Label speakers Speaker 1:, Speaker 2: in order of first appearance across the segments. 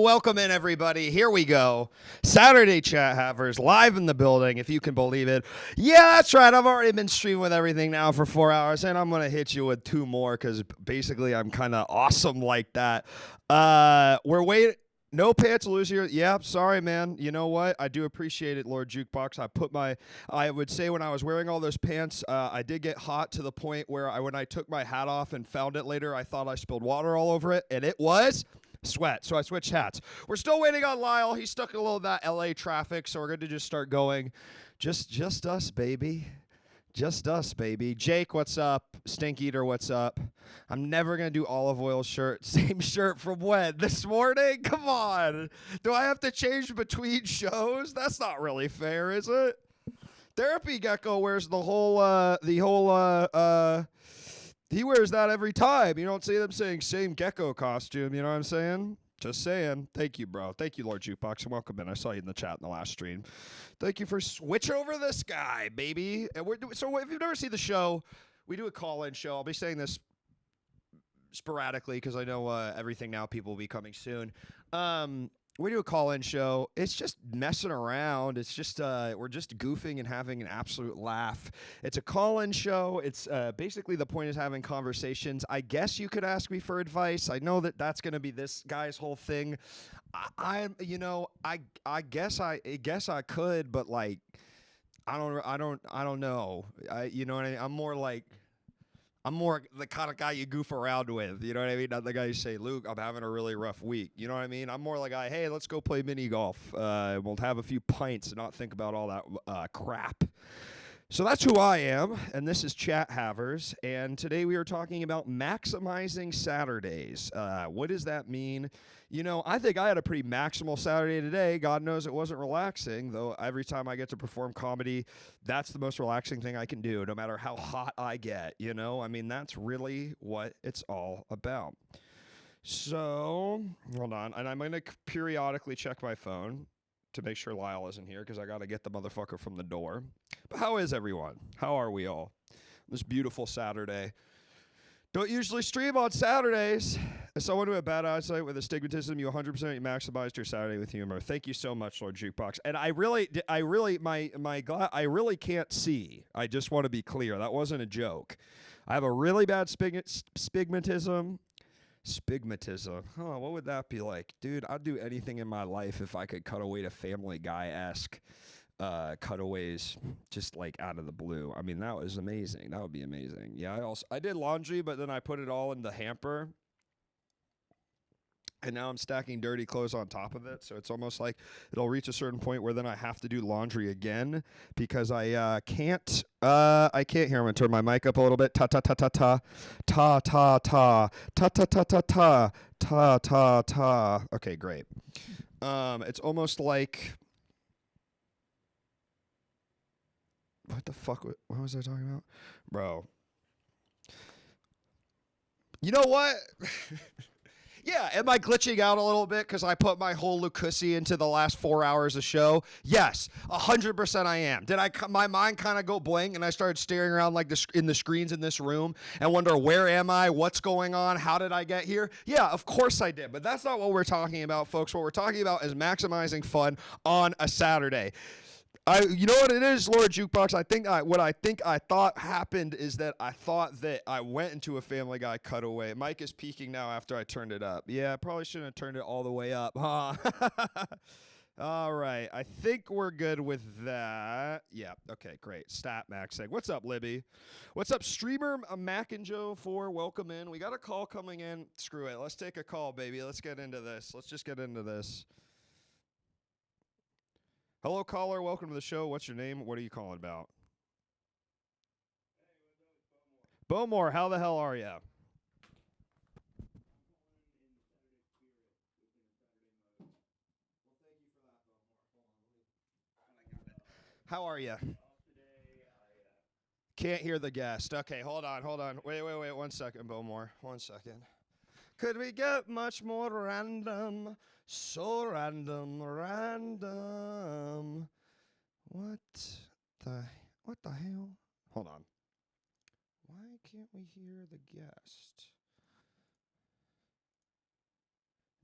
Speaker 1: welcome in everybody. Here we go. Saturday Chat Havers live in the building, if you can believe it. Yeah, that's right. I've already been streaming with everything now for 4 hours, and I'm going to hit you with 2 more because basically I'm kind of awesome like that. We're waiting. No pants loose here. Yeah, sorry, man. You know what? I do appreciate it, Lord Jukebox. I would say when I was wearing all those pants, I did get hot to the point where when I took my hat off and found it later, I thought I spilled water all over it, and it was sweat. So I switched hats. We're still waiting on Lyle. He's stuck in a little of that LA traffic, so we're going to just start going. Just us, baby. Just us, baby. Jake, what's up? Stink Eater, what's up? I'm never going to do Olive Oil shirt. Same shirt from when? This morning? Come on. Do I have to change between shows? That's not really fair, is it? Therapy Gecko wears he wears that every time. You don't see them saying same gecko costume, you know what I'm saying? Just saying. Thank you, bro. Thank you, Lord Jukebox, and welcome in. I saw you in the chat in the last stream. Thank you for switch over this guy, baby. And so if you've never seen the show, we do a call-in show. I'll be saying this sporadically because I know everything now people will be coming soon. We do a call-in show. It's just messing around. It's just we're just goofing and having an absolute laugh. It's a call-in show. It's basically the point is having conversations. I guess you could ask me for advice. I know that that's going to be this guy's whole thing. I guess I could, but like I don't know. You know what I mean? I'm more the kind of guy you goof around with, you know what I mean? Not the guy you say, Luke, I'm having a really rough week. You know what I mean? I'm more like, hey, let's go play mini golf. We'll have a few pints and not think about all that crap. So that's who I am, and this is Chat Havers, and today we are talking about maximizing Saturdays. What does that mean? You know, I think I had a pretty maximal Saturday today. God knows it wasn't relaxing, though every time I get to perform comedy, that's the most relaxing thing I can do, no matter how hot I get, you know? I mean, that's really what it's all about. So, hold on, and I'm going to periodically check my phone to make sure Lyle isn't here because I got to get the motherfucker from the door. But how is everyone? How are we all? This beautiful Saturday. Don't usually stream on Saturdays. As someone with bad eyesight with astigmatism, you 100% maximized your Saturday with humor. Thank you so much, Lord Jukebox. And I really can't see. I just want to be clear. That wasn't a joke. I have a really bad spigmatism. Spigmatism. Huh, what would that be like? Dude, I'd do anything in my life if I could cut away to Family Guy-esque cutaways just like out of the blue. I mean, that was amazing. That would be amazing. Yeah, I did laundry, but then I put it all in the hamper. And now I'm stacking dirty clothes on top of it, so it's almost like it'll reach a certain point where then I have to do laundry again because I can't hear. I'm gonna turn my mic up a little bit. Ta ta ta ta ta ta ta ta ta ta ta ta ta ta ta ta. Okay, great. It's almost like what the fuck? What was I talking about, bro? You know what? Yeah, am I glitching out a little bit because I put my whole Lucussy into the last 4 hours of show? Yes, 100% I am. Did my mind kind of go blank and I started staring around like in the screens in this room and wonder where am I, what's going on, how did I get here? Yeah, of course I did, but that's not what we're talking about, folks. What we're talking about is maximizing fun on a Saturday. You know what it is, Lord Jukebox? I thought happened is that I thought that I went into a Family Guy cutaway. Mike is peaking now after I turned it up. Yeah, I probably shouldn't have turned it all the way up, huh? All right, I think we're good with that. Yeah, okay, great. Stat maxing. What's up, Libby? What's up, streamer Mac and Joe 4? Welcome in. We got a call coming in. Screw it. Let's take a call, baby. Let's get into this. Let's just get into this. Hello, caller. Welcome to the show. What's your name? What are you calling about? Bowmore, how the hell are you? How are you? Can't hear the guest. Okay, hold on. Wait. 1 second, Bowmore. 1 second. Could we get much more random? So random. What the hell? Hold on. Why can't we hear the guest?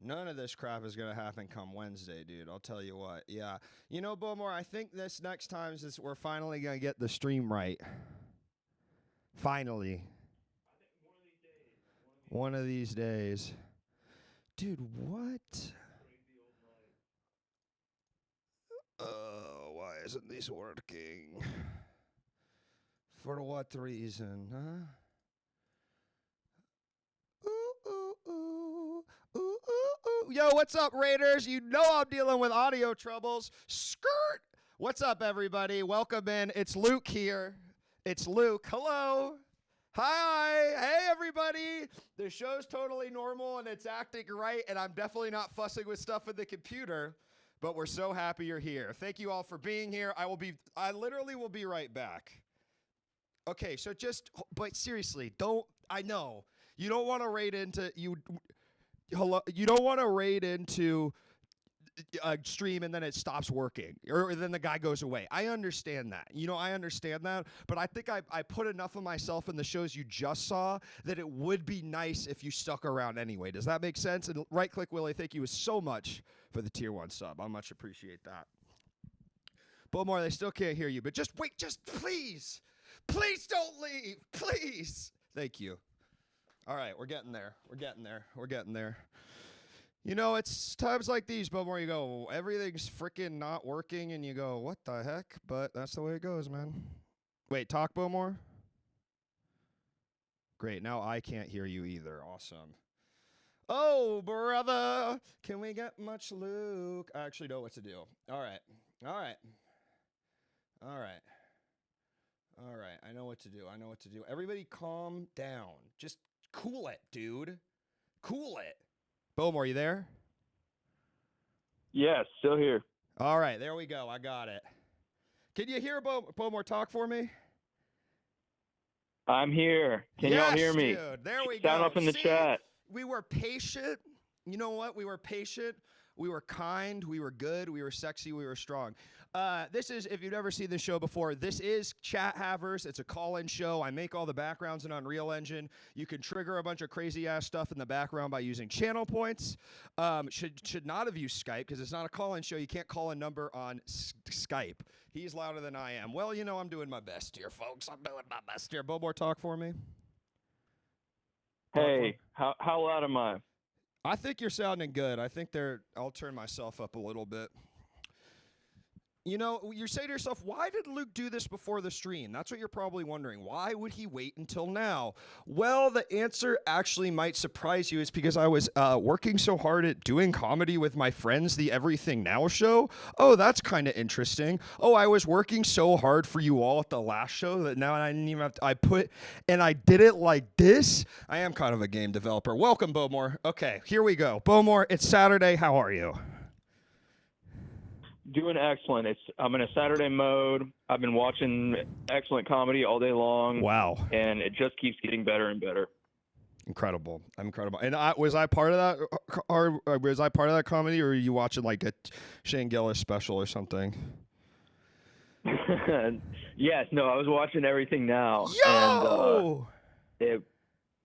Speaker 1: None of this crap is going to happen come Wednesday, dude. I'll tell you what. Yeah. You know, Bowmore, I think this next time is we're finally going to get the stream right. Finally. One of these days. Dude, what? Why isn't this working? For what reason, huh? Yo, what's up, Raiders? You know I'm dealing with audio troubles. Skirt! What's up, everybody? Welcome in. It's Luke here. It's Luke. Hello. Hi. Hey, everybody. The show's totally normal, and it's acting right, and I'm definitely not fussing with stuff in the computer, but we're so happy you're here. Thank you all for being here. I literally will be right back. Okay, so but seriously, I know. You don't want to raid into, you don't want to raid into a stream and then it stops working, or then the guy goes away. I understand that. I understand that, but I think I put enough of myself in the shows you just saw that it would be nice if you stuck around anyway. Does that make sense? And Right Click Willie, thank you so much for the tier 1 sub. I much appreciate that. Bowmore, they still can't hear you, but just wait, just please don't leave, please. Thank you. All right, we're getting there. It's times like these, Bowmore, you go, everything's freaking not working, and you go, what the heck? But that's the way it goes, man. Wait, talk, Bowmore? Great, now I can't hear you either. Awesome. Oh, brother, can we get much Luke? I actually know what to do. All right, I know what to do. Everybody calm down. Just cool it, dude. Cool it. Bowmore, you there?
Speaker 2: Yes, still here.
Speaker 1: All right, there we go. I got it. Can you hear Bowmore talk for me?
Speaker 2: I'm here. Can y'all hear me?
Speaker 1: Dude, there we go.
Speaker 2: Sound up in the chat.
Speaker 1: We were patient. You know what? We were patient. We were kind. We were good. We were sexy. We were strong. This is, if you've never seen this show before, this is Chat Havers. It's a call-in show. I make all the backgrounds in Unreal Engine. You can trigger a bunch of crazy-ass stuff in the background by using channel points. Should not have used Skype because it's not a call-in show. You can't call a number on Skype. He's louder than I am. Well, I'm doing my best here, folks. I'm doing my best here. Bowmore, talk for me.
Speaker 2: Hey, how loud am I?
Speaker 1: I think you're sounding good. I think I'll turn myself up a little bit. You're saying to yourself, why did Luke do this before the stream? That's what you're probably wondering. Why would he wait until now? Well, the answer actually might surprise you. It's because I was working so hard at doing comedy with my friends, the Everything Now show. Oh, that's kind of interesting. Oh, I was working so hard for you all at the last show that now I didn't even have to, I did it like this. I am kind of a game developer. Welcome, Bowmore. Okay, here we go. Bowmore, it's Saturday. How are you?
Speaker 2: Doing excellent. I'm in a Saturday mode. I've been watching excellent comedy all day long.
Speaker 1: Wow.
Speaker 2: And it just keeps getting better and better.
Speaker 1: Incredible. And was I part of that, or was I part of that comedy, or are you watching like a Shane Gillis special or something?
Speaker 2: Yes, no, I was watching Everything Now.
Speaker 1: Yo!
Speaker 2: And,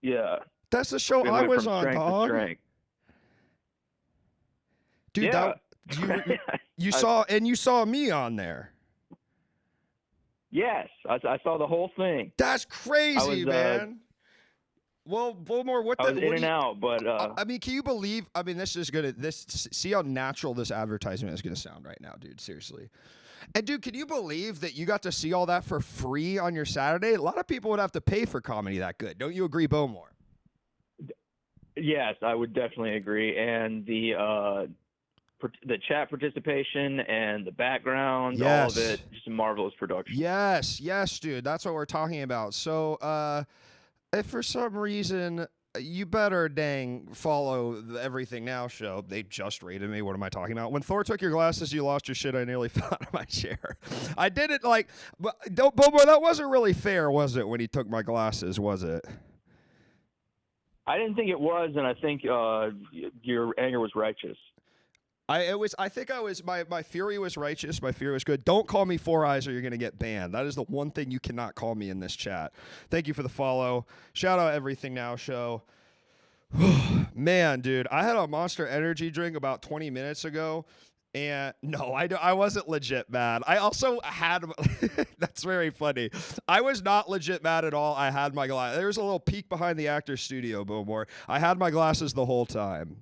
Speaker 2: yeah.
Speaker 1: That's the show I was on, dog. Dude,
Speaker 2: yeah.
Speaker 1: You saw me on there.
Speaker 2: Yes, I saw the whole thing.
Speaker 1: That's crazy, man. Well, Bowmore,
Speaker 2: I was in and out, but
Speaker 1: can you believe? This is gonna see how natural this advertisement is gonna sound right now, dude. Seriously. And dude, can you believe that you got to see all that for free on your Saturday? A lot of people would have to pay for comedy that good. Don't you agree, Bowmore?
Speaker 2: Yes, I would definitely agree. And the chat participation and the background, all of it, just a marvelous production.
Speaker 1: Yes, dude. That's what we're talking about. So, if for some reason you better dang follow the Everything Now show. They just rated me. What am I talking about? When Thor took your glasses, you lost your shit. I nearly fell out of my chair. I did it but that wasn't really fair, was it? When he took my glasses, was it?
Speaker 2: I didn't think it was, and I think your anger was righteous.
Speaker 1: My fury was righteous. My fear was good. Don't call me Four Eyes or you're going to get banned. That is the one thing you cannot call me in this chat. Thank you for the follow. Shout out Everything Now show. Man, dude, I had a Monster Energy drink about 20 minutes ago. And no, I wasn't legit mad. I also had, that's very funny. I was not legit mad at all. I had my glass. There was a little peek behind the actor's studio, Bowmore. I had my glasses the whole time.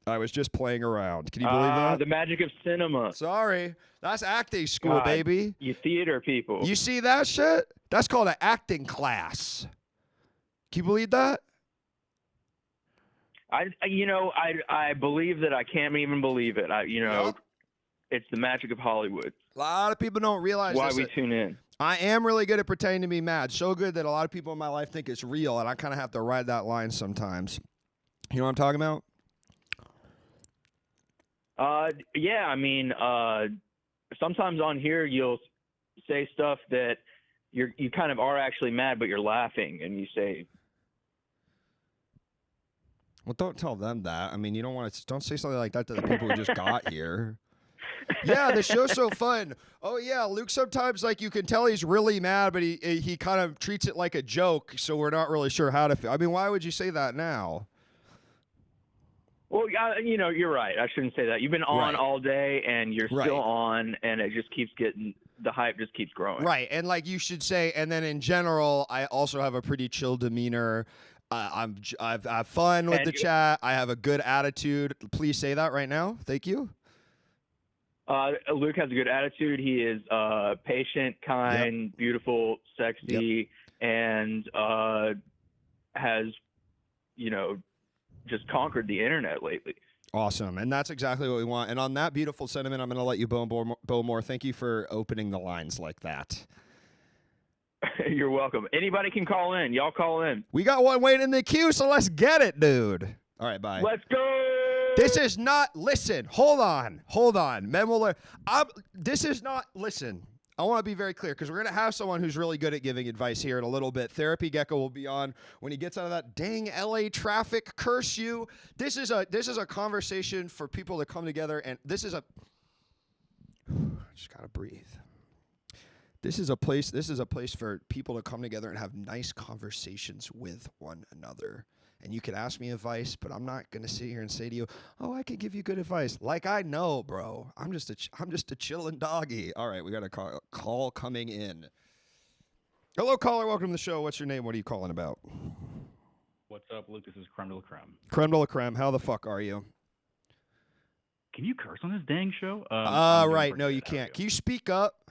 Speaker 1: I was just playing around. Can you believe that?
Speaker 2: The magic of cinema.
Speaker 1: Sorry. That's acting school, baby.
Speaker 2: You theater people.
Speaker 1: You see that shit? That's called an acting class. Can you believe that?
Speaker 2: I believe that I can't even believe it.
Speaker 1: Yep.
Speaker 2: It's the magic of Hollywood.
Speaker 1: A lot of people don't realize
Speaker 2: why
Speaker 1: this.
Speaker 2: we tune in.
Speaker 1: I am really good at pretending to be mad. So good that a lot of people in my life think it's real, and I kind of have to ride that line sometimes. You know what I'm talking about?
Speaker 2: Yeah. I mean, sometimes on here you'll say stuff that you kind of are actually mad, but you're laughing, and you say,
Speaker 1: "Well, don't tell them that. I mean, you don't say something like that to the people who just got here." Yeah, the show's so fun. Oh yeah, Luke. Sometimes like you can tell he's really mad, but he kind of treats it like a joke, so we're not really sure how to feel. I mean, why would you say that now?
Speaker 2: Well, you're right. I shouldn't say that. You've been on all day, and you're still on, and it just keeps the hype just keeps growing.
Speaker 1: Right, and like you should say, and then in general, I also have a pretty chill demeanor. I've fun with the chat. I have a good attitude. Please say that right now. Thank you.
Speaker 2: Luke has a good attitude. He is patient, kind, beautiful, sexy, and has, just conquered the internet lately.
Speaker 1: Awesome, and that's exactly what we want. And on that beautiful sentiment, I'm going to let you, Bowmore. Thank you for opening the lines like that.
Speaker 2: You're welcome. Anybody can call in. Y'all call in.
Speaker 1: We got one waiting in the queue, so let's get it, dude. All right, bye.
Speaker 2: Let's go.
Speaker 1: This is not, listen, hold on. Memoler, this is not, listen, I want to be very clear because we're going to have someone who's really good at giving advice here in a little bit. Therapy Gecko will be on when he gets out of that dang LA traffic. Curse you. This is a conversation for people to come together, and this is just got to breathe. This is a place for people to come together and have nice conversations with one another. And you could ask me advice, but I'm not gonna sit here and say to you, "Oh, I could give you good advice." Like I know, bro. I'm just a chillin' doggy. All right, we got a call coming in. Hello, caller. Welcome to the show. What's your name? What are you calling about?
Speaker 3: What's up, Luke? This is Creme de la Creme.
Speaker 1: Creme de la Creme. How the fuck are you?
Speaker 3: Can you curse on this dang show?
Speaker 1: Right. No, you can't. Can you speak up?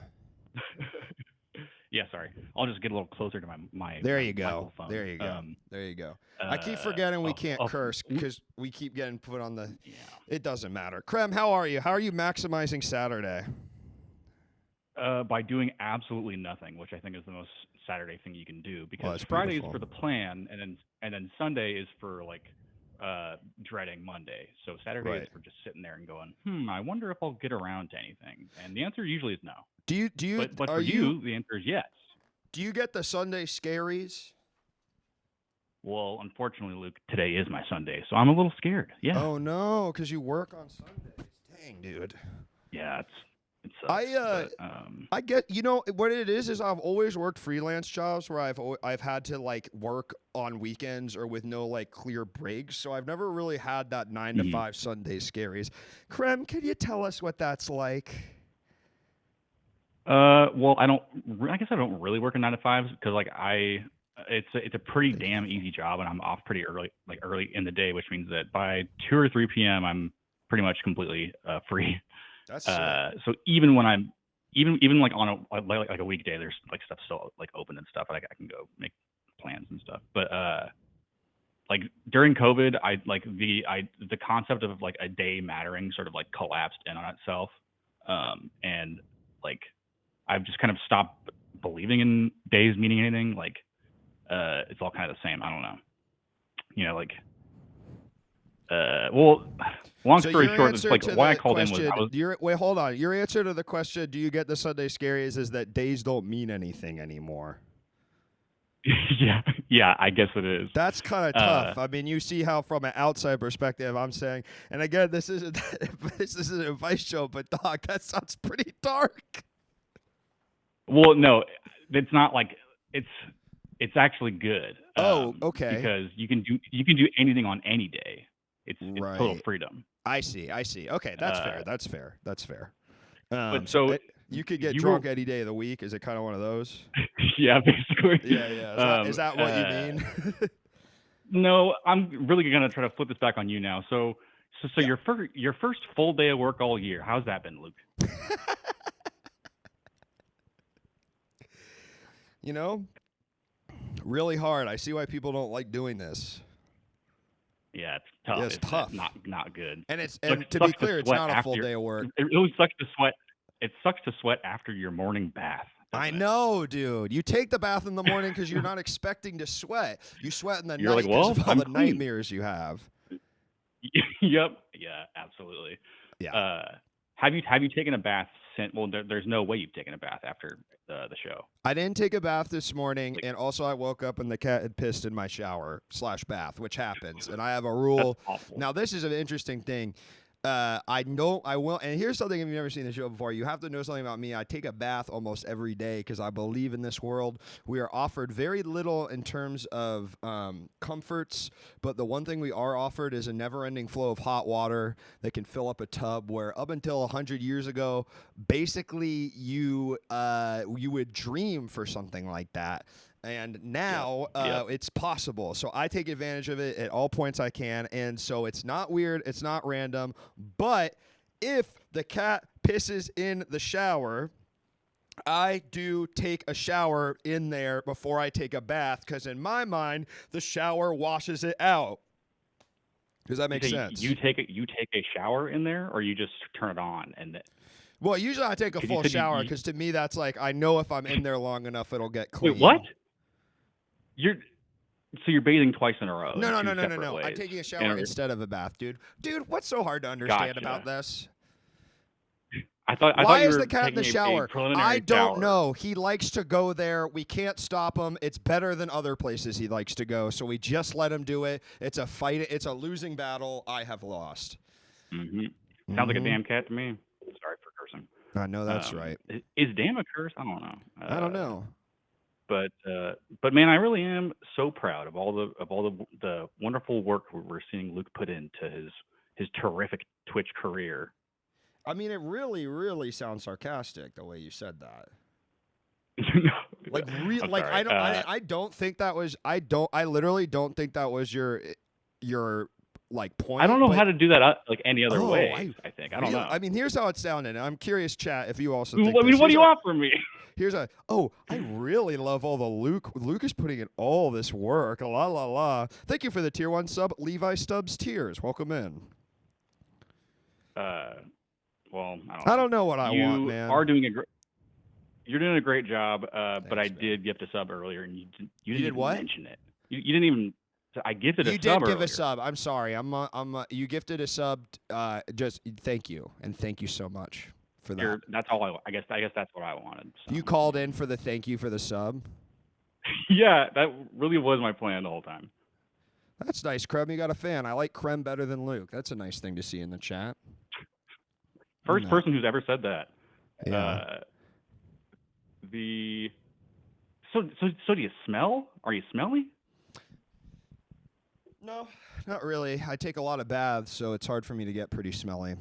Speaker 3: Yeah, sorry. I'll just get a little closer to my
Speaker 1: There you go.
Speaker 3: microphone.
Speaker 1: There you go. There you go. I keep forgetting we can't curse because we keep getting put on the. Yeah. It doesn't matter. Creme, how are you? How are you maximizing Saturday?
Speaker 3: By doing absolutely nothing, which I think is the most Saturday thing you can do, because
Speaker 1: Friday
Speaker 3: is for the plan, and then Sunday is for like dreading Monday. So Saturday is for just sitting there and going, I wonder if I'll get around to anything. And the answer usually is no.
Speaker 1: Do you?
Speaker 3: But for you, the answer is yes.
Speaker 1: Do you get the Sunday scaries?
Speaker 3: Well, unfortunately, Luke, today is my Sunday, so I'm a little scared. Yeah.
Speaker 1: Oh no, because you work on Sundays. Dang, dude.
Speaker 3: Yeah, it sucks.
Speaker 1: I get. You know what it is I've always worked freelance jobs where I've had to like work on weekends or with no like clear breaks. So I've never really had that 9 to 5 Sunday scaries. Creme, can you tell us what that's like?
Speaker 3: Well, I guess I don't really work in 9 to 5s because like it's a pretty damn easy job, and I'm off pretty early in the day, which means that by 2 or 3 p.m. I'm pretty much completely free.
Speaker 1: That's
Speaker 3: so even when I'm even like on a weekday, there's like stuff still like open and stuff. Like I can go make plans and stuff. But like during COVID, the concept of like a day mattering sort of like collapsed in on itself, and like I've just kind of stopped believing in days meaning anything. Like it's all kind of the same. I don't know. You know, like well, long story short, it's like why I called in was
Speaker 1: wait, hold on. Your answer to the question, do you get the Sunday scaries, is that days don't mean anything anymore.
Speaker 3: Yeah, I guess it is.
Speaker 1: That's kind of tough. I mean, you see how from an outside perspective I'm saying, and again, this isn't an advice show, but dog, that sounds pretty dark.
Speaker 3: Well, no, it's not like it's it's actually good.
Speaker 1: Oh, okay.
Speaker 3: Because you can do anything on any day. It's total
Speaker 1: Right.
Speaker 3: freedom.
Speaker 1: I see. Okay, that's fair. That's fair.
Speaker 3: But so
Speaker 1: You could get
Speaker 3: you
Speaker 1: drunk
Speaker 3: were
Speaker 1: any day of the week. Is it kind of one of those?
Speaker 3: yeah, basically.
Speaker 1: Yeah. Is that what you mean?
Speaker 3: No, I'm really gonna try to flip this back on you now. So
Speaker 1: Yeah.
Speaker 3: your first full day of work all year, how's that been, Luke?
Speaker 1: You know, really hard. I see why people don't like doing this.
Speaker 3: Yeah, it's tough.
Speaker 1: Yeah, it's tough.
Speaker 3: Not good.
Speaker 1: And it's
Speaker 3: Sucks-
Speaker 1: and to be
Speaker 3: sucks
Speaker 1: clear, it's
Speaker 3: sweat
Speaker 1: not a
Speaker 3: after
Speaker 1: full
Speaker 3: your-
Speaker 1: day of work.
Speaker 3: It really sucks to sweat. It sucks to sweat after your morning bath.
Speaker 1: I
Speaker 3: doesn't it?
Speaker 1: know, dude. You take the bath in the morning because you're not expecting to sweat. You sweat in the
Speaker 3: You're
Speaker 1: night
Speaker 3: like,
Speaker 1: because
Speaker 3: well,
Speaker 1: of all
Speaker 3: I'm
Speaker 1: the
Speaker 3: clean.
Speaker 1: nightmares you have.
Speaker 3: Yep. Yeah, absolutely.
Speaker 1: Yeah.
Speaker 3: Have you taken a bath since? Well, there's no way you've taken a bath after the show.
Speaker 1: I didn't take a bath this morning,
Speaker 3: Like-
Speaker 1: and also I woke up and the cat had pissed in my shower / bath, which happens. And I have a rule.
Speaker 3: That's awful.
Speaker 1: Now, this is an interesting thing. I will, and here's something if you've never seen the show before. You have to know something about me. I take a bath almost every day because I believe in this world. We are offered very little in terms of comforts, but the one thing we are offered is a never-ending flow of hot water that can fill up a tub. Where up until 100 years ago, basically you would dream for something like that. And now it's possible. So I take advantage of it at all points I can. And so it's not weird. It's not random. But if the cat pisses in the shower, I do take a shower in there before I take a bath. Because in my mind, the shower washes it out. Does that make
Speaker 3: So
Speaker 1: sense?
Speaker 3: You take a shower in there, or you just turn it on and
Speaker 1: Well, usually I take a
Speaker 3: 'Cause you
Speaker 1: full
Speaker 3: said you-
Speaker 1: shower
Speaker 3: you-
Speaker 1: because to me, that's like, I know if I'm in there long enough, it'll get clean.
Speaker 3: wait, what? You're bathing twice in a row.
Speaker 1: No.
Speaker 3: in two separate
Speaker 1: I'm
Speaker 3: ways.
Speaker 1: taking a shower
Speaker 3: And
Speaker 1: instead of a bath, dude. Dude, what's so hard to understand
Speaker 3: Gotcha.
Speaker 1: about this?
Speaker 3: I thought
Speaker 1: Why
Speaker 3: you
Speaker 1: is
Speaker 3: were
Speaker 1: the cat in the
Speaker 3: taking a
Speaker 1: shower?
Speaker 3: preliminary
Speaker 1: I don't
Speaker 3: shower.
Speaker 1: know. He likes to go there. We can't stop him. It's better than other places he likes to go. So we just let him do it. It's a fight. It's a losing battle. I have lost.
Speaker 3: Mm-hmm. Sounds like a
Speaker 1: Mhm.
Speaker 3: damn cat to me. Sorry for cursing.
Speaker 1: I know that's right.
Speaker 3: Is damn a curse? I don't know.
Speaker 1: I don't know.
Speaker 3: But man, I really am so proud of all the wonderful work we're seeing Luke put into his terrific Twitch career.
Speaker 1: I mean, it really, really sounds sarcastic the way you said that. Like,
Speaker 3: I'm
Speaker 1: like
Speaker 3: sorry.
Speaker 1: I don't think that was. I literally don't think that was your like point.
Speaker 3: I don't know
Speaker 1: but-
Speaker 3: how to do that like any other
Speaker 1: Oh,
Speaker 3: way. I think I don't
Speaker 1: Really-
Speaker 3: know.
Speaker 1: I mean, here's how it sounded. I'm curious, chat, if you also
Speaker 3: I
Speaker 1: think
Speaker 3: mean,
Speaker 1: this.
Speaker 3: what do you
Speaker 1: Here's a-
Speaker 3: want from me?
Speaker 1: Here's a. Oh, I really love all the Luke. Luke is putting in all this work. La la la. Thank you for the tier 1 sub, Levi Stubbs Tears. Welcome in.
Speaker 3: Well,
Speaker 1: I don't know what I
Speaker 3: you
Speaker 1: want, man.
Speaker 3: are doing You're doing a great job, but I
Speaker 1: Thanks, man.
Speaker 3: did gift a sub earlier, and you didn't
Speaker 1: did
Speaker 3: even
Speaker 1: what?
Speaker 3: mention it. You didn't even. I gifted a
Speaker 1: You
Speaker 3: sub
Speaker 1: did give
Speaker 3: earlier.
Speaker 1: a sub. I'm sorry. You gifted a sub. Just thank you and thank you so much for that.
Speaker 3: That's all I guess that's what I wanted. So.
Speaker 1: You called in for the thank you for the sub.
Speaker 3: Yeah, that really was my plan the whole time.
Speaker 1: That's nice, Krem. You got a fan. I like Krem better than Luke. That's a nice thing to see in the chat.
Speaker 3: First
Speaker 1: No.
Speaker 3: person who's ever said that.
Speaker 1: Yeah.
Speaker 3: So do you smell? Are you smelly?
Speaker 1: No, not really. I take a lot of baths, so it's hard for me to get pretty smelly.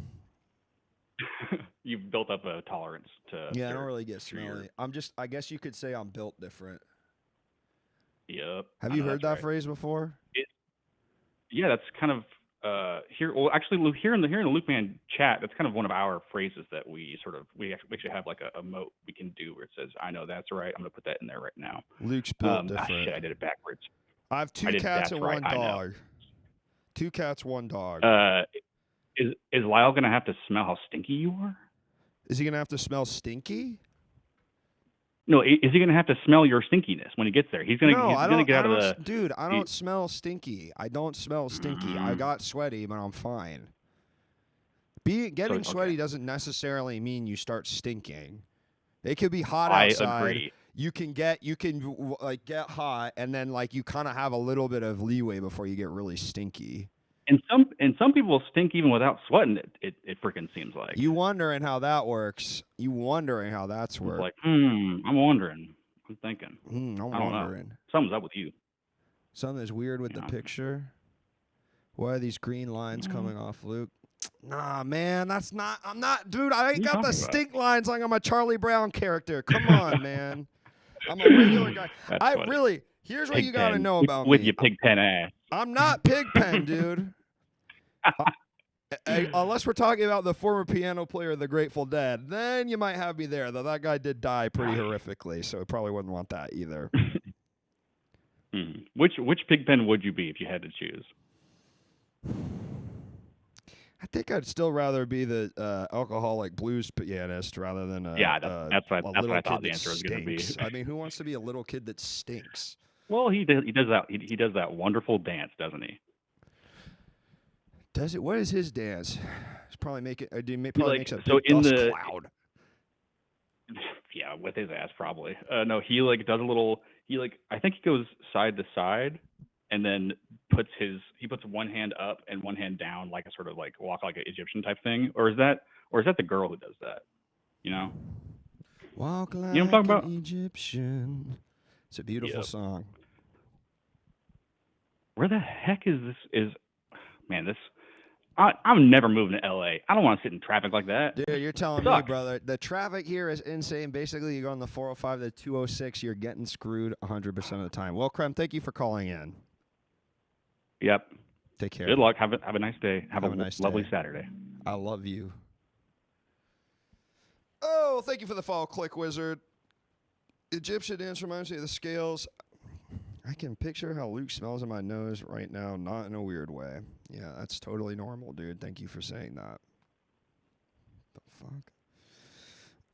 Speaker 3: You've built up a tolerance to.
Speaker 1: Yeah, I
Speaker 3: dirt.
Speaker 1: don't really get
Speaker 3: sure you're-
Speaker 1: smelly. I guess you could say I'm built different.
Speaker 3: Yep.
Speaker 1: Have
Speaker 3: I
Speaker 1: you
Speaker 3: know
Speaker 1: heard
Speaker 3: that's
Speaker 1: that
Speaker 3: right.
Speaker 1: phrase before?
Speaker 3: Yeah, that's kind of here. Well, actually, Luke, here in the Luke Man chat, that's kind of one of our phrases that we actually have like a emote we can do where it says, "I know that's right." I'm gonna put that in there right now.
Speaker 1: Luke's built different.
Speaker 3: Shit, I did it backwards.
Speaker 1: I have 2
Speaker 3: I did
Speaker 1: cats
Speaker 3: that's
Speaker 1: and
Speaker 3: right,
Speaker 1: 1
Speaker 3: I know.
Speaker 1: dog. 2 cats, 1 dog.
Speaker 3: Is Lyle gonna have to smell how stinky you are?
Speaker 1: Is he gonna have to smell stinky?
Speaker 3: No, is he gonna have to smell your stinkiness when he gets there? He's gonna
Speaker 1: No,
Speaker 3: he's
Speaker 1: I
Speaker 3: gonna
Speaker 1: don't.
Speaker 3: get
Speaker 1: I
Speaker 3: out of
Speaker 1: don't
Speaker 3: the.
Speaker 1: dude, I don't smell stinky. I don't smell stinky. I
Speaker 3: Mm.
Speaker 1: got sweaty, but I'm fine. Getting
Speaker 3: okay.
Speaker 1: sweaty doesn't necessarily mean you start stinking. It could be hot
Speaker 3: I
Speaker 1: outside.
Speaker 3: agree.
Speaker 1: You can get get hot, and then like you kind of have a little bit of leeway before you get really stinky.
Speaker 3: And some people stink even without sweating. It freaking seems like.
Speaker 1: You wondering how that works? You wondering how that's
Speaker 3: It's
Speaker 1: work?
Speaker 3: like, I'm wondering. I'm thinking.
Speaker 1: I'm
Speaker 3: I don't know.
Speaker 1: wondering.
Speaker 3: Something's up with you.
Speaker 1: Something is weird with
Speaker 3: You
Speaker 1: the
Speaker 3: know.
Speaker 1: picture. Why are these green lines coming off, Luke? Nah, man, that's not. I'm not, dude. I ain't
Speaker 3: you
Speaker 1: got the
Speaker 3: talking about?
Speaker 1: stink lines like I'm a Charlie Brown character. Come on, man. I'm a regular guy.
Speaker 3: That's
Speaker 1: I
Speaker 3: funny.
Speaker 1: really. Here's what you got to
Speaker 3: Pigpen,
Speaker 1: know about
Speaker 3: with
Speaker 1: me.
Speaker 3: your pigpen ass.
Speaker 1: I'm not Pigpen, dude. Unless we're talking about the former piano player of the Grateful Dead, then you might have me there. Though that guy did die pretty horrifically, so we probably wouldn't want that either.
Speaker 3: Which Pigpen would you be if you had to choose?
Speaker 1: I think I'd still rather be the alcoholic blues pianist rather than a
Speaker 3: that's what
Speaker 1: little
Speaker 3: I thought
Speaker 1: kid
Speaker 3: the
Speaker 1: that
Speaker 3: answer was going to be.
Speaker 1: stinks. I mean, who wants to be a little kid that stinks?
Speaker 3: Well, he does that. He does that wonderful dance, doesn't he?
Speaker 1: Does it? What is his dance? He's probably making. Makes a
Speaker 3: so
Speaker 1: big
Speaker 3: in
Speaker 1: dust
Speaker 3: the
Speaker 1: cloud.
Speaker 3: Yeah, with his ass probably. No, he does a little. I think he goes side to side, and then puts one hand up and one hand down, like a sort of like walk like an Egyptian type thing. Or is that the girl who does that? You know.
Speaker 1: Walk like
Speaker 3: You know what I'm talking
Speaker 1: an
Speaker 3: about?
Speaker 1: Egyptian. It's a beautiful
Speaker 3: Yep.
Speaker 1: song.
Speaker 3: Where the heck is this? I'm never moving to LA. I don't want to sit in traffic like that.
Speaker 1: Dude, you're telling me,
Speaker 3: Sucks.
Speaker 1: brother, the traffic here is insane. Basically, you go on the 405 to 206, you're getting screwed 100% of the time. Well, Krem, thank you for calling in.
Speaker 3: Yep.
Speaker 1: Take care.
Speaker 3: Good luck. Have a nice day. Have a
Speaker 1: nice
Speaker 3: lovely
Speaker 1: day.
Speaker 3: Saturday.
Speaker 1: I love you. Oh, thank you for the follow, Click Wizard. Egyptian dance reminds me of the scales. I can picture how Luke smells in my nose right now, not in a weird way. Yeah, that's totally normal, dude. Thank you for saying that. The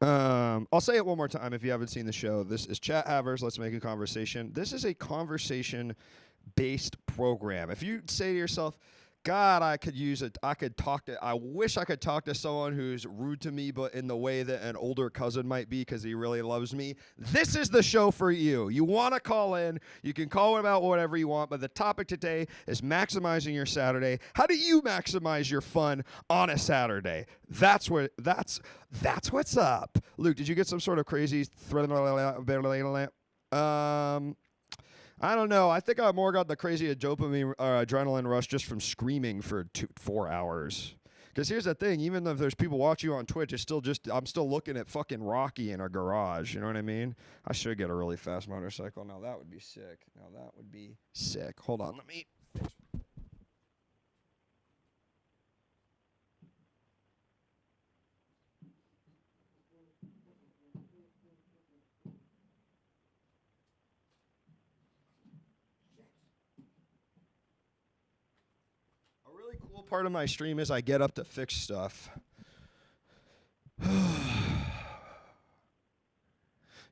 Speaker 1: fuck? I'll say it one more time if you haven't seen the show. This is Chat Havers. Let's make a conversation. This is a conversation-based program. If you say to yourself, God, I could use it. I wish I could talk to someone who's rude to me, but in the way that an older cousin might be because he really loves me. This is the show for you. You want to call in. You can call about whatever you want, but the topic today is maximizing your Saturday. How do you maximize your fun on a Saturday? That's what's up. Luke, did you get some sort of crazy I don't know. I think I more got the crazy dopamine adrenaline rush just from screaming for 4 hours. Because here's the thing, even if there's people watching you on Twitch, I'm still looking at fucking Rocky in a garage. You know what I mean? I should get a really fast motorcycle. Now that would be sick. Hold on, let me. Cool part of my stream is I get up to fix stuff.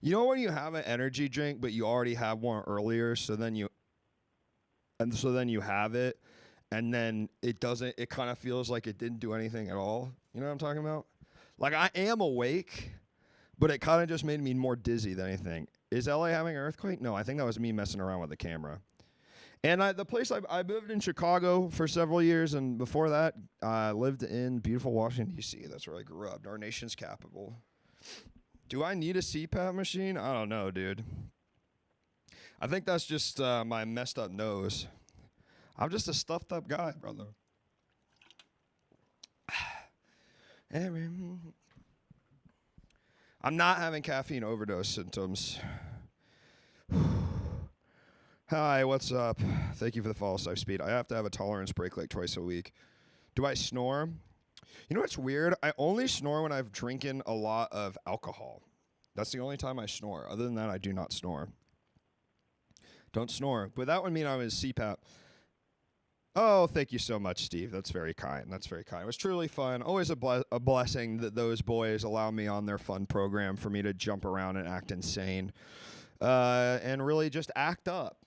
Speaker 1: You know when you have an energy drink but you already have one earlier, so then you have it and then it kind of feels like it didn't do anything at all. You know what I'm talking about? Like I am awake, but it kind of just made me more dizzy than anything. Is LA having an earthquake? No, I think that was me messing around with the camera. And the place I moved in Chicago for several years, and before that, I lived in beautiful Washington, D.C. That's where I grew up, our nation's capital. Do I need a CPAP machine? I don't know, dude. I think that's just my messed up nose. I'm just a stuffed up guy, brother. I'm not having caffeine overdose symptoms. Hi, what's up? Thank you for the follow, Safe Speed. I have to have a tolerance break like twice a week. Do I snore? You know what's weird? I only snore when I've drinking a lot of alcohol. That's the only time I snore. Other than that, I do not snore. Don't snore. But that would mean I'm in CPAP. Oh, thank you so much, Steve. That's very kind. It was truly fun. Always a blessing that those boys allow me on their fun program for me to jump around and act insane. And really just act up.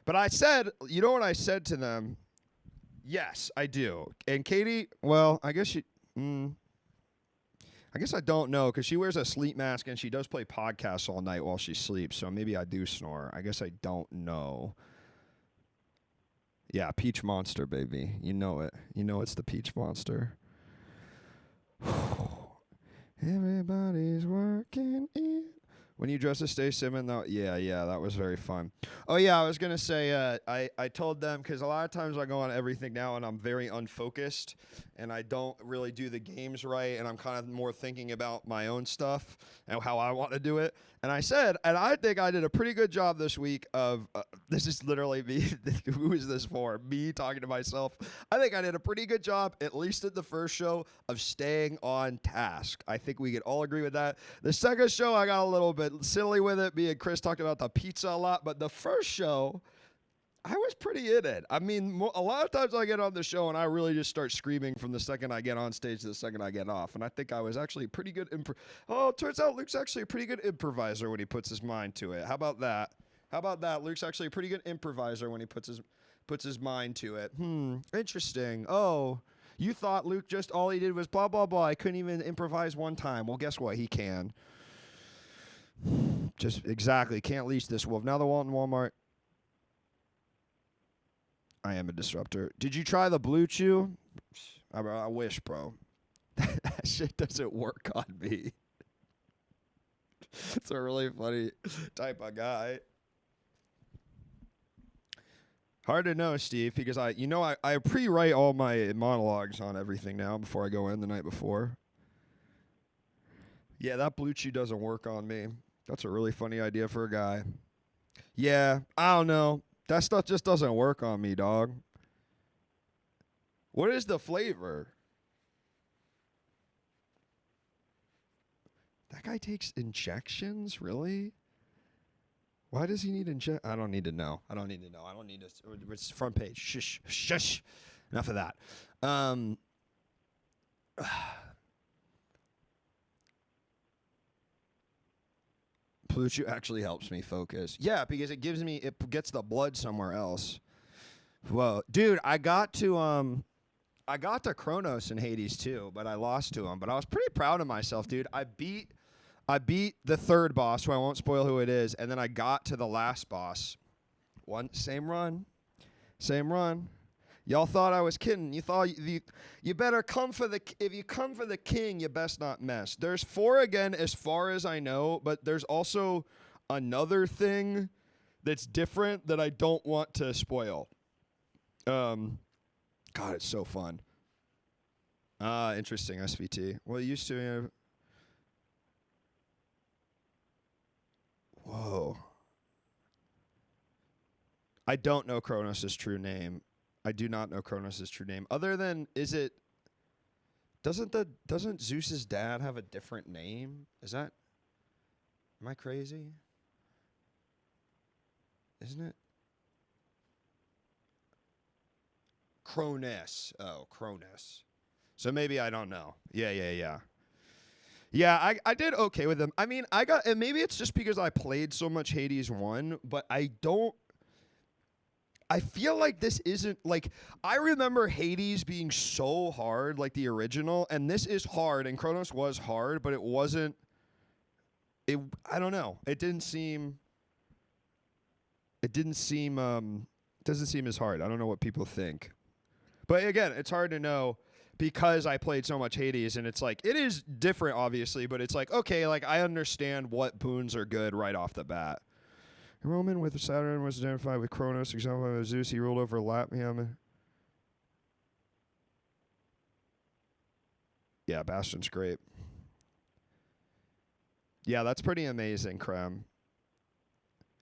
Speaker 1: But I said, you know what I said to them? Yes, I do. And Katie, well, I guess I don't know because she wears a sleep mask and she does play podcasts all night while she sleeps. So maybe I do snore. I guess I don't know. Yeah, Peach Monster, baby. You know it. You know it's the Peach Monster. Everybody's working it. When you dress as Stay Simmons, yeah, that was very fun. Oh yeah, I was gonna say, I told them because a lot of times I go on everything now and I'm very unfocused and I don't really do the games right and I'm kind of more thinking about my own stuff and how I want to do it. And I said, and I think I did a pretty good job this week of this is literally me. Who is this for? Me talking to myself. I think I did a pretty good job, at least at the first show, of staying on task. I think we could all agree with that. The second show, I got a little bit silly with it. Me and Chris talked about the pizza a lot, but the first show, I was pretty in it. I mean, a lot of times I get on the show and I really just start screaming from the second I get on stage to the second I get off. And I think I was actually pretty good. It turns out Luke's actually a pretty good improviser when he puts his mind to it. How about that? Luke's actually a pretty good improviser when he puts his mind to it. Interesting. Oh, you thought Luke just all he did was blah, blah, blah. I couldn't even improvise one time. Well, guess what? He can. Just exactly. Can't leash this wolf. Now the Walton Walmart. I am a disruptor. Did you try the Blue Chew? I wish, bro. That shit doesn't work on me. It's a really funny type of guy. Hard to know, Steve, because I pre-write all my monologues on everything now before I go in the night before. Yeah, that Blue Chew doesn't work on me. That's a really funny idea for a guy. Yeah, I don't know. That stuff just doesn't work on me, dog. What is the flavor? That guy takes injections? Really? Why does he need I don't need to know. I don't need to. It's front page. Shush. Enough of that. Blue Chew actually helps me focus. Yeah, because it gets the blood somewhere else. Whoa, dude, I got to Kronos in Hades too, but I lost to him. But I was pretty proud of myself, dude. I beat the third boss, who I won't spoil who it is, and then I got to the last boss. Same run. Y'all thought I was kidding. You thought you better come for if you come for the king, you best not mess. There's 4 again as far as I know, but there's also another thing that's different that I don't want to spoil. God, it's so fun. Interesting, SVT. Well, it used to Whoa. I don't know Kronos' true name. I do not know Kronos' true name. Other than, doesn't Zeus's dad have a different name? Am I crazy? Isn't it? Cronus. Oh, Cronus. So maybe I don't know. Yeah. Yeah, I did okay with them. I mean, and maybe it's just because I played so much Hades 1, but I feel like this isn't, like, I remember Hades being so hard, like the original, and this is hard, and Kronos was hard, but it wasn't, I don't know. It doesn't seem as hard. I don't know what people think. But again, it's hard to know because I played so much Hades, and it's like, it is different, obviously, but it's like, okay, like, I understand what boons are good right off the bat. Roman with Saturn was identified with Kronos, example of Zeus. He ruled over Latmium. Yeah, Bastion's great. Yeah, that's pretty amazing, Krem.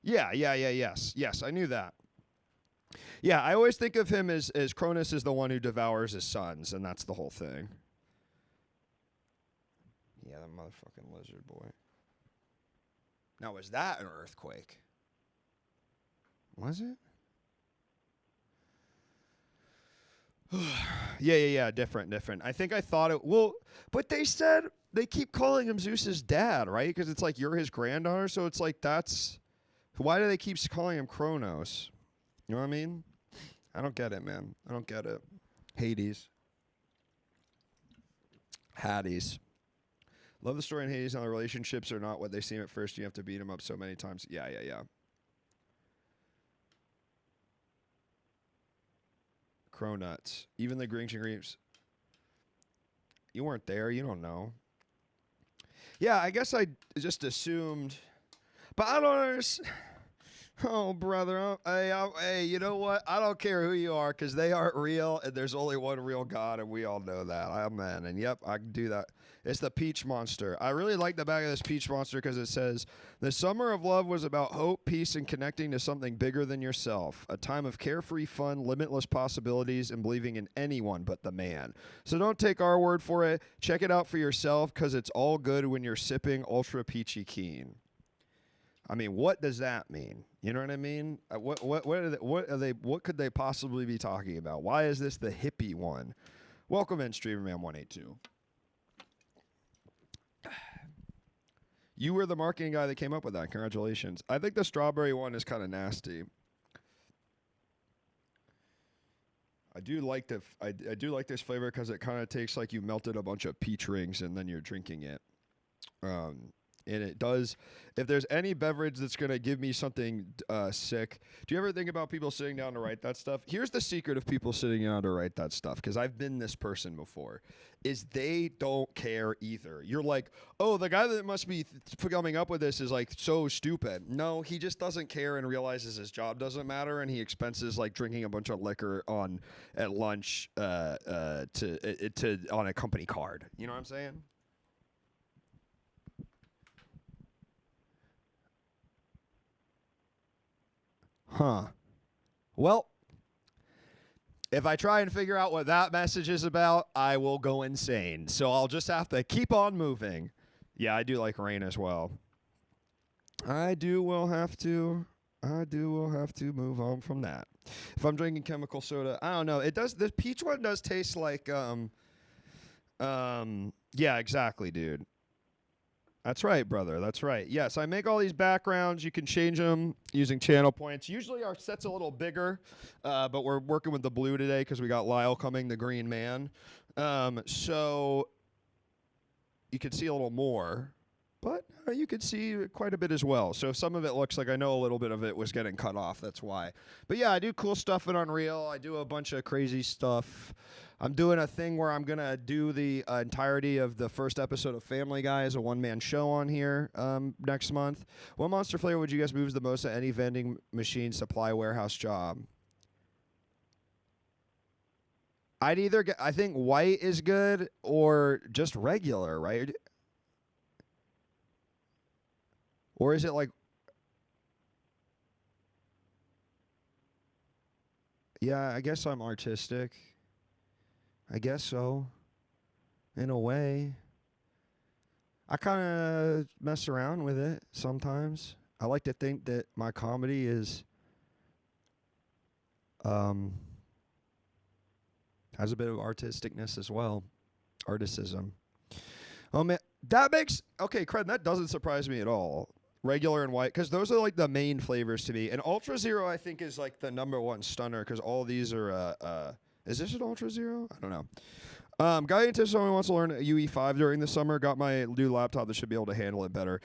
Speaker 1: Yes, I knew that. Yeah, I always think of him as Cronus is the one who devours his sons, and that's the whole thing. Yeah, that motherfucking lizard boy. Now, was that an earthquake? Was it? Yeah, different. I think I thought it, well, but they said, they keep calling him Zeus's dad, right? Because it's like, you're his granddaughter, so it's like, why do they keep calling him Kronos? You know what I mean? I don't get it, man. I don't get it. Hades. Love the story in Hades, how the relationships are not what they seem at first. You have to beat them up so many times. Yeah. Cronuts. Even the Grinch and Greeps. You weren't there. You don't know. Yeah, I guess I just assumed But I don't understand. Oh, brother. Hey, you know what? I don't care who you are because they aren't real, and there's only one real God, and we all know that. Amen. And yep, I can do that. It's the Peach Monster. I really like the back of this Peach Monster because it says, "The summer of love was about hope, peace, and connecting to something bigger than yourself. A time of carefree fun, limitless possibilities, and believing in anyone but the man." So don't take our word for it. Check it out for yourself because it's all good when you're sipping Ultra Peachy Keen. I mean, what does that mean? You know what I mean? What could they possibly be talking about? Why is this the hippie one? Welcome in, Streamerman182. You were the marketing guy that came up with that. Congratulations. I think the strawberry one is kind of nasty. I do like I do like this flavor because it kind of tastes like you melted a bunch of peach rings and then you're drinking it. And it does, if there's any beverage that's going to give me something sick, do you ever think about people sitting down to write that stuff? Here's the secret of people sitting down to write that stuff, because I've been this person before, is they don't care either. You're like, oh, the guy that must be coming up with this is like so stupid. No, he just doesn't care and realizes his job doesn't matter, and he expenses like drinking a bunch of liquor at lunch on a company card. You know what I'm saying? Huh. Well, if I try and figure out what that message is about, I will go insane. So I'll just have to keep on moving. Yeah, I do like rain as well. I will have to move on from that. If I'm drinking chemical soda, I don't know. It does. The peach one does taste like yeah, exactly, dude. That's right, brother. That's right. Yes, I make all these backgrounds. You can change them using channel points. Usually our set's a little bigger, but we're working with the blue today because we got Lyle coming, the green man. So you can see a little more, but you can see quite a bit as well. So if some of it looks like I know a little bit of it was getting cut off, that's why. But yeah, I do cool stuff in Unreal. I do a bunch of crazy stuff. I'm doing a thing where I'm going to do the entirety of the first episode of Family Guy as a one-man show on here next month. What monster flavor would you guys move the most at any vending machine supply warehouse job? I'd either get, I think white is good or just regular, right? Or is it like, yeah, I guess I'm artistic. I guess so, in a way. I kind of mess around with it sometimes. I like to think that my comedy is, has a bit of artisticness as well, articism. Oh man, that makes, okay, Cred, that doesn't surprise me at all. Regular and white, because those are like the main flavors to me. And Ultra Zero, I think, is like the number one stunner, because all these are, is this an Ultra Zero? I don't know. Guy into someone wants to learn UE5 during the summer. Got my new laptop that should be able to handle it better.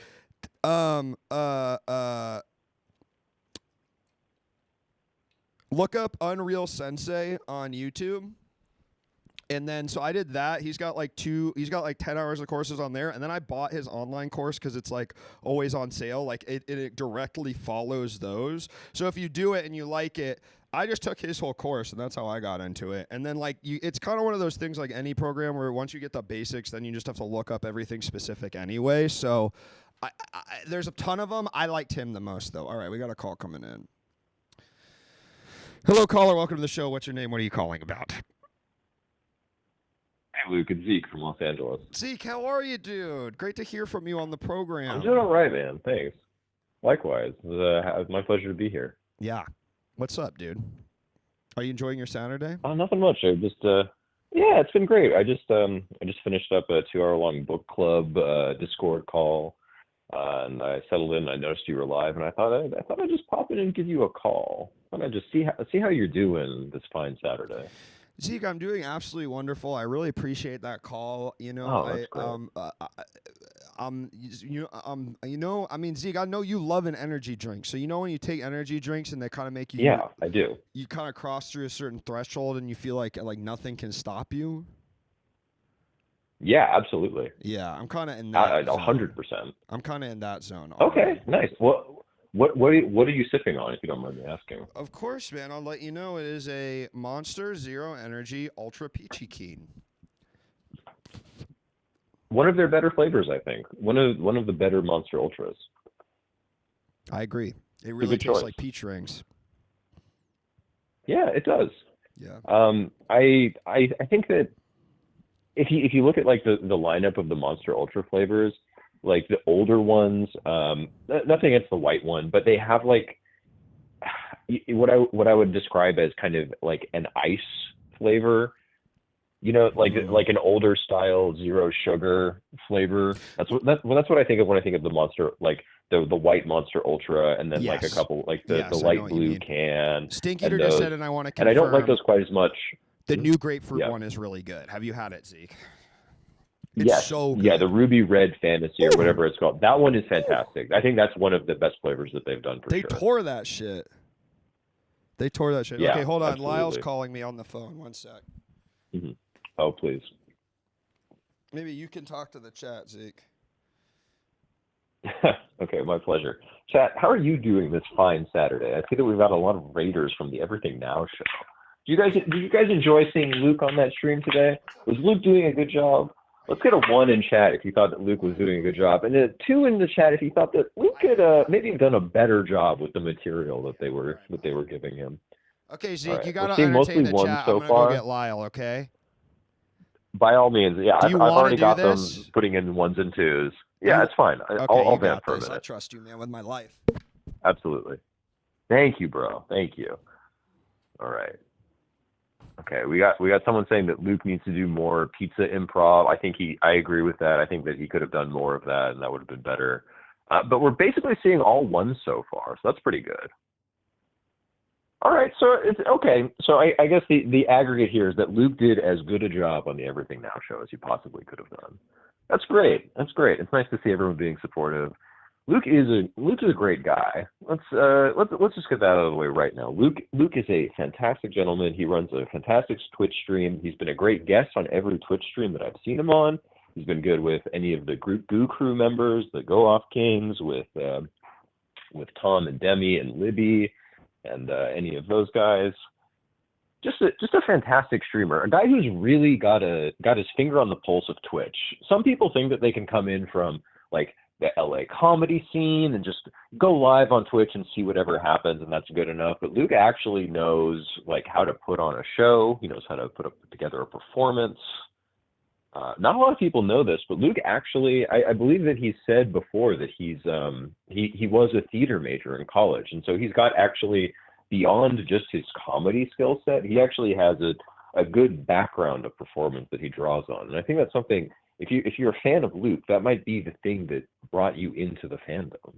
Speaker 1: Look up Unreal Sensei on YouTube. And then, so I did that. He's got like 10 hours of courses on there. And then I bought his online course because it's like always on sale. Like it directly follows those. So if you do it and you like it, I just took his whole course and that's how I got into it. And then like it's kind of one of those things like any program where once you get the basics, then you just have to look up everything specific anyway. So there's a ton of them. I liked him the most though. All right, we got a call coming in. Hello, caller. Welcome to the show. What's your name? What are you calling about?
Speaker 4: Hey, Luke, it's Zeke from Los Angeles.
Speaker 1: Zeke, how are you, dude? Great to hear from you on the program.
Speaker 4: I'm doing all right, man. Thanks. Likewise. It's my pleasure to be here.
Speaker 1: Yeah. What's up, dude? Are you enjoying your Saturday?
Speaker 4: Nothing much. I just, yeah, it's been great. I just finished up a 2-hour-long book club Discord call, and I settled in. I noticed you were live, and I thought I'd just pop in and give you a call. I thought I'd just see how you're doing this fine Saturday.
Speaker 1: Zeke, I'm doing absolutely wonderful. I really appreciate that call. You know,
Speaker 4: that's great.
Speaker 1: I mean, Zeke, I know you love an energy drink. So, you know, when you take energy drinks and they kind of make you,
Speaker 4: yeah, I do.
Speaker 1: You kind of cross through a certain threshold and you feel like nothing can stop you.
Speaker 4: Yeah, absolutely.
Speaker 1: Yeah, I'm kind of in that zone.
Speaker 4: 100%.
Speaker 1: I'm kind of in that zone.
Speaker 4: Okay,
Speaker 1: already.
Speaker 4: nice. What are you sipping on, if you don't mind me asking?
Speaker 1: Of course, man. I'll let you know. It is a Monster Zero Energy Ultra Peachy Keen.
Speaker 4: One of their better flavors, I think. One of the better Monster Ultras.
Speaker 1: I agree. It really
Speaker 4: good
Speaker 1: tastes
Speaker 4: choice.
Speaker 1: like peach rings.
Speaker 4: Yeah, it does.
Speaker 1: Yeah.
Speaker 4: I think that if you look at like the lineup of the Monster Ultra flavors, like the older ones, nothing against the white one, but they have like what I would describe as kind of like an ice flavor. You know, like an older style zero sugar flavor. That's what I think of when I think of the Monster, like the white Monster Ultra, and then like a
Speaker 1: Yes.
Speaker 4: couple like the
Speaker 1: Yes, I know
Speaker 4: light
Speaker 1: what you
Speaker 4: blue
Speaker 1: mean.
Speaker 4: can.
Speaker 1: Stinky
Speaker 4: and
Speaker 1: Eater just
Speaker 4: those.
Speaker 1: said, and I want to
Speaker 4: And
Speaker 1: confirm.
Speaker 4: I don't like those quite as much.
Speaker 1: The new grapefruit
Speaker 4: Yeah.
Speaker 1: one is really good. Have you had it, Zeke? It's
Speaker 4: Yes.
Speaker 1: so good.
Speaker 4: Yeah, the Ruby Red Fantasy or whatever it's called. That one is fantastic. I think that's one of the best flavors that they've done for
Speaker 1: They
Speaker 4: sure.
Speaker 1: tore that shit. They tore that shit.
Speaker 4: Yeah,
Speaker 1: Okay, hold on.
Speaker 4: absolutely.
Speaker 1: Lyle's calling me on the phone. One sec.
Speaker 4: Mm-hmm. Oh, please.
Speaker 1: Maybe you can talk to the chat, Zeke.
Speaker 4: Okay, my pleasure. Chat, how are you doing this fine Saturday? I see that we've got a lot of raiders from the Everything Now show. Did you guys enjoy seeing Luke on that stream today? Was Luke doing a good job? Let's get a 1 in chat if you thought that Luke was doing a good job, and a 2 in the chat if you thought that Luke could maybe have done a better job with the material that they were giving him.
Speaker 1: Okay, Zeke,
Speaker 4: right,
Speaker 1: you
Speaker 4: we're
Speaker 1: got to
Speaker 4: seeing
Speaker 1: entertain
Speaker 4: mostly
Speaker 1: the
Speaker 4: ones
Speaker 1: chat.
Speaker 4: so
Speaker 1: I'm going to
Speaker 4: far.
Speaker 1: go get Lyle, okay?
Speaker 4: By all means, yeah.
Speaker 1: Do
Speaker 4: I've
Speaker 1: you wanna
Speaker 4: already
Speaker 1: do
Speaker 4: got
Speaker 1: this?
Speaker 4: them putting in 1s and 2s. Yeah,
Speaker 1: You-
Speaker 4: it's fine.
Speaker 1: Okay,
Speaker 4: I'll
Speaker 1: you
Speaker 4: vamp
Speaker 1: got
Speaker 4: for a
Speaker 1: this. I
Speaker 4: minute.
Speaker 1: trust you, man, with my life.
Speaker 4: Absolutely. Thank you, bro. Thank you. All right. Okay, we got someone saying that Luke needs to do more pizza improv. I agree with that. I think that he could have done more of that, and that would have been better. But we're basically seeing all 1s so far, so that's pretty good. All right, so it's okay. So I guess the aggregate here is that Luke did as good a job on the Everything Now show as he possibly could have done. That's great. That's great. It's nice to see everyone being supportive. Luke is a great guy. Let's just get that out of the way right now. Luke is a fantastic gentleman. He runs a fantastic Twitch stream. He's been a great guest on every Twitch stream that I've seen him on. He's been good with any of the Goo Crew members, the Go Off Kings, with Tom and Demi and Libby, and any of those guys. Just a fantastic streamer, a guy who's really got his finger on the pulse of Twitch. Some people think that they can come in from like the LA comedy scene and just go live on Twitch and see whatever happens, and that's good enough. But Luke actually knows like how to put on a show. He knows how to put together a performance. Not a lot of people know this, but Luke actually, I believe that he said before that he was a theater major in college, and so he's got actually beyond just his comedy skill set, he actually has a good background of performance that he draws on, and I think that's something. If you're a fan of Luke, that might be the thing that brought you into the fandom.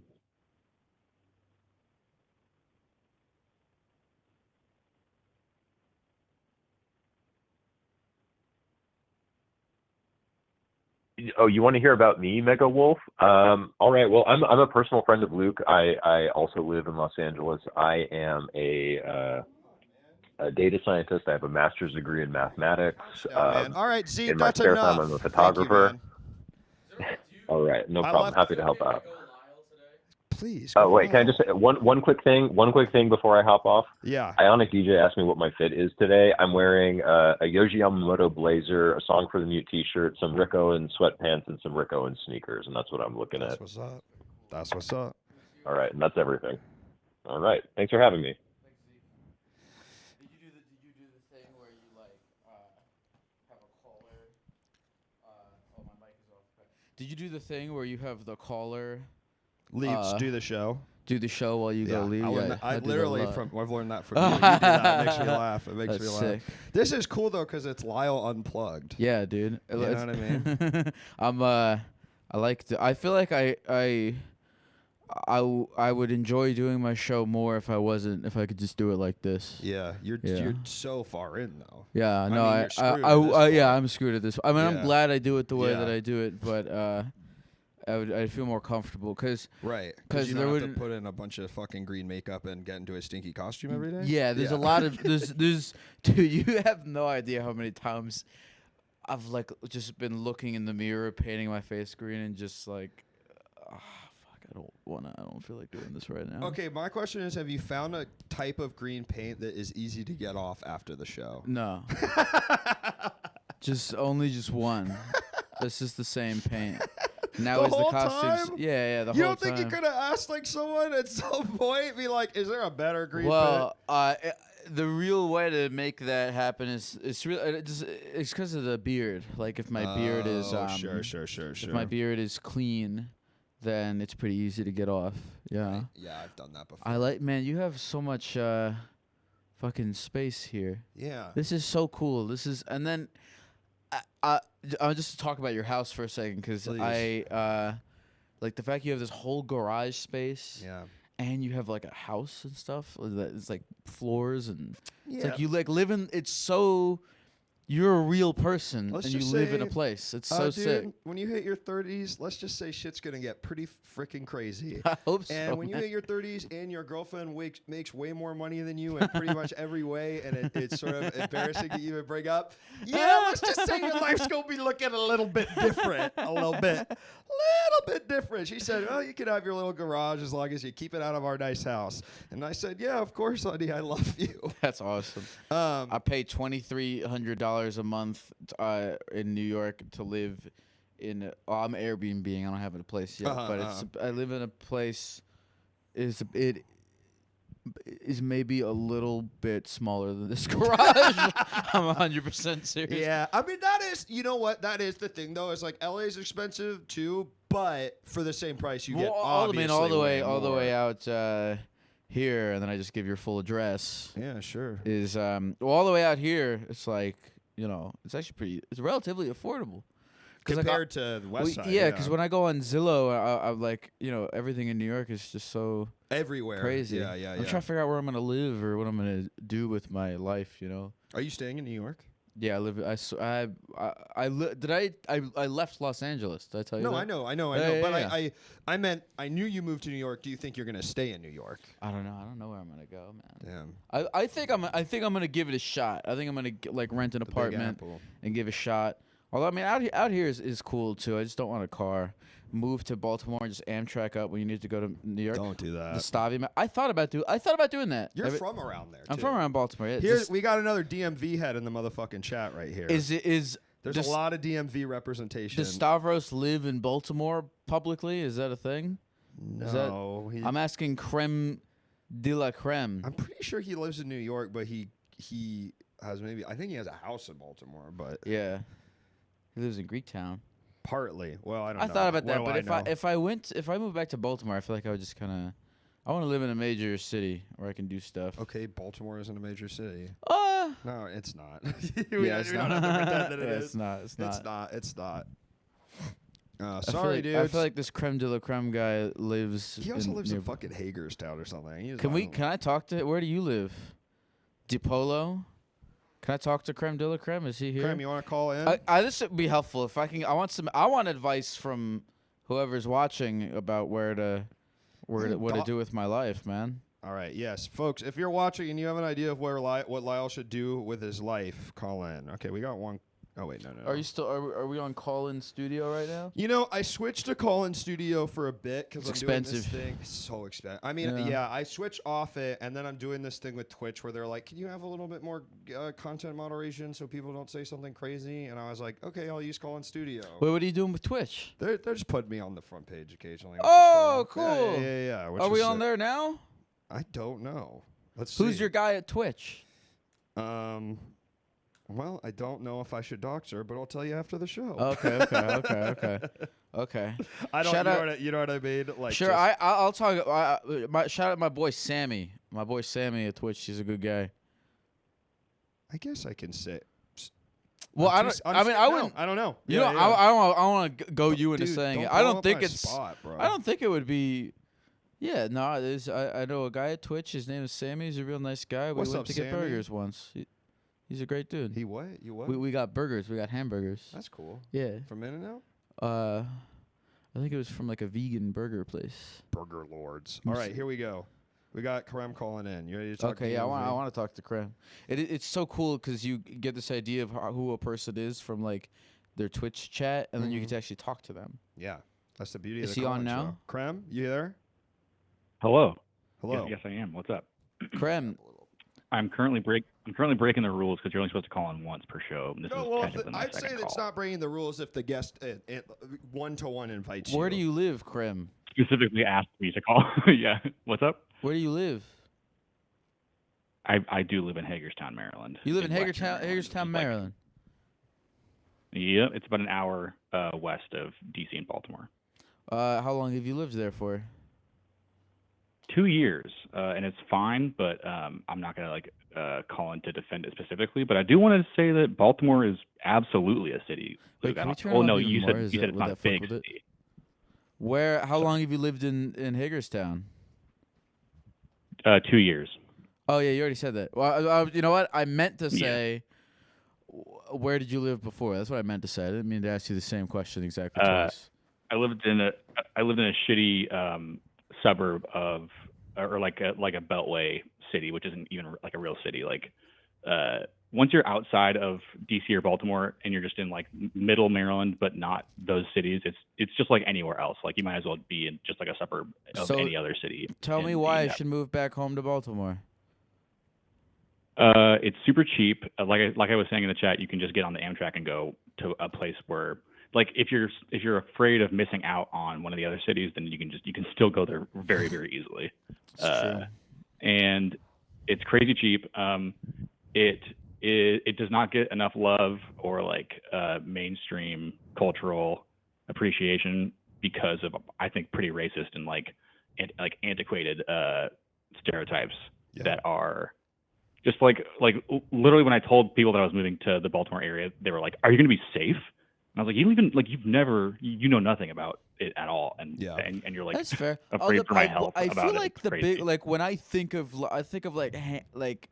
Speaker 4: Oh, you want to hear about me, Mega Wolf? All right. Well, I'm a personal friend of Luke. I also live in Los Angeles. I am a data scientist. I have a master's degree in mathematics.
Speaker 1: Man. All right, Zeke,
Speaker 4: in my
Speaker 1: that's
Speaker 4: spare
Speaker 1: enough.
Speaker 4: time, I'm a
Speaker 1: Thank you,
Speaker 4: photographer.
Speaker 1: man.
Speaker 4: All right, no
Speaker 1: I
Speaker 4: problem.
Speaker 1: left-
Speaker 4: Happy to help out.
Speaker 1: Please.
Speaker 4: Oh
Speaker 1: go
Speaker 4: wait, can I
Speaker 1: on.
Speaker 4: just say one quick thing before I hop off?
Speaker 1: Yeah.
Speaker 4: Ionic DJ asked me what my fit is today. I'm wearing a Yoji Yamamoto blazer, a Song for the Mute t-shirt, some Rico and sweatpants, and some Rico and sneakers, and that's what I'm looking
Speaker 1: That's
Speaker 4: at.
Speaker 1: what's up. That's what's up.
Speaker 4: All right, and that's everything. All right, thanks for having me.
Speaker 5: Did you do the thing where you like have a caller? Oh, my mic is off. Did you do the thing where you have the caller
Speaker 1: Leaves, do the show.
Speaker 5: do the show while you go leave?
Speaker 1: I learned
Speaker 5: Yeah,
Speaker 1: that- I
Speaker 5: do that
Speaker 1: literally
Speaker 5: a lot.
Speaker 1: I've learned that from you. You do that. It makes me laugh. It makes
Speaker 5: That's
Speaker 1: me laugh.
Speaker 5: sick.
Speaker 1: This is cool though because it's Lyle unplugged.
Speaker 5: Yeah, dude.
Speaker 1: You know what I mean?
Speaker 5: I feel like I would enjoy doing my show more if I could just do it like this.
Speaker 1: Yeah, you're so far in though.
Speaker 5: Yeah, no,
Speaker 1: mean,
Speaker 5: I,
Speaker 1: you're screwed at this point.
Speaker 5: yeah, I'm screwed at this. I mean,
Speaker 1: Yeah.
Speaker 5: I'm glad I do it the way that
Speaker 1: Yeah.
Speaker 5: I do it, but I'd feel more comfortable because
Speaker 1: Right,
Speaker 5: 'Cause
Speaker 1: because you
Speaker 5: there
Speaker 1: don't have to
Speaker 5: wouldn't-
Speaker 1: put in a bunch of fucking green makeup and get into a stinky costume every day.
Speaker 5: yeah, there's a lot of there's dude, you have no idea how many times I've like just been looking in the mirror, painting my face green, and just like, fuck, I don't feel like doing this right now.
Speaker 1: Okay, my question is, have you found a type of green paint that is easy to get off after the show?
Speaker 5: No. Just one. It's just the same paint. Now
Speaker 1: The
Speaker 5: is the
Speaker 1: whole
Speaker 5: costumes.
Speaker 1: time?
Speaker 5: Yeah, the
Speaker 1: You
Speaker 5: whole
Speaker 1: don't think
Speaker 5: time.
Speaker 1: you could have asked like someone at some point, be like, "Is there a better green
Speaker 5: Well, the real way to make that happen is it's because of the beard. Like if my
Speaker 1: paint?"
Speaker 5: beard is
Speaker 1: sure.
Speaker 5: if my beard is clean, then it's pretty easy to get off. Yeah.
Speaker 1: Yeah, I've done that before.
Speaker 5: I like, man, you have so much fucking space here.
Speaker 1: Yeah.
Speaker 5: This is so cool. This is, and then I'll just talk about your house for a second because
Speaker 1: Please.
Speaker 5: like the fact you have this whole garage space
Speaker 1: Yeah.
Speaker 5: and you have like a house and stuff. It's like floors and
Speaker 1: Yeah.
Speaker 5: it's like you like live in. It's so. You're a real person
Speaker 1: Let's
Speaker 5: and you
Speaker 1: just
Speaker 5: live in a
Speaker 1: say,
Speaker 5: place. It's so
Speaker 1: dude,
Speaker 5: sick.
Speaker 1: when you hit your 30s, let's just say shit's gonna get pretty freaking crazy.
Speaker 5: I hope so.
Speaker 1: And when you
Speaker 5: man.
Speaker 1: hit your 30s and your girlfriend makes way more money than you in pretty much every way, and it's sort of embarrassing to even bring up, yeah, let's just say your life's going to be looking a little bit different. A little bit different. She said, well, you can have your little garage as long as you keep it out of our nice house. And I said, yeah, of course, honey, I love you.
Speaker 5: That's awesome. I pay $2,300 a month in New York to live in. I'm Airbnb. I don't have a place yet, but I live in a place. It is maybe a little bit smaller than this garage. I'm 100% serious.
Speaker 1: Yeah, I mean that is, you know what, that is the thing though. It's like LA's expensive too, but for the same price you get
Speaker 5: all the way
Speaker 1: more.
Speaker 5: out here, and then I just give your full address.
Speaker 1: Yeah, sure.
Speaker 5: Is all the way out here. It's like, it's actually it's relatively affordable.
Speaker 1: Compared to the west side.
Speaker 5: Yeah, because when I go on Zillow, I'm like, everything in New York is just so
Speaker 1: everywhere.
Speaker 5: crazy.
Speaker 1: Yeah.
Speaker 5: I'm trying to figure out where I'm gonna live or what I'm gonna do with my life.
Speaker 1: Are you staying in New York?
Speaker 5: Yeah, I live. I left Los Angeles. Did I tell you?
Speaker 1: No,
Speaker 5: that?
Speaker 1: I know.
Speaker 5: Yeah,
Speaker 1: But
Speaker 5: yeah.
Speaker 1: I meant I knew you moved to New York. Do you think you're gonna stay in New York?
Speaker 5: I don't know. I don't know where I'm gonna go, man.
Speaker 1: Damn.
Speaker 5: I think I'm gonna give it a shot. I think I'm gonna rent an
Speaker 1: The Big
Speaker 5: apartment
Speaker 1: Apple.
Speaker 5: and give it a shot. Although I mean, out here is cool too. I just don't want a car. Move to Baltimore and just Amtrak up when you need to go to New York.
Speaker 1: Don't do
Speaker 5: The
Speaker 1: that.
Speaker 5: Stavi. I thought about doing that.
Speaker 1: You're from around there.
Speaker 5: I'm
Speaker 1: too.
Speaker 5: from around Baltimore. Yeah.
Speaker 1: Here we got another DMV head in the motherfucking chat right here.
Speaker 5: There's
Speaker 1: There's a lot of DMV representation.
Speaker 5: Does Stavros live in Baltimore publicly? Is that a thing?
Speaker 1: No,
Speaker 5: I'm asking Creme de la Creme.
Speaker 1: I'm pretty sure he lives in New York, but he has I think he has a house in Baltimore, but
Speaker 5: Yeah. He lives in Greektown.
Speaker 1: partly. Well, I don't know.
Speaker 5: I thought about that,
Speaker 1: What
Speaker 5: but
Speaker 1: do I know?
Speaker 5: if I moved back to Baltimore, I feel like I would just kind of. I want to live in a major city where I can do stuff.
Speaker 1: Okay, Baltimore isn't a major city. No, it's not.
Speaker 5: Yeah, it's
Speaker 1: we
Speaker 5: not.
Speaker 1: don't have to pretend that it
Speaker 5: Yeah,
Speaker 1: is.
Speaker 5: It's not. It's not.
Speaker 1: It's not.
Speaker 5: I
Speaker 1: Sorry,
Speaker 5: feel
Speaker 1: dude.
Speaker 5: like, I feel like this Creme de la Creme guy lives.
Speaker 1: He also lives
Speaker 5: near
Speaker 1: in fucking Hagerstown or something. He is
Speaker 5: Can I talk to? Where do you live? DiPolo. Can I talk to Creme de la Creme? Is he here?
Speaker 1: Creme, you want to call in?
Speaker 5: This would be helpful if I can. I want advice from whoever's watching about what to do with my life, man.
Speaker 1: All right, yes, folks. If you're watching and you have an idea of what Lyle should do with his life, call in. Okay, we got one. Oh wait, no.
Speaker 5: Are you still? Are we on call-in studio right now?
Speaker 1: I switched to call-in studio for a bit because I'm
Speaker 5: expensive.
Speaker 1: doing this thing. It's so expensive. I mean, yeah, I switched off it, and then I'm doing this thing with Twitch where they're like, "Can you have a little bit more content moderation so people don't say something crazy?" And I was like, "Okay, I'll use call-in studio."
Speaker 5: Wait, what are you doing with Twitch?
Speaker 1: They're just putting me on the front page occasionally.
Speaker 5: Oh,
Speaker 1: which is cool.
Speaker 5: cool.
Speaker 1: Yeah. Which
Speaker 5: Are we
Speaker 1: is
Speaker 5: on
Speaker 1: sick.
Speaker 5: there now?
Speaker 1: I don't know. Let's see.
Speaker 5: Who's your guy at Twitch?
Speaker 1: Well, I don't know if I should dox her, but I'll tell you after the show.
Speaker 5: Okay.
Speaker 1: I don't.
Speaker 5: Shout out-
Speaker 1: You know what I mean? Like,
Speaker 5: Sure,
Speaker 1: just-
Speaker 5: I'll talk. Shout out my boy Sammy. My boy Sammy at Twitch. He's a good guy.
Speaker 1: I guess I can say.
Speaker 5: Well, I don't. I mean, I wouldn't.
Speaker 1: I don't know.
Speaker 5: You
Speaker 1: Yeah,
Speaker 5: know,
Speaker 1: yeah.
Speaker 5: I want to go you into
Speaker 1: Dude,
Speaker 5: saying
Speaker 1: don't
Speaker 5: it.
Speaker 1: put
Speaker 5: I
Speaker 1: him
Speaker 5: don't
Speaker 1: on
Speaker 5: think
Speaker 1: my
Speaker 5: it's.
Speaker 1: spot, bro.
Speaker 5: I don't think it would be. Yeah, no. I know a guy at Twitch. His name is Sammy. He's a real nice guy.
Speaker 1: What's
Speaker 5: we went
Speaker 1: up,
Speaker 5: to get
Speaker 1: Sammy?
Speaker 5: burgers once. He's a great dude.
Speaker 1: He what? You what?
Speaker 5: We got burgers. We got hamburgers.
Speaker 1: That's cool.
Speaker 5: Yeah.
Speaker 1: From In-N-Out?
Speaker 5: I think it was from like a vegan burger place.
Speaker 1: Burger Lords. All right, here we go. We got Karem calling in. You ready to talk?
Speaker 5: Okay, yeah, I want to talk to Krem. It's so cool because you get this idea of who a person is from like their Twitch chat, and then you get to actually talk to them.
Speaker 1: Yeah, that's the beauty
Speaker 5: Is
Speaker 1: of the
Speaker 5: he on
Speaker 1: call-in
Speaker 5: now?
Speaker 1: show. Krem, you there?
Speaker 3: Hello.
Speaker 1: Hello.
Speaker 3: Yes, I am. What's up?
Speaker 5: Krem,
Speaker 3: I'm currently breaking the rules because you're only supposed to call in once per show. This
Speaker 1: No,
Speaker 3: is
Speaker 1: well,
Speaker 3: technically my
Speaker 1: I'd say
Speaker 3: second
Speaker 1: that's
Speaker 3: call.
Speaker 1: not breaking the rules if the guest one-to-one invites you.
Speaker 5: where do you live, Krem?
Speaker 3: Specifically asked me to call. Yeah. What's up?
Speaker 5: Where do you live?
Speaker 3: I do live in Hagerstown, Maryland.
Speaker 5: You live in
Speaker 3: Western
Speaker 5: Hagerstown,
Speaker 3: which is
Speaker 5: Maryland.
Speaker 3: Yeah, it's about an hour west of DC and Baltimore.
Speaker 5: How long have you lived there for?
Speaker 3: 2 years, and it's fine, but I'm not gonna call in to defend it specifically. But I do want to say that Baltimore is absolutely a city.
Speaker 5: Wait, can we turn
Speaker 3: oh
Speaker 5: it
Speaker 3: no,
Speaker 5: up even
Speaker 3: you
Speaker 5: more?
Speaker 3: said
Speaker 5: Is
Speaker 3: you
Speaker 5: that-
Speaker 3: said it's
Speaker 5: would
Speaker 3: not a
Speaker 5: that fuck
Speaker 3: big
Speaker 5: with it?
Speaker 3: city.
Speaker 5: How long have you lived in Hagerstown?
Speaker 3: 2 years.
Speaker 5: Oh yeah, you already said that. Well, you know what? I meant to say, where did you live before? That's what I meant to say. I didn't mean to ask you the same question exactly twice.
Speaker 3: I lived in a shitty suburb of, or like a beltway city, which isn't even like a real city. Like once you're outside of DC or Baltimore and you're just in like middle Maryland, but not those cities, it's just like anywhere else. Like you might as well be in just like a suburb of any other city.
Speaker 5: Tell me why I should move back home to Baltimore.
Speaker 3: It's super cheap. Like I was saying in the chat, you can just get on the Amtrak and go to a place where, like, if you're afraid of missing out on one of the other cities, then you can still go there very, very easily. And it's crazy cheap. It does not get enough love or like mainstream cultural appreciation because of, I think, pretty racist and like antiquated stereotypes that are just like literally when I told people that I was moving to the Baltimore area, they were like, "Are you going to be safe?" And I was like, "You know nothing about it at all." And you're like,
Speaker 5: that's fair.
Speaker 3: afraid for my health.
Speaker 5: I
Speaker 3: about
Speaker 5: feel
Speaker 3: it.
Speaker 5: like
Speaker 3: It's
Speaker 5: the
Speaker 3: crazy.
Speaker 5: big, like when I think of like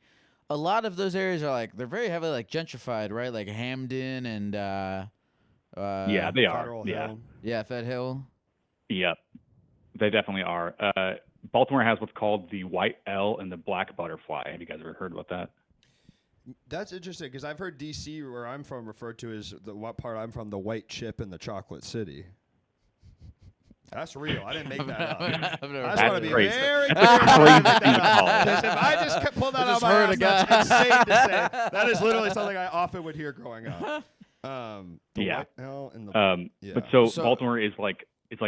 Speaker 5: a lot of those areas are like they're very heavily like gentrified, right? Like Hamden and
Speaker 3: yeah, they are.
Speaker 1: Federal
Speaker 3: Yeah.
Speaker 1: Hill.
Speaker 5: Yeah, Fed Hill.
Speaker 3: Yep, they definitely are. Baltimore has what's called the white L and the black butterfly. Have you guys ever heard about that?
Speaker 1: That's interesting because I've heard DC, where I'm from, referred to as what part I'm from, the white chip in the chocolate city. That's real. I didn't make that up.
Speaker 5: I've never
Speaker 1: I
Speaker 5: heard
Speaker 1: just want to
Speaker 5: of
Speaker 1: be
Speaker 5: it.
Speaker 3: crazy.
Speaker 1: very
Speaker 3: That's
Speaker 1: clear.
Speaker 3: a
Speaker 1: when I
Speaker 3: crazy
Speaker 1: make
Speaker 3: thing to
Speaker 1: that
Speaker 3: call
Speaker 1: up.
Speaker 3: it.
Speaker 1: 'Cause if I just pulled that
Speaker 5: I
Speaker 1: out
Speaker 5: just
Speaker 1: of my
Speaker 5: heard
Speaker 1: ass,
Speaker 5: a guy.
Speaker 1: that's insane to say. That is literally something I often would hear growing up. The
Speaker 3: Yeah.
Speaker 1: white L and the yeah.
Speaker 3: But so
Speaker 5: So-
Speaker 3: Baltimore is like it's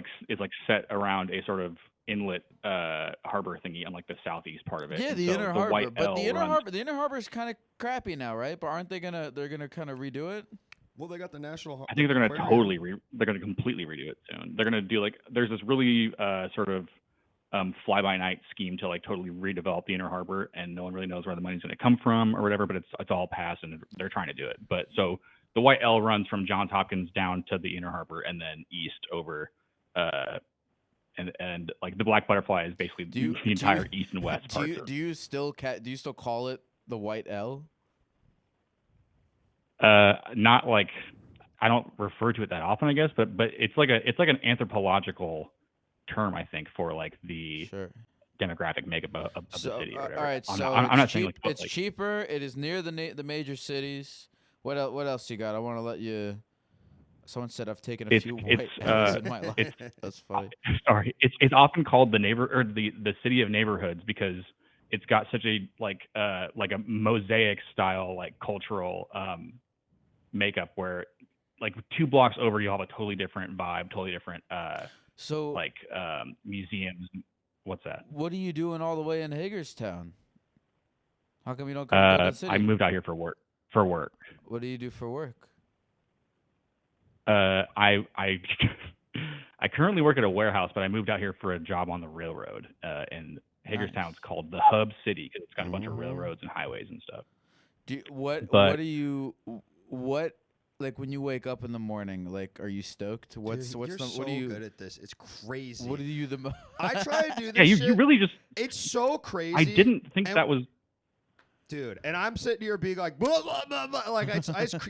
Speaker 3: set around a sort of inlet harbor thingy on like the southeast part of it.
Speaker 5: Yeah,
Speaker 3: And
Speaker 5: the
Speaker 3: so
Speaker 5: inner
Speaker 3: the
Speaker 5: harbor.
Speaker 3: white
Speaker 5: But
Speaker 3: L
Speaker 5: the inner
Speaker 3: runs-
Speaker 5: harbor is kind of crappy now, right? But aren't they they're gonna kind of redo it?
Speaker 1: Well, they got the national.
Speaker 3: I think they're going to
Speaker 1: aquarium.
Speaker 3: they're going to completely redo it soon. They're going to do there's this really sort of fly by night scheme to like totally redevelop the inner harbor, and no one really knows where the money's going to come from or whatever, but it's all passed and they're trying to do it. But so the white L runs from Johns Hopkins down to the inner harbor and then east over and like the black butterfly is basically the entire east and west part.
Speaker 5: Do you still call it the white L?
Speaker 3: Not like I don't refer to it that often, I guess, but it's like an anthropological term, I think, for like the demographic makeup of the city or whatever.
Speaker 5: All right,
Speaker 3: I'm not saying like
Speaker 5: it's cheaper. It is near the major cities. What else you got? I want to let you. Someone said I've taken a few white L's in my life. That's funny.
Speaker 3: Sorry, it's often called the city of neighborhoods because it's got such a like a mosaic style like cultural makeup where like 2 blocks over you have a totally different vibe, totally different museums. What's that?
Speaker 5: What are you doing all the way in Hagerstown? How come you don't come to the city?
Speaker 3: I moved out here for work.
Speaker 5: What do you do for work?
Speaker 3: I currently work at a warehouse, but I moved out here for a job on the railroad. And Hagerstown's called the Hub City because it's got a bunch of railroads and highways and stuff.
Speaker 5: What like when you wake up in the morning, like are you stoked?
Speaker 1: You're so good at this. It's crazy.
Speaker 5: What do you the most?
Speaker 1: I try to do this.
Speaker 3: Yeah, you
Speaker 1: shit.
Speaker 3: really just.
Speaker 1: It's so crazy.
Speaker 3: I didn't think that was.
Speaker 1: Dude, and I'm sitting here being like, blah, blah, blah, blah. Like,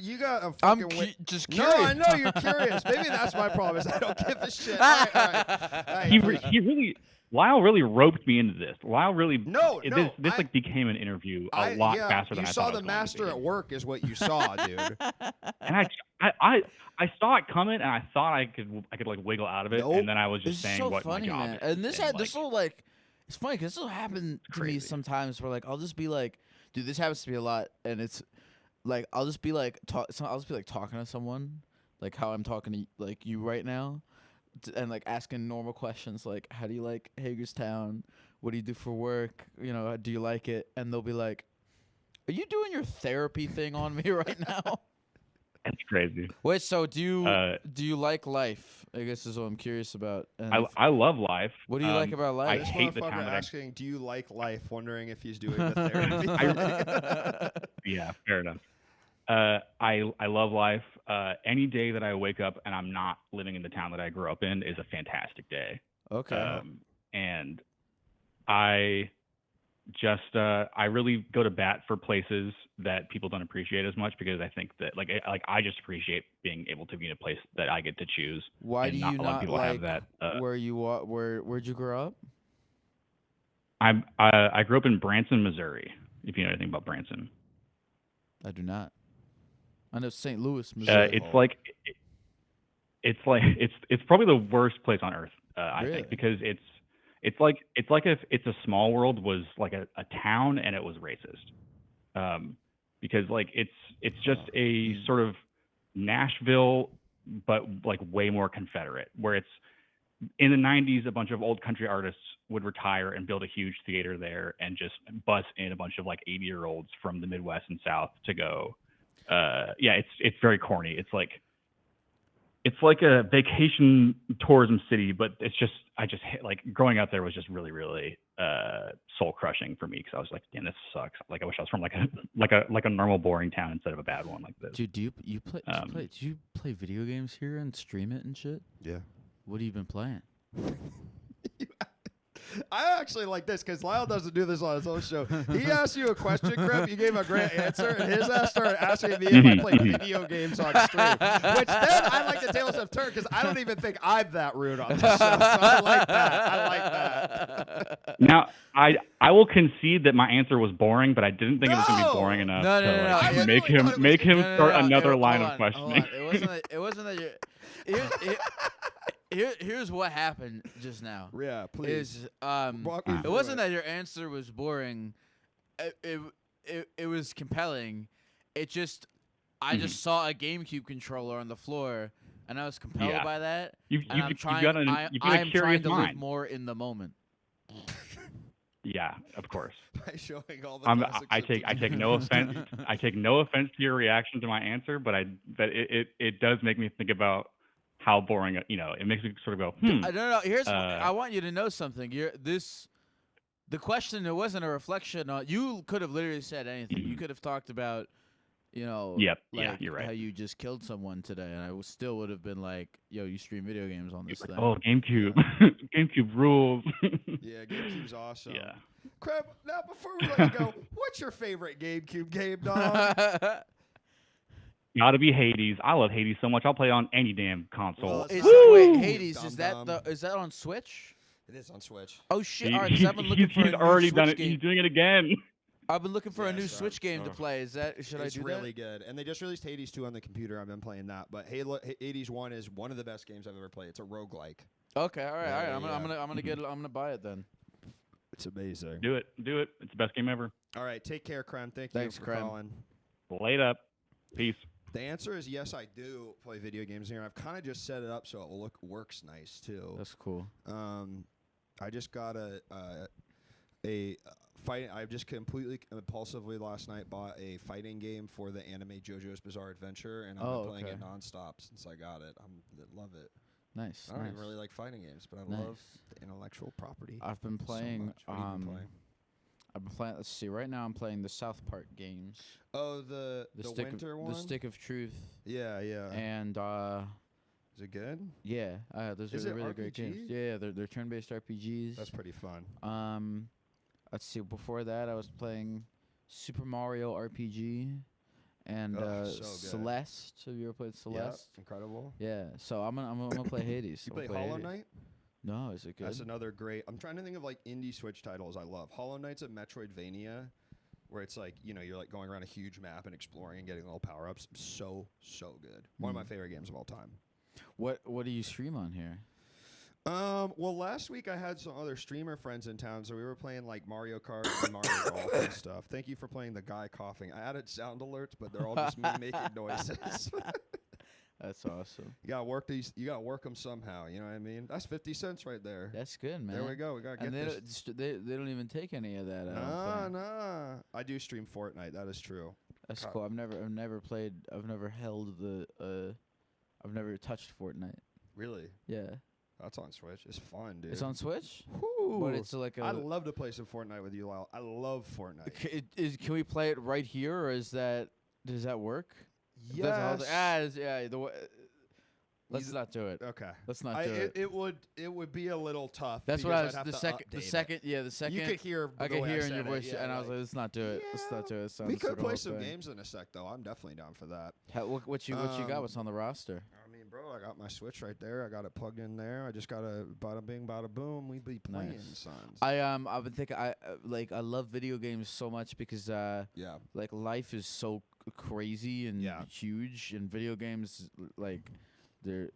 Speaker 1: you got a
Speaker 5: I'm
Speaker 1: fucking
Speaker 5: just curious.
Speaker 1: No, I know you're curious. Maybe that's my problem is I don't give a shit. All right.
Speaker 3: He really. Lyle really roped me into this. Lyle really this
Speaker 1: I-
Speaker 3: like became an interview a lot faster than I thought.
Speaker 1: You saw the master at work, is what you saw, dude.
Speaker 3: And I saw it coming, and I thought I could like wiggle out of it,
Speaker 1: Nope.
Speaker 3: and then I was
Speaker 5: This
Speaker 3: just
Speaker 5: is
Speaker 3: saying
Speaker 5: so
Speaker 3: what
Speaker 5: funny,
Speaker 3: my job
Speaker 5: man.
Speaker 3: is.
Speaker 5: And this will like, it's funny because this will happen to me
Speaker 3: Crazy.
Speaker 5: sometimes. Where like I'll just be like, dude, this happens to me a lot, and it's like I'll just be like talking to someone, like how I'm talking to like you right now, and like asking normal questions like, how do you like Hagerstown? What do you do for work? You know, do you like it? And they'll be like, are you doing your therapy thing on me right now?
Speaker 3: It's crazy.
Speaker 5: Wait, so do you like life? I guess is what I'm curious about. And
Speaker 3: I love life.
Speaker 5: what do you like about life?
Speaker 3: I
Speaker 1: This
Speaker 3: hate the
Speaker 1: motherfucker
Speaker 3: town that
Speaker 1: asking, "Do you like life?" Wondering if he's doing the therapy.
Speaker 3: Yeah, fair enough. I love life. Any day that I wake up and I'm not living in the town that I grew up in is a fantastic day.
Speaker 5: Okay.
Speaker 3: And I just I really go to bat for places that people don't appreciate as much, because I think that I just appreciate being able to be in a place that I get to choose.
Speaker 5: Why
Speaker 3: and
Speaker 5: do
Speaker 3: not
Speaker 5: you
Speaker 3: a lot of
Speaker 5: not
Speaker 3: people
Speaker 5: like
Speaker 3: have that?
Speaker 5: where you are? Where'd you grow up?
Speaker 3: I grew up in Branson, Missouri. If you know anything about Branson,
Speaker 5: I do not. I know St. Louis, Missouri.
Speaker 3: it's probably the worst place on earth. I
Speaker 5: Really?
Speaker 3: think, because it's like if It's a Small World was like a town and it was racist. Because like it's just a sort of Nashville, but like way more Confederate, where it's in the 90s, a bunch of old country artists would retire and build a huge theater there and just bus in a bunch of like 80-year-olds from the Midwest and South to go. It's very corny. It's like a vacation tourism city, but I just like growing up there was just really, really soul crushing for me, because I was like, damn, this sucks. Like I wish I was from like a normal boring town instead of a bad one like this.
Speaker 5: Dude, do you play video games here and stream it and shit?
Speaker 1: Yeah.
Speaker 5: What have you been playing?
Speaker 1: I actually like this because Lyle doesn't do this on his own show. He asked you a question, Crip. You gave a great answer, and his ass started asking me if I play video games on stream. Which then I like the tables have turned, because I don't even think I'm that rude on this show. So I like that.
Speaker 3: Now, I will concede that my answer was boring, but I didn't think it was going to be boring enough
Speaker 5: No.
Speaker 3: to
Speaker 1: I
Speaker 3: make
Speaker 1: literally
Speaker 3: him
Speaker 1: thought it was-
Speaker 3: start another line of questioning.
Speaker 5: It wasn't that here's what happened just now.
Speaker 1: Yeah, please.
Speaker 5: Is
Speaker 1: Walk me
Speaker 5: it
Speaker 1: through
Speaker 5: wasn't that your answer was boring. It was compelling. It just I just saw a GameCube controller on the floor, and I was compelled
Speaker 3: Yeah.
Speaker 5: by that.
Speaker 3: You've
Speaker 5: And I'm trying.
Speaker 3: got a
Speaker 5: I'm
Speaker 3: curious
Speaker 5: trying to live
Speaker 3: mind.
Speaker 5: more in the moment.
Speaker 3: Yeah, of course.
Speaker 1: By showing all the
Speaker 3: I take no offense. I take no offense to your reaction to my answer, but it does make me think about how boring. It makes me sort of go,
Speaker 5: No. Here's I want you to know something. The question, it wasn't a reflection on. You could have literally said anything. You could have talked about,
Speaker 3: Yep. Yeah, you're right.
Speaker 5: how you just killed someone today, and I still would have been like, yo, you stream video games on this thing.
Speaker 3: Oh, GameCube. GameCube rules.
Speaker 1: Yeah, GameCube's awesome.
Speaker 3: Yeah.
Speaker 1: Crib, now before we let you go, what's your favorite GameCube game, dog?
Speaker 3: Gotta be Hades. I love Hades so much. I'll play it on any damn console.
Speaker 1: Well,
Speaker 5: Wait, Hades, is
Speaker 1: Dum-dum.
Speaker 5: that on Switch?
Speaker 1: It is on Switch.
Speaker 5: Oh shit! All right, 'cause I've been looking for
Speaker 3: he's
Speaker 5: a new
Speaker 3: already
Speaker 5: Switch
Speaker 3: done it.
Speaker 5: game.
Speaker 3: He's doing it again.
Speaker 5: I've been looking for a
Speaker 1: Yeah,
Speaker 5: new
Speaker 1: sorry.
Speaker 5: Switch game to play. Should I
Speaker 1: It's
Speaker 5: do
Speaker 1: really
Speaker 5: that?
Speaker 1: good. And they just released Hades 2 on the computer. I've been playing that. But Hades 1 is one of the best games I've ever played. It's a roguelike.
Speaker 5: Okay, all right.
Speaker 1: Yeah,
Speaker 5: I'm gonna buy it then.
Speaker 1: It's amazing.
Speaker 3: Do it. It's the best game ever.
Speaker 1: All right, take care, Krem.
Speaker 5: Thanks,
Speaker 1: you for
Speaker 5: Krem.
Speaker 1: calling.
Speaker 3: Laid up. Peace.
Speaker 1: The answer is yes, I do play video games here. I've kind of just set it up so it works nice too.
Speaker 5: That's cool.
Speaker 1: I just got a fight. I just completely impulsively last night bought a fighting game for the anime JoJo's Bizarre Adventure, and I've been playing it nonstop since I got it. I love it.
Speaker 5: Nice.
Speaker 1: I don't even really like fighting games, but I love the intellectual property.
Speaker 5: I've been playing.
Speaker 1: So much. What have you been playing?
Speaker 5: I've been playing. Let's see. Right now, I'm playing the South Park games.
Speaker 1: Oh, the winter one.
Speaker 5: The Stick of Truth.
Speaker 1: Yeah.
Speaker 5: And
Speaker 1: is it good?
Speaker 5: yeah, those
Speaker 1: Is
Speaker 5: are
Speaker 1: it
Speaker 5: really great games.
Speaker 1: RPG?
Speaker 5: Yeah, they're turn-based RPGs.
Speaker 1: That's pretty fun.
Speaker 5: Let's see. Before that, I was playing Super Mario RPG and
Speaker 1: So good.
Speaker 5: Celeste. Have you ever played Celeste?
Speaker 1: Yep, incredible.
Speaker 5: Yeah. So I'm gonna play Hades.
Speaker 1: You
Speaker 5: I'm
Speaker 1: play
Speaker 5: gonna
Speaker 1: Hollow
Speaker 5: Hades.
Speaker 1: Knight?
Speaker 5: No, is it good?
Speaker 1: That's another great. I'm trying to think of like indie Switch titles I love. Hollow Knight's a Metroidvania, where it's like you're like going around a huge map and exploring and getting little power ups. So good. One of my favorite games of all time.
Speaker 5: What do you stream on here?
Speaker 1: Well, last week I had some other streamer friends in town, so we were playing like Mario Kart and Mario Golf and stuff. Thank you for playing the guy coughing. I added sound alerts, but they're all just me making noises.
Speaker 5: That's awesome.
Speaker 1: You gotta work these. You gotta work them somehow. You know what I mean? That's 50 cents right there.
Speaker 5: That's good, man.
Speaker 1: There we go. We gotta get
Speaker 5: And
Speaker 1: this.
Speaker 5: they don't even take any of that.
Speaker 1: Nah. I do stream Fortnite. That is true.
Speaker 5: That's cool. I've never played. I've never held the. I've never touched Fortnite.
Speaker 1: Really?
Speaker 5: Yeah.
Speaker 1: That's on Switch. It's fun, dude.
Speaker 5: It's on Switch.
Speaker 1: Whew.
Speaker 5: But it's like a.
Speaker 1: I'd love to play some Fortnite with you, Lyle. I love Fortnite.
Speaker 5: Can we play it right here, or does that work?
Speaker 1: Yes.
Speaker 5: Let's not do it.
Speaker 1: Okay.
Speaker 5: Let's not do it.
Speaker 1: It would be a little tough.
Speaker 5: That's what I was.
Speaker 1: I'd have
Speaker 5: The
Speaker 1: to
Speaker 5: second.
Speaker 1: update it.
Speaker 5: The second.
Speaker 1: You could hear.
Speaker 5: I
Speaker 1: the
Speaker 5: could
Speaker 1: way
Speaker 5: hear in
Speaker 1: said
Speaker 5: your
Speaker 1: it,
Speaker 5: voice,
Speaker 1: yeah,
Speaker 5: and I was like, "Let's not do it. Let's not do it."
Speaker 1: We could play
Speaker 5: whole
Speaker 1: some
Speaker 5: thing.
Speaker 1: games in a sec, though. I'm definitely down for that.
Speaker 5: What you got? What's on the roster?
Speaker 1: I mean, bro, I got my Switch right there. I got it plugged in there. I just got a bada bing, bada boom. We be playing,
Speaker 5: Nice.
Speaker 1: sons.
Speaker 5: I've been thinking. I love video games so much because
Speaker 1: yeah.
Speaker 5: like life is so crazy and
Speaker 1: Yeah.
Speaker 5: huge, and video games like they're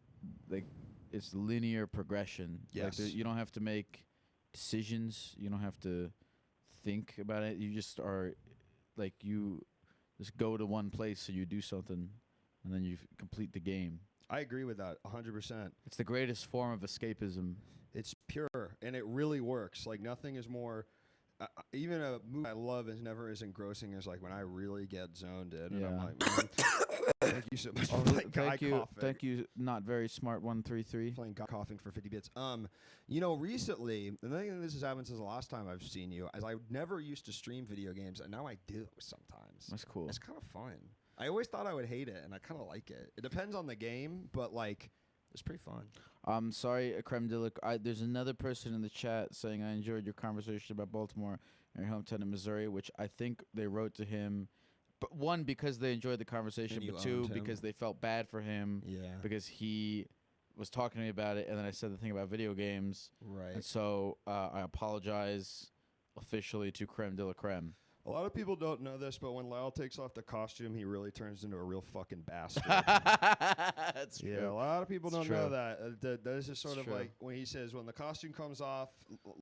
Speaker 5: like it's linear progression.
Speaker 1: Yes.
Speaker 5: Like you don't have to make decisions. You don't have to think about it. You just are like you just go to one place, so you do something, and then you complete the game.
Speaker 1: I agree with that 100%.
Speaker 5: It's the greatest form of escapism.
Speaker 1: It's pure, and it really works. Like, nothing is more... even a movie I love is never as engrossing as, like, when I really get zoned in. And I'm
Speaker 5: Yeah.
Speaker 1: like, man, thank you so much for playing guy coughing.
Speaker 5: Thank you, not very smart 133.
Speaker 1: Playing guy coughing for 50 bits. Recently, and I think this has happened since the last time I've seen you, as I never used to stream video games, and now I do sometimes.
Speaker 5: That's cool.
Speaker 1: It's kind of fun. I always thought I would hate it, and I kind of like it. It depends on the game, but, like, it's pretty fun.
Speaker 5: I'm sorry, Creme de la. There's another person in the chat saying I enjoyed your conversation about Baltimore and your hometown in Missouri, which I think they wrote to him. But one, because they enjoyed the conversation,
Speaker 1: And you
Speaker 5: but two,
Speaker 1: owned him.
Speaker 5: because they felt bad for him
Speaker 1: Yeah.
Speaker 5: because he was talking to me about it, and then I said the thing about video games,
Speaker 1: Right.
Speaker 5: and so I apologize officially to Creme de la Creme.
Speaker 1: A lot of people don't know this, but when Lyle takes off the costume, he really turns into a real fucking bastard.
Speaker 5: That's true.
Speaker 1: Yeah, a lot of people
Speaker 5: It's
Speaker 1: don't
Speaker 5: true.
Speaker 1: know that. That is just sort
Speaker 5: It's
Speaker 1: of
Speaker 5: true.
Speaker 1: like when he says, when the costume comes off,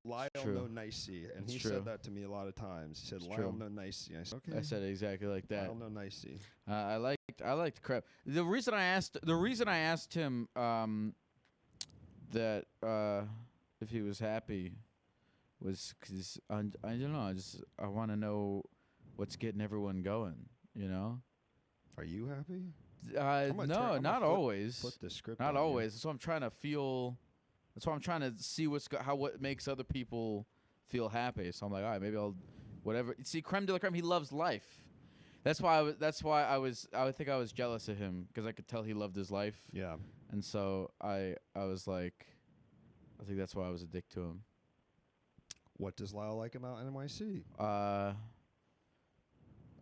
Speaker 1: Lyle
Speaker 5: true.
Speaker 1: no nicey. And
Speaker 5: It's
Speaker 1: he
Speaker 5: true.
Speaker 1: said that to me a lot of times. He said,
Speaker 5: It's
Speaker 1: Lyle
Speaker 5: true.
Speaker 1: no nicey. I said, okay.
Speaker 5: I said it exactly like that.
Speaker 1: Lyle no nicey.
Speaker 5: I liked Creme. The reason I asked him that if he was happy was because I don't know. I want to know what's getting everyone going. You know.
Speaker 1: Are you happy?
Speaker 5: No,
Speaker 1: gonna
Speaker 5: not always.
Speaker 1: Flip the script.
Speaker 5: Not
Speaker 1: on you.
Speaker 5: always. That's what I'm trying to feel. That's why I'm trying to see what makes other people feel happy. So I'm like, all right, maybe I'll whatever. See, Creme de la Creme, he loves life. That's why I would think I was jealous of him because I could tell he loved his life.
Speaker 1: Yeah.
Speaker 5: And so I was like, I think that's why I was a dick to him.
Speaker 1: What does Lyle like about NYC?
Speaker 5: I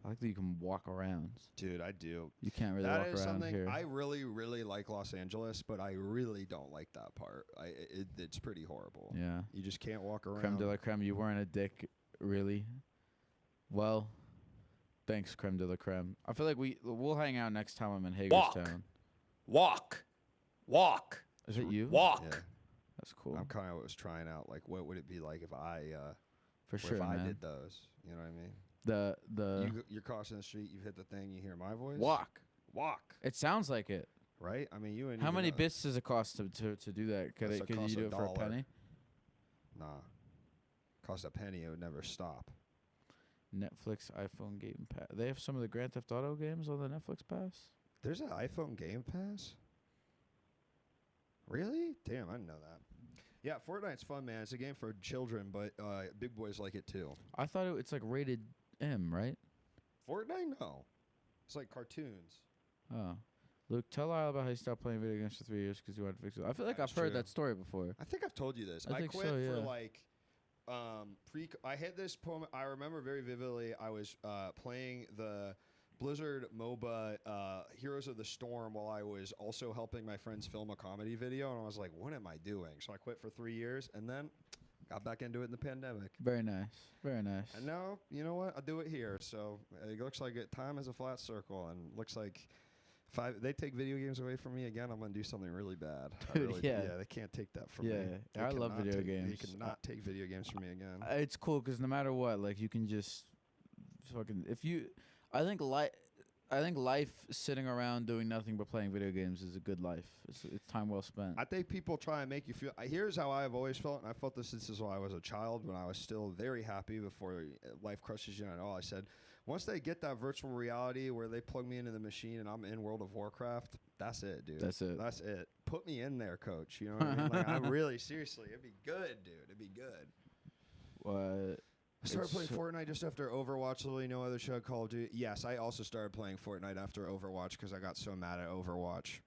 Speaker 5: like that you can walk around.
Speaker 1: Dude, I do.
Speaker 5: You can't really
Speaker 1: That
Speaker 5: walk
Speaker 1: is
Speaker 5: around
Speaker 1: something
Speaker 5: here.
Speaker 1: I really, really like Los Angeles, but I really don't like that part. It's pretty horrible.
Speaker 5: Yeah.
Speaker 1: You just can't walk around.
Speaker 5: Creme de la Creme, you weren't a dick, really? Well, thanks, Creme de la Creme. I feel like we'll hang out next time I'm in Hagerstown.
Speaker 6: Walk.
Speaker 5: Is it you?
Speaker 6: Walk.
Speaker 1: Yeah.
Speaker 5: That's cool.
Speaker 1: I'm kind of was trying out like what would it be like if I
Speaker 5: For sure,
Speaker 1: if I
Speaker 5: man.
Speaker 1: did those. You know what I mean? You're crossing the street, you hit the thing, you hear my voice.
Speaker 5: walk.
Speaker 1: Walk.
Speaker 5: It sounds like it.
Speaker 1: Right? I mean, you and
Speaker 5: How many bits does it cost to do that? Could
Speaker 1: That's a
Speaker 5: you
Speaker 1: cost
Speaker 5: do
Speaker 1: a
Speaker 5: it for a
Speaker 1: dollar.
Speaker 5: penny?
Speaker 1: Nah. Cost a penny, it would never stop.
Speaker 5: Netflix, iPhone Game Pass. They have some of the Grand Theft Auto games on the Netflix Pass.
Speaker 1: There's an iPhone Game Pass? Really? Damn, I didn't know that. Yeah, Fortnite's fun, man. It's a game for children, but big boys like it too.
Speaker 5: I thought it's like rated M, right?
Speaker 1: Fortnite? No. It's like cartoons.
Speaker 5: Oh. Luke, tell Lyle about how you stopped playing video games for 3 years because you wanted to fix it. I feel like
Speaker 1: That's
Speaker 5: I've heard
Speaker 1: true.
Speaker 5: that story before.
Speaker 1: I think I've told you this.
Speaker 5: I think
Speaker 1: quit
Speaker 5: so,
Speaker 1: for
Speaker 5: yeah.
Speaker 1: like I hit this poem. I remember very vividly. I was playing the Blizzard MOBA Heroes of the Storm while I was also helping my friends film a comedy video, and I was like, what am I doing? So I quit for 3 years, and then got back into it in the pandemic.
Speaker 5: Very nice. Very nice.
Speaker 1: And now, you know what? I do it here. So it looks like time is a flat circle, and looks like if they take video games away from me again, I'm gonna do something really bad.
Speaker 5: Dude, yeah.
Speaker 1: They can't take that from me.
Speaker 5: Yeah, I love video games.
Speaker 1: They cannot take video games from me again.
Speaker 5: It's cool because no matter what, like you can just fucking I think life sitting around doing nothing but playing video games is a good life. It's time well spent.
Speaker 1: I think people try and make you feel. Here's how I've always felt, and I felt this since I was a child, when I was still very happy before life crushes you and all. I said, once they get that virtual reality where they plug me into the machine and I'm in World of Warcraft, that's it, dude.
Speaker 5: That's it.
Speaker 1: That's it. Put me in there, coach. You know what I mean? Like, I'm really, seriously, it'd be good, dude. It'd be good.
Speaker 5: What?
Speaker 1: I started playing Fortnite just after Overwatch. Literally no other show. Call of Duty. Yes, I also started playing Fortnite after Overwatch because I got so mad at Overwatch.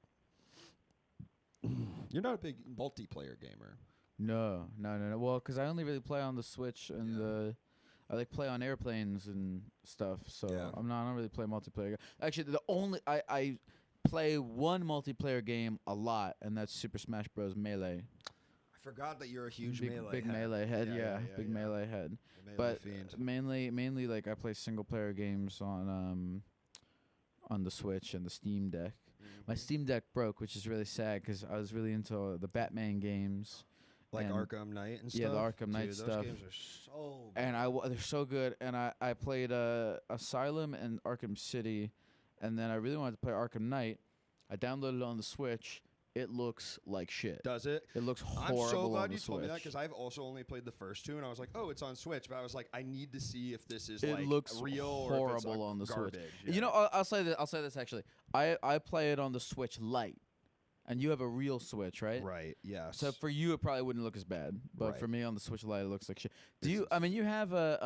Speaker 1: You're not a big multiplayer gamer.
Speaker 5: No. Well, because I only really play on the Switch and I like play on airplanes and stuff. So I don't really play multiplayer. Actually, I play one multiplayer game a lot, and that's Super Smash Bros. Melee.
Speaker 1: I forgot that you're a huge
Speaker 5: big
Speaker 1: Melee head.
Speaker 5: Melee head, big Melee head.
Speaker 1: Melee
Speaker 5: But
Speaker 1: fiend.
Speaker 5: mainly like I play single player games on the Switch and the Steam Deck. My Steam Deck broke, which is really sad because I was really into the Batman games.
Speaker 1: Like
Speaker 5: and
Speaker 1: Arkham Knight and stuff.
Speaker 5: Yeah, the Arkham Knight
Speaker 1: Dude,
Speaker 5: stuff.
Speaker 1: Those games are so good.
Speaker 5: And they're so good. And I played Asylum and Arkham City, and then I really wanted to play Arkham Knight. I downloaded it on the Switch. It looks like shit.
Speaker 1: Does it?
Speaker 5: It looks horrible.
Speaker 1: I'm so glad
Speaker 5: on
Speaker 1: you
Speaker 5: the
Speaker 1: told me that
Speaker 5: Switch.
Speaker 1: because I've also only played the first two, and I was like, oh, it's on Switch. But I was like, I need to see if this is
Speaker 5: It
Speaker 1: like
Speaker 5: looks
Speaker 1: real or if it's,
Speaker 5: horrible
Speaker 1: like,
Speaker 5: on the
Speaker 1: garbage.
Speaker 5: Switch.
Speaker 1: Yeah.
Speaker 5: You know, I'll say this. I'll say this actually. I play it on the Switch Lite, and you have a real Switch, right?
Speaker 1: Right. Yes.
Speaker 5: So for you, it probably wouldn't look as bad, but
Speaker 1: Right.
Speaker 5: for me on the Switch Lite, it looks like shit. I mean, you have a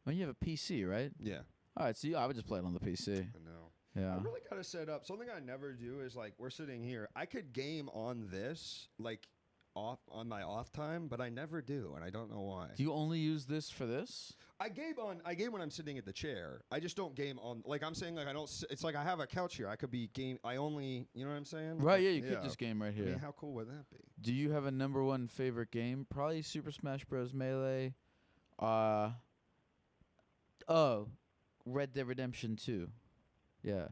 Speaker 5: you have a PC, right?
Speaker 1: yeah.
Speaker 5: All right, so I would just play it on the PC.
Speaker 1: I know.
Speaker 5: Yeah.
Speaker 1: I really gotta set up something I never do is like we're sitting here. I could game on this like off on my off time, but I never do, and I don't know why.
Speaker 5: Do you only use this for this?
Speaker 1: I game when I'm sitting at the chair. I just don't game on. Like I'm saying, like I don't. It's like I have a couch here. I could be game. I only. You know what I'm saying?
Speaker 5: Right. Yeah. You could just game right
Speaker 1: I
Speaker 5: here.
Speaker 1: mean, how cool would that be?
Speaker 5: Do you have a number one favorite game? Probably Super Smash Bros. Melee. Red Dead Redemption 2. Yeah.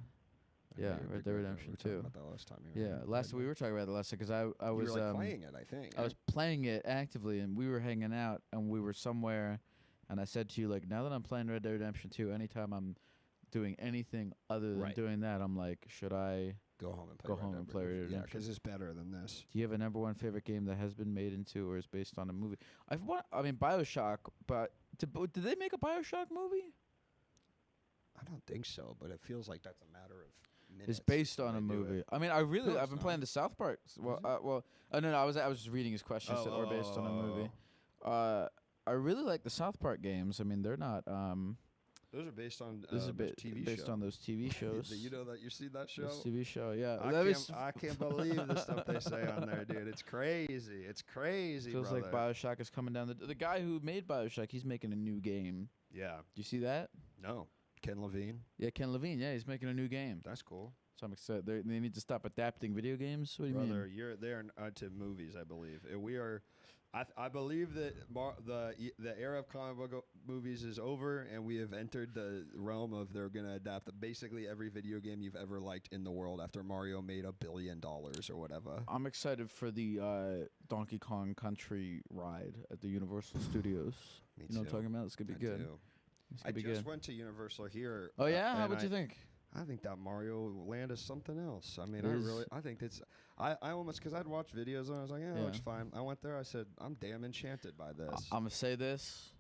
Speaker 5: Yeah, Red Dead Redemption 2.
Speaker 1: About that last time.
Speaker 5: Yeah, we were talking about it last time because I was
Speaker 1: you were like playing it. I think
Speaker 5: I was playing it actively, and we were hanging out, and we were somewhere, and I said to you, like, now that I'm playing Red Dead Redemption 2, anytime I'm doing anything other than doing that, I'm like, should I
Speaker 1: go home and play Red
Speaker 5: Redemption?
Speaker 1: Yeah, because it's better than this.
Speaker 5: Do you have a number one favorite game that has been made into or is based on a movie? BioShock, but did they make a BioShock movie?
Speaker 1: I don't think so, but it feels like that's a matter of minutes.
Speaker 5: It's based on a
Speaker 1: when they do
Speaker 5: movie.
Speaker 1: it.
Speaker 5: I mean, I've been playing the South Park. No, I was just reading his question.
Speaker 1: Oh,
Speaker 5: Or based on a movie. I really like the South Park games. I mean, they're not.
Speaker 1: Those are based on
Speaker 5: This is
Speaker 1: TV
Speaker 5: based
Speaker 1: show.
Speaker 5: on those TV shows.
Speaker 1: You know that you see that show?
Speaker 5: This TV show, yeah.
Speaker 1: I can't believe the stuff they say on there, dude. It's crazy. It's crazy.
Speaker 5: Feels
Speaker 1: brother.
Speaker 5: like BioShock is coming down. The guy who made BioShock, he's making a new game.
Speaker 1: Yeah.
Speaker 5: Do you see that?
Speaker 1: No. Ken Levine.
Speaker 5: Yeah, Ken Levine. Yeah, he's making a new game.
Speaker 1: That's cool.
Speaker 5: So I'm excited. They need to stop adapting video games. What do you
Speaker 1: Brother,
Speaker 5: mean?
Speaker 1: they're into movies, I believe. We are. I believe that the era of comic book movies is over, and we have entered the realm of they're going to adapt basically every video game you've ever liked in the world after Mario made $1 billion or whatever.
Speaker 5: I'm excited for the Donkey Kong Country ride at the Universal Studios.
Speaker 1: Me
Speaker 5: You know what I'm
Speaker 1: too.
Speaker 5: talking about? It's gonna be good.
Speaker 1: Do.
Speaker 5: It's
Speaker 1: I
Speaker 5: gonna be
Speaker 1: just
Speaker 5: good.
Speaker 1: went to Universal here.
Speaker 5: Oh yeah, how
Speaker 1: and
Speaker 5: would you think?
Speaker 1: I think that Mario Land is something else. I mean,
Speaker 5: It is.
Speaker 1: I think it's, I almost, because I'd watched videos and I was like, yeah, it looks
Speaker 5: Yeah.
Speaker 1: fine. I went there, I said, I'm damn enchanted by this.
Speaker 5: I'm gonna say this.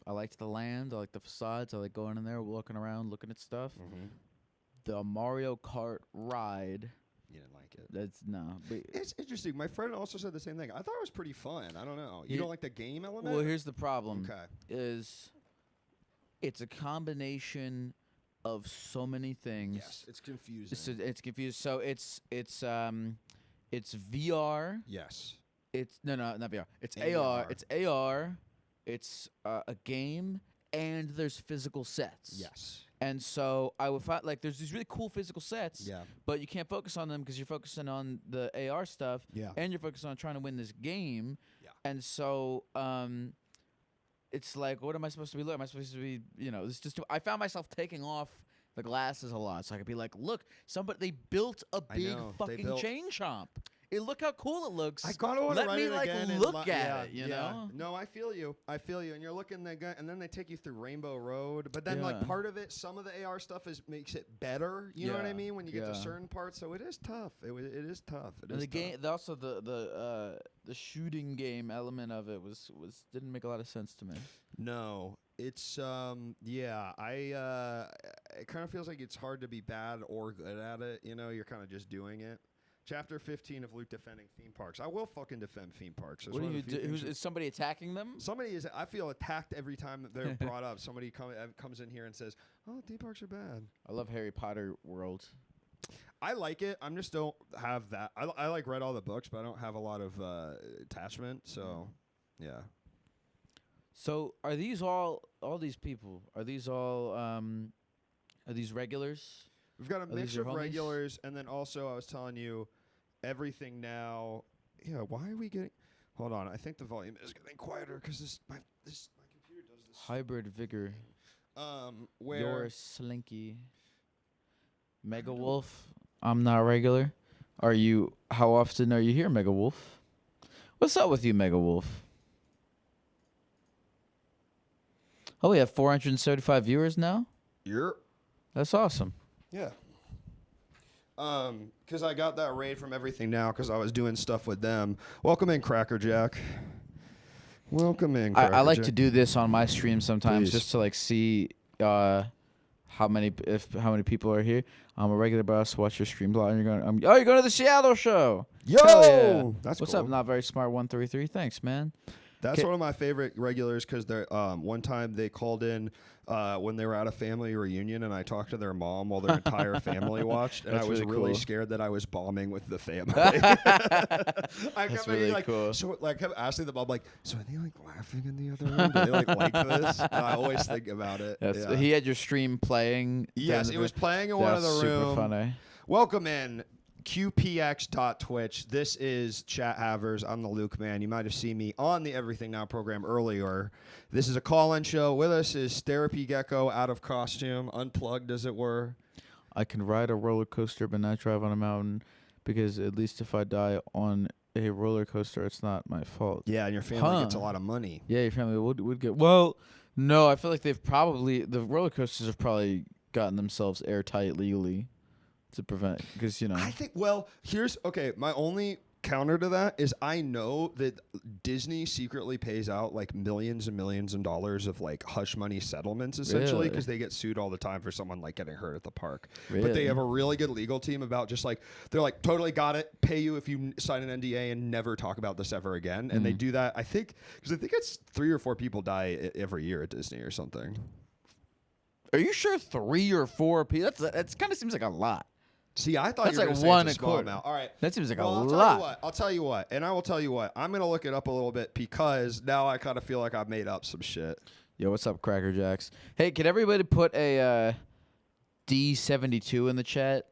Speaker 5: I liked the land. I like the facades. I like going in there, walking around, looking at stuff.
Speaker 1: Mm-hmm.
Speaker 5: The Mario Kart ride.
Speaker 1: You didn't like it.
Speaker 5: That's no. But
Speaker 1: It's interesting. My friend also said the same thing. I thought it was pretty fun. I don't know. You
Speaker 5: Here-
Speaker 1: don't like the game element?
Speaker 5: well, here's the problem.
Speaker 1: Okay.
Speaker 5: Is it's a combination of so many things.
Speaker 1: Yes, it's confusing.
Speaker 5: It's confused. So it's VR.
Speaker 1: Yes.
Speaker 5: It's not VR. It's
Speaker 1: AR.
Speaker 5: AR. It's AR. It's a game, and there's physical sets.
Speaker 1: Yes.
Speaker 5: And so I would find like there's these really cool physical sets,
Speaker 1: Yeah.
Speaker 5: but you can't focus on them because you're focusing on the AR stuff,
Speaker 1: Yeah.
Speaker 5: and you're focused on trying to win this game.
Speaker 1: Yeah.
Speaker 5: And so it's like, what am I supposed to be looking? Am I supposed to be, this just? I found myself taking off the glasses a lot, so I could be like, look, they built a
Speaker 1: I
Speaker 5: big
Speaker 1: know, they
Speaker 5: fucking
Speaker 1: built-
Speaker 5: chain chomp. Look how cool it looks.
Speaker 1: I kind of want to
Speaker 5: Let
Speaker 1: write
Speaker 5: me
Speaker 1: it
Speaker 5: like
Speaker 1: again and
Speaker 5: look at
Speaker 1: yeah,
Speaker 5: it, you
Speaker 1: yeah.
Speaker 5: know?
Speaker 1: No, I feel you. And you're looking and then they take you through Rainbow Road. But then like
Speaker 5: Yeah.
Speaker 1: part of it, some of the AR stuff makes it better. You know what I
Speaker 5: Yeah,
Speaker 1: mean? When you get to
Speaker 5: yeah.
Speaker 1: certain parts, so it is tough. It is tough. It
Speaker 5: And
Speaker 1: is
Speaker 5: the game, also the shooting game element of it was didn't make a lot of sense to me.
Speaker 1: No, it's yeah. It kind of feels like it's hard to be bad or good at it. You're kind of just doing it. Chapter 15 of Luke defending theme parks. I will fucking defend theme parks. That's
Speaker 5: What do
Speaker 1: one
Speaker 5: you
Speaker 1: of the few
Speaker 5: do?
Speaker 1: things
Speaker 5: Is somebody attacking them?
Speaker 1: Somebody is. I feel attacked every time that they're brought up. Somebody comes in here and says, "Oh, theme parks are bad."
Speaker 5: I love Harry Potter World.
Speaker 1: I like it. I just don't have that. I like read all the books, but I don't have a lot of attachment. So, yeah.
Speaker 5: So are these all these people? Are these all are these regulars?
Speaker 1: We've got a
Speaker 5: these
Speaker 1: mix
Speaker 5: your
Speaker 1: of
Speaker 5: homies?
Speaker 1: regulars, and then also I was telling you, everything now. Yeah. Why are we getting? Hold on. I think the volume is getting quieter because my computer does this.
Speaker 5: Hybrid Vigor.
Speaker 1: Where
Speaker 5: Your Slinky. Mega Wolf. I'm not regular. Are you? How often are you here, Mega Wolf? What's up with you, Mega Wolf? Oh, we have 475 viewers now.
Speaker 1: you're.
Speaker 5: That's awesome.
Speaker 1: Yeah. Because I got that raid from Everything Now because I was doing stuff with them. Welcome in, Cracker Jack. Welcome in, Cracker
Speaker 5: I like
Speaker 1: Jack.
Speaker 5: to do this on my stream sometimes
Speaker 1: Please.
Speaker 5: just to like see how many people are here. I'm a regular boss. Watch your stream blog. You're going. You're going to the Seattle show.
Speaker 1: Yo!
Speaker 5: Hell yeah.
Speaker 1: That's
Speaker 5: What's
Speaker 1: cool.
Speaker 5: up? Not very smart. 133. Thanks, man.
Speaker 1: That's
Speaker 5: Okay.
Speaker 1: one of my favorite regulars because they're one time they called in when they were at a family reunion and I talked to their mom while their entire family watched and
Speaker 5: That's
Speaker 1: I was
Speaker 5: really
Speaker 1: really
Speaker 5: cool.
Speaker 1: scared that I was bombing with the family. I
Speaker 5: That's
Speaker 1: kept
Speaker 5: really
Speaker 1: being like,
Speaker 5: cool.
Speaker 1: so like kept asking the mom like, so are they like laughing in the other room? Do they like this? And I always think about it. Yeah.
Speaker 5: He had your stream playing.
Speaker 1: Yes,
Speaker 5: during
Speaker 1: it
Speaker 5: the
Speaker 1: was playing in
Speaker 5: vi-
Speaker 1: one of the
Speaker 5: That's super
Speaker 1: room.
Speaker 5: funny.
Speaker 1: Welcome in QPX.Twitch. This is Chat Havers. I'm the Luke Man. You might have seen me on the Everything Now program earlier. This is a call-in show. With us is Therapy Gecko, out of costume, unplugged as it were.
Speaker 5: I can ride a roller coaster but not drive on a mountain because at least if I die on a roller coaster, it's not my fault.
Speaker 1: Yeah, and your family gets a
Speaker 5: Huh.
Speaker 1: lot of money.
Speaker 5: Yeah, your family would get. Well, no, I feel like the roller coasters have probably gotten themselves airtight legally to prevent, because
Speaker 1: I think, my only counter to that is I know that Disney secretly pays out like millions and millions of dollars of like hush money settlements essentially
Speaker 5: Really?
Speaker 1: because they get sued all the time for someone like getting hurt at the park. But
Speaker 5: Really?
Speaker 1: they have a really good legal team about just like, they're like, totally got it, pay you if you sign an NDA and never talk about this ever again. And they do that, I think, because I think it's 3 or 4 people die every year at Disney or something.
Speaker 5: Are you sure 3 or 4 people? That's kind of seems like a lot.
Speaker 1: See, I thought
Speaker 5: That's
Speaker 1: you were
Speaker 5: like
Speaker 1: gonna say
Speaker 5: one
Speaker 1: it's a
Speaker 5: a
Speaker 1: small
Speaker 5: quarter.
Speaker 1: amount. All right.
Speaker 5: That seems like a
Speaker 1: Well,
Speaker 5: lot.
Speaker 1: I'll tell you what, and I will tell you what. I'm gonna look it up a little bit because now I kind of feel like I've made up some shit.
Speaker 5: Yo, what's up, Cracker Jacks? Hey, can everybody put a D72 in the chat?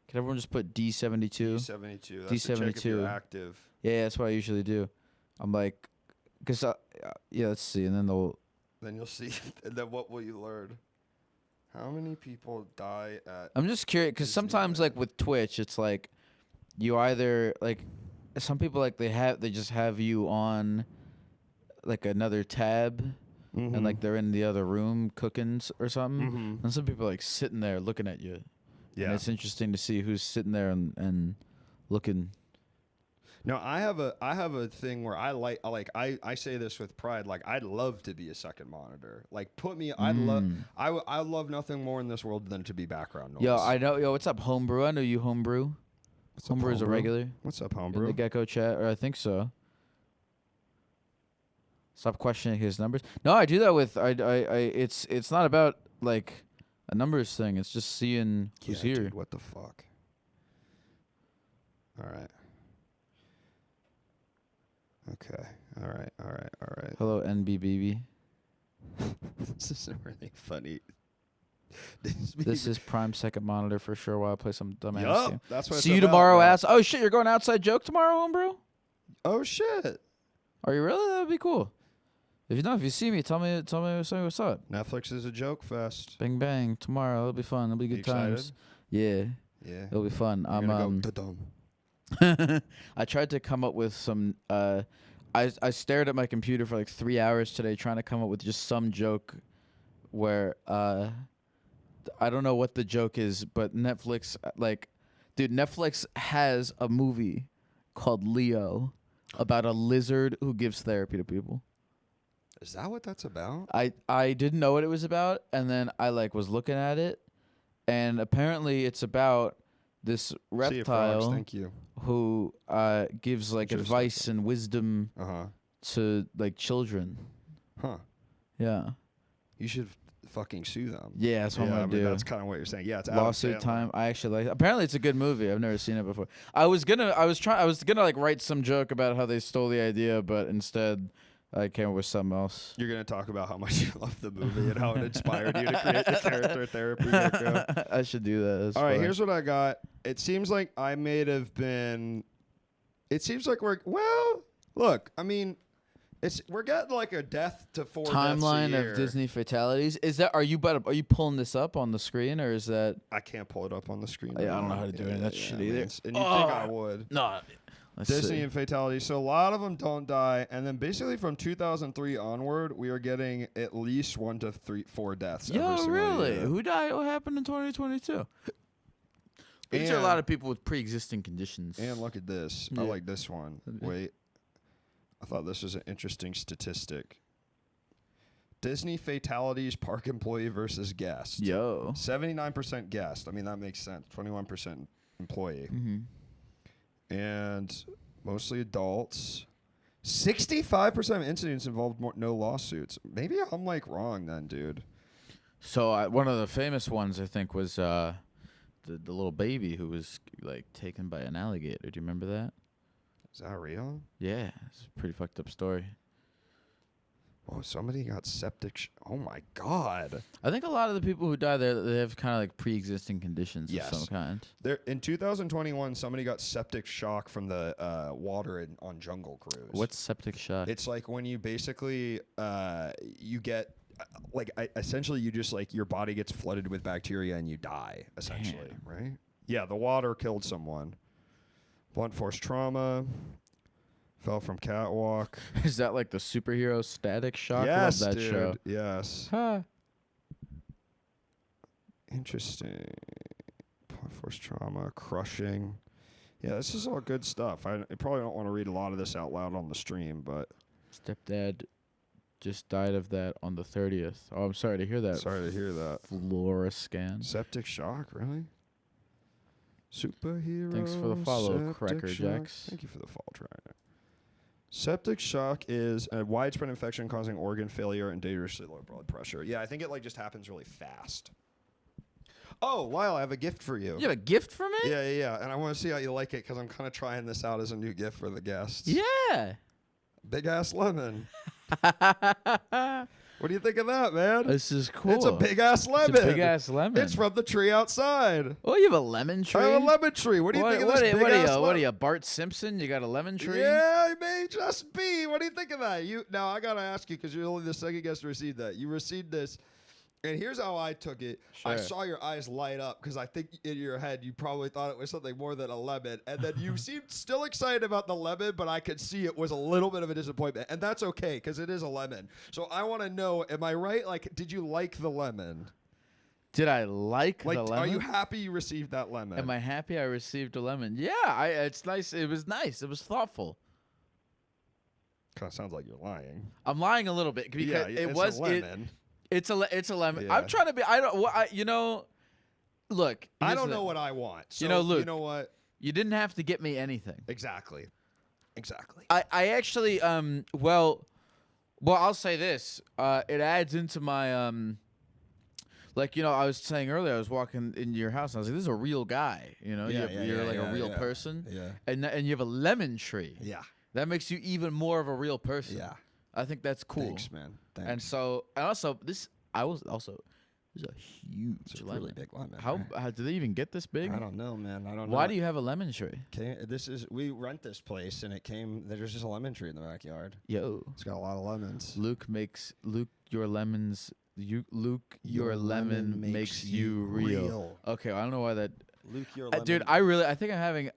Speaker 5: Can everyone just put D72?
Speaker 1: D72. That's to check if
Speaker 5: D72.
Speaker 1: you're active.
Speaker 5: Yeah, that's what I usually do. I'm like, because yeah, let's see, and then they'll.
Speaker 1: Then you'll see. And then what will you learn? How many people die at?
Speaker 5: I'm just curious because sometimes, like with Twitch, it's like you either like some people like they just have you on like another tab. And like they're in the other room cooking or something, and some people are like sitting there looking at you.
Speaker 1: Yeah.
Speaker 5: And it's interesting to see who's sitting there and looking.
Speaker 1: No, I have a thing where I say this with pride. Like I'd love to be a second monitor. Like put me. I love nothing more in this world than to be background noise.
Speaker 5: Yo, I know. Yo, what's up, Homebrew? I know you, Homebrew.
Speaker 1: What's up,
Speaker 5: Homebrew is a
Speaker 1: Homebrew?
Speaker 5: regular
Speaker 1: What's up,
Speaker 5: in
Speaker 1: Homebrew?
Speaker 5: the Gecko chat, or I think so. Stop questioning his numbers. No, I do that with I. It's not about like a numbers thing. It's just seeing who's
Speaker 1: Yeah,
Speaker 5: here.
Speaker 1: dude, what the fuck? All right. Okay. All right.
Speaker 5: Hello, NBBB.
Speaker 1: This isn't really funny.
Speaker 5: This is prime second monitor for sure while I play some dumbass
Speaker 1: Yup,
Speaker 5: game.
Speaker 1: that's what.
Speaker 5: See
Speaker 1: it's
Speaker 5: you
Speaker 1: about,
Speaker 5: tomorrow,
Speaker 1: bro.
Speaker 5: ass. Oh shit, you're going outside joke tomorrow, bro?
Speaker 1: Oh shit.
Speaker 5: Are you really? That would be cool. If you see me, tell me what's up.
Speaker 1: Netflix is a joke fest.
Speaker 5: Bang bang tomorrow. It'll be fun. It'll be
Speaker 1: You
Speaker 5: good times. Yeah,
Speaker 1: Yeah.
Speaker 5: it'll be fun.
Speaker 1: You're gonna go da-dum.
Speaker 5: I tried to come up with some. I stared at my computer for like 3 hours today trying to come up with just some joke, where I don't know what the joke is, but Netflix Netflix has a movie called Leo about a lizard who gives therapy to people.
Speaker 1: Is that what that's about?
Speaker 5: I didn't know what it was about, and then I was looking at it, and apparently it's about this
Speaker 1: See you, frogs,
Speaker 5: reptile
Speaker 1: thank you.
Speaker 5: who gives
Speaker 1: Interesting.
Speaker 5: advice and wisdom to children.
Speaker 1: Huh.
Speaker 5: Yeah.
Speaker 1: You should fucking sue them.
Speaker 5: Yeah, that's what I'm gonna do.
Speaker 1: That's kind of what you're saying. Yeah, it's Adam
Speaker 5: Lawsuit
Speaker 1: Sandler.
Speaker 5: time. I actually like. Apparently, it's a good movie. I've never seen it before. I was gonna write some joke about how they stole the idea, but instead, I came up with something else.
Speaker 1: You're gonna talk about how much you love the movie and how it inspired you to create the character therapy gecko.
Speaker 5: I should do that. That's
Speaker 1: All right,
Speaker 5: funny.
Speaker 1: here's what I got. It seems like I may have been. It seems like look. I mean, we're getting like a death to 4
Speaker 5: timeline
Speaker 1: deaths a year.
Speaker 5: of Disney fatalities. Is that are you pulling this up on the screen, or is that?
Speaker 1: I can't pull it up on the screen.
Speaker 5: I don't know how to do any of that shit either.
Speaker 1: And you think I would?
Speaker 5: No. Let's
Speaker 1: Disney
Speaker 5: see.
Speaker 1: and fatalities. So a lot of them don't die, and then basically from 2003 onward, we are getting at least 1 to 4 deaths. every
Speaker 5: Yo,
Speaker 1: single
Speaker 5: really?
Speaker 1: year.
Speaker 5: Who died? What happened in 2022? These are a
Speaker 1: And-
Speaker 5: lot of people with pre-existing conditions.
Speaker 1: And look at this. I
Speaker 5: Yeah.
Speaker 1: like this one. Wait. I thought this was an interesting statistic. Disney fatalities, park employee versus guest.
Speaker 5: Yo.
Speaker 1: 79% guest. I mean, that makes sense. 21% employee.
Speaker 5: Mm-hmm.
Speaker 1: And mostly adults. 65% of incidents involved no lawsuits. Maybe I'm wrong then, dude.
Speaker 5: So one of the famous ones I think was the little baby who was taken by an alligator. Do you remember that?
Speaker 1: Is that real?
Speaker 5: Yeah, it's a pretty fucked up story.
Speaker 1: Oh, somebody got septic. Oh my God.
Speaker 5: I think a lot of the people who die there, they have kind of pre-existing conditions
Speaker 1: Yes.
Speaker 5: of some kind.
Speaker 1: There in 2021, somebody got septic shock from the water on Jungle Cruise.
Speaker 5: What's septic shock?
Speaker 1: It's like when you basically you get essentially you just your body gets flooded with bacteria and you die essentially, right? Yeah, the water killed someone. Blunt force trauma. Fell from catwalk.
Speaker 5: Is that the superhero Static Shock?
Speaker 1: Yes,
Speaker 5: Love that
Speaker 1: dude.
Speaker 5: show.
Speaker 1: Yes.
Speaker 5: Huh.
Speaker 1: Interesting. Blunt force trauma, crushing. Yeah, this is all good stuff. I probably don't want to read a lot of this out loud on the stream, but
Speaker 5: Stepdad just died of that on the 30th. Oh, I'm sorry to hear that.
Speaker 1: sorry to hear that.
Speaker 5: Flora scan.
Speaker 1: Septic shock, really? Superhero.
Speaker 5: Thanks for the follow,
Speaker 1: septic
Speaker 5: Cracker
Speaker 1: shock.
Speaker 5: Jacks.
Speaker 1: Thank you for the follow, Trainer. Septic shock is a widespread infection causing organ failure and dangerously low blood pressure. Yeah, I think it just happens really fast. Oh, Lyle, I have a gift for you.
Speaker 5: You have a gift for me?
Speaker 1: Yeah. And I want to see how you like it because I'm kind of trying this out as a new gift for the guests.
Speaker 5: Yeah.
Speaker 1: Big ass lemon. What do you think of that, man?
Speaker 5: This is cool.
Speaker 1: It's a big ass lemon.
Speaker 5: It's a big ass lemon.
Speaker 1: It's from the tree outside.
Speaker 5: Oh, you have a lemon tree?
Speaker 1: I have a lemon tree. What do you think of this big ass lemon?
Speaker 5: What are you, Bart Simpson? You got a lemon tree?
Speaker 1: Yeah, it may just be. What do you think of that? Now I gotta ask you because you're only the second guest to receive that. You received this, and here's how I took it. I
Speaker 5: Sure.
Speaker 1: saw your eyes light up because I think in your head you probably thought it was something more than a lemon, and then you seemed still excited about the lemon, but I could see it was a little bit of a disappointment, and that's okay because it is a lemon. So I want to know, am I right? Did you like the lemon?
Speaker 5: Did I like the lemon?
Speaker 1: Are you happy you received that lemon?
Speaker 5: Am I happy I received a lemon? Yeah, it's nice. It was nice. It was thoughtful.
Speaker 1: Kind of sounds like you're lying.
Speaker 5: I'm lying a little bit because
Speaker 1: Yeah,
Speaker 5: it
Speaker 1: it's
Speaker 5: was
Speaker 1: a lemon.
Speaker 5: It's a lemon.
Speaker 1: Yeah.
Speaker 5: I'm trying to be. I don't. Look.
Speaker 1: I
Speaker 5: here's
Speaker 1: don't
Speaker 5: the
Speaker 1: know
Speaker 5: thing.
Speaker 1: what I want. So,
Speaker 5: Luke.
Speaker 1: You know what?
Speaker 5: You didn't have to get me anything.
Speaker 1: Exactly.
Speaker 5: I actually well I'll say this. It adds into my I was saying earlier, I was walking into your house and I was like, this is a real guy. You're a real person.
Speaker 1: Yeah.
Speaker 5: And you have a lemon tree.
Speaker 1: Yeah.
Speaker 5: That makes you even more of a real person.
Speaker 1: Yeah.
Speaker 5: I think that's cool.
Speaker 1: Thanks, man. Thanks.
Speaker 5: And also this This is a huge
Speaker 1: It's a
Speaker 5: lemon.
Speaker 1: really big lemon.
Speaker 5: How do they even get this big?
Speaker 1: I don't know, man. I don't know.
Speaker 5: Why do you have a lemon tree?
Speaker 1: We rent this place, and there's just a lemon tree in the backyard.
Speaker 5: Yo,
Speaker 1: It's got a lot of lemons.
Speaker 5: Luke, your lemons. Your lemon makes you real. Okay, I don't know why that.
Speaker 1: Luke, your lemon.
Speaker 5: Dude, I think I'm having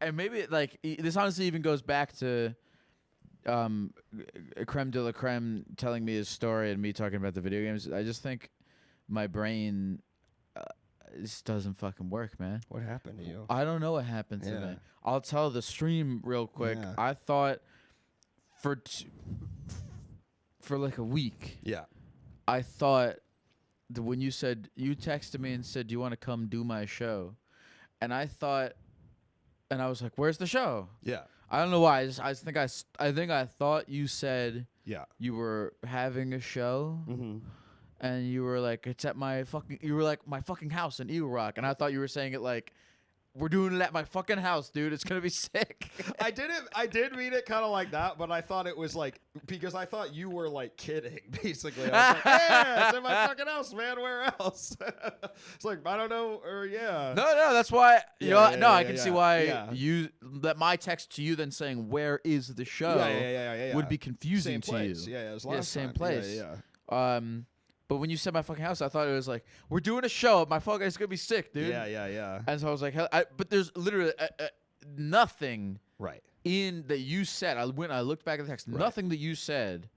Speaker 5: and maybe this honestly even goes back to Creme de la Creme telling me his story and me talking about the video games. I just think my brain just doesn't fucking work, man.
Speaker 1: What happened to you?
Speaker 5: I don't know what happened to me. I'll tell the stream real quick.
Speaker 1: Yeah.
Speaker 5: I thought for like a week.
Speaker 1: Yeah.
Speaker 5: I thought that when you texted me and said, "Do you want to come do my show?" and I was like, "Where's the show?"
Speaker 1: Yeah.
Speaker 5: I don't know why. I think I thought you said
Speaker 1: Yeah.
Speaker 5: you were having a show, and you were like, "It's at my fucking house in Eagle Rock," and I thought you were saying it like, "We're doing it at my fucking house, dude. It's gonna be sick."
Speaker 1: I did read it kind of like that, but I thought it was like, because I thought you were like kidding, basically. I was like, yeah, it's in my fucking house, man. Where else? It's like, I don't know, or yeah.
Speaker 5: No, that's why. I can see why
Speaker 1: yeah.
Speaker 5: that my text to you then saying "Where is the show?"
Speaker 1: Yeah.
Speaker 5: would be confusing
Speaker 1: Same
Speaker 5: to
Speaker 1: place.
Speaker 5: you.
Speaker 1: Yeah, it was last
Speaker 5: same
Speaker 1: time.
Speaker 5: place.
Speaker 1: Yeah.
Speaker 5: But when you said my fucking house, I thought it was like, we're doing a show. My fucking, it's gonna be sick, dude.
Speaker 1: Yeah.
Speaker 5: And so I was like, but there's literally nothing
Speaker 1: Right.
Speaker 5: in that you said. I looked back at the text.
Speaker 1: Right.
Speaker 5: Nothing that you said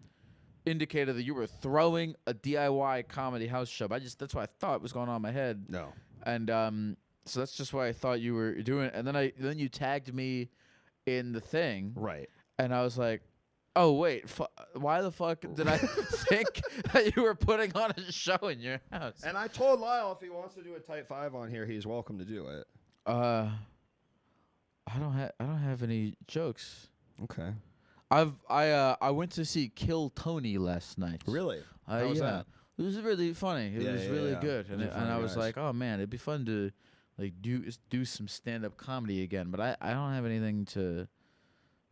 Speaker 5: indicated that you were throwing a DIY comedy house show. That's what I thought was going on in my head.
Speaker 1: No.
Speaker 5: And so that's just why I thought you were doing it. And then you tagged me in the thing.
Speaker 1: Right.
Speaker 5: And I was like, oh, wait, why the fuck did I think that you were putting on a show in your house?
Speaker 1: And I told Lyle if he wants to do a Type 5 on here, he's welcome to do it.
Speaker 5: I don't have any jokes.
Speaker 1: Okay.
Speaker 5: I went to see Kill Tony last night.
Speaker 1: Really? How was that?
Speaker 5: It was really funny. It was really good.
Speaker 1: Those are
Speaker 5: And I
Speaker 1: funny
Speaker 5: was
Speaker 1: guys.
Speaker 5: like, oh man, it'd be fun to like do some stand-up comedy again. But I don't have anything to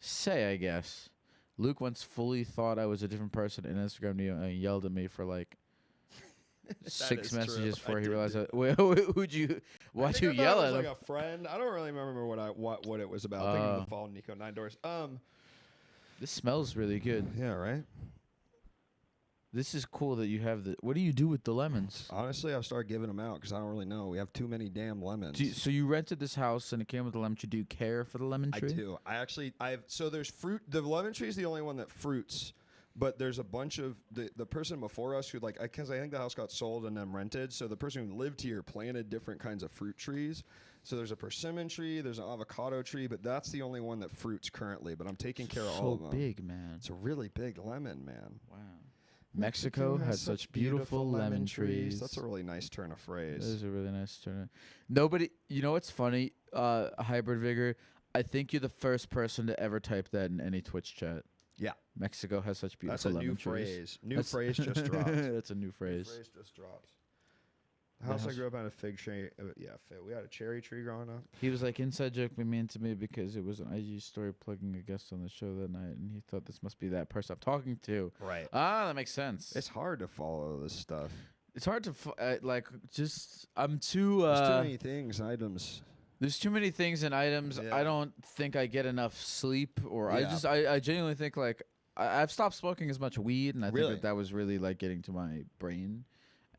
Speaker 5: say, I guess. Luke once fully thought I was a different person in Instagram and yelled at me for like 6 messages before he realized that. Why'd you yell at him?
Speaker 1: Like a friend. I don't really remember what it was about. I think it was the Fall Nico 9 Doors.
Speaker 5: This smells really good.
Speaker 1: Yeah, right.
Speaker 5: This is cool that you have the. What do you do with the lemons?
Speaker 1: Honestly, I've started giving them out because I don't really know. We have too many damn lemons.
Speaker 5: So you rented this house and it came with a lemon tree. Do you care for the lemon tree?
Speaker 1: I do. So there's fruit. The lemon tree is the only one that fruits, but there's a bunch of the person before us who because I think the house got sold and then rented. So the person who lived here planted different kinds of fruit trees. So there's a persimmon tree, there's an avocado tree, but that's the only one that fruits currently. But I'm taking care of all of them.
Speaker 5: So big, man.
Speaker 1: It's a really big lemon, man.
Speaker 5: Wow. Mexico has such beautiful lemon trees.
Speaker 1: That's a really nice turn of phrase.
Speaker 5: That is a really nice turn. Nobody, you know what's funny? Hybrid Vigor, I think you're the first person to ever type that in any Twitch chat.
Speaker 1: Yeah.
Speaker 5: Mexico has such beautiful
Speaker 1: That's a
Speaker 5: lemon
Speaker 1: new
Speaker 5: trees.
Speaker 1: phrase. New phrase just dropped.
Speaker 5: That's a new phrase.
Speaker 1: New phrase just dropped. House I grew up on a fig tree. We had a cherry tree growing up.
Speaker 5: He was like, inside joke be mean to me because it was an IG story plugging a guest on the show that night, and he thought this must be that person I'm talking to.
Speaker 1: Right.
Speaker 5: That makes sense.
Speaker 1: It's hard to follow this stuff.
Speaker 5: It's hard to I'm too.
Speaker 1: There's too many things, items.
Speaker 5: There's too many things and items.
Speaker 1: Yeah.
Speaker 5: I don't think I get enough sleep, or
Speaker 1: Yeah.
Speaker 5: I genuinely think like I've stopped smoking as much weed, and I
Speaker 1: Really?
Speaker 5: think that was really like getting to my brain.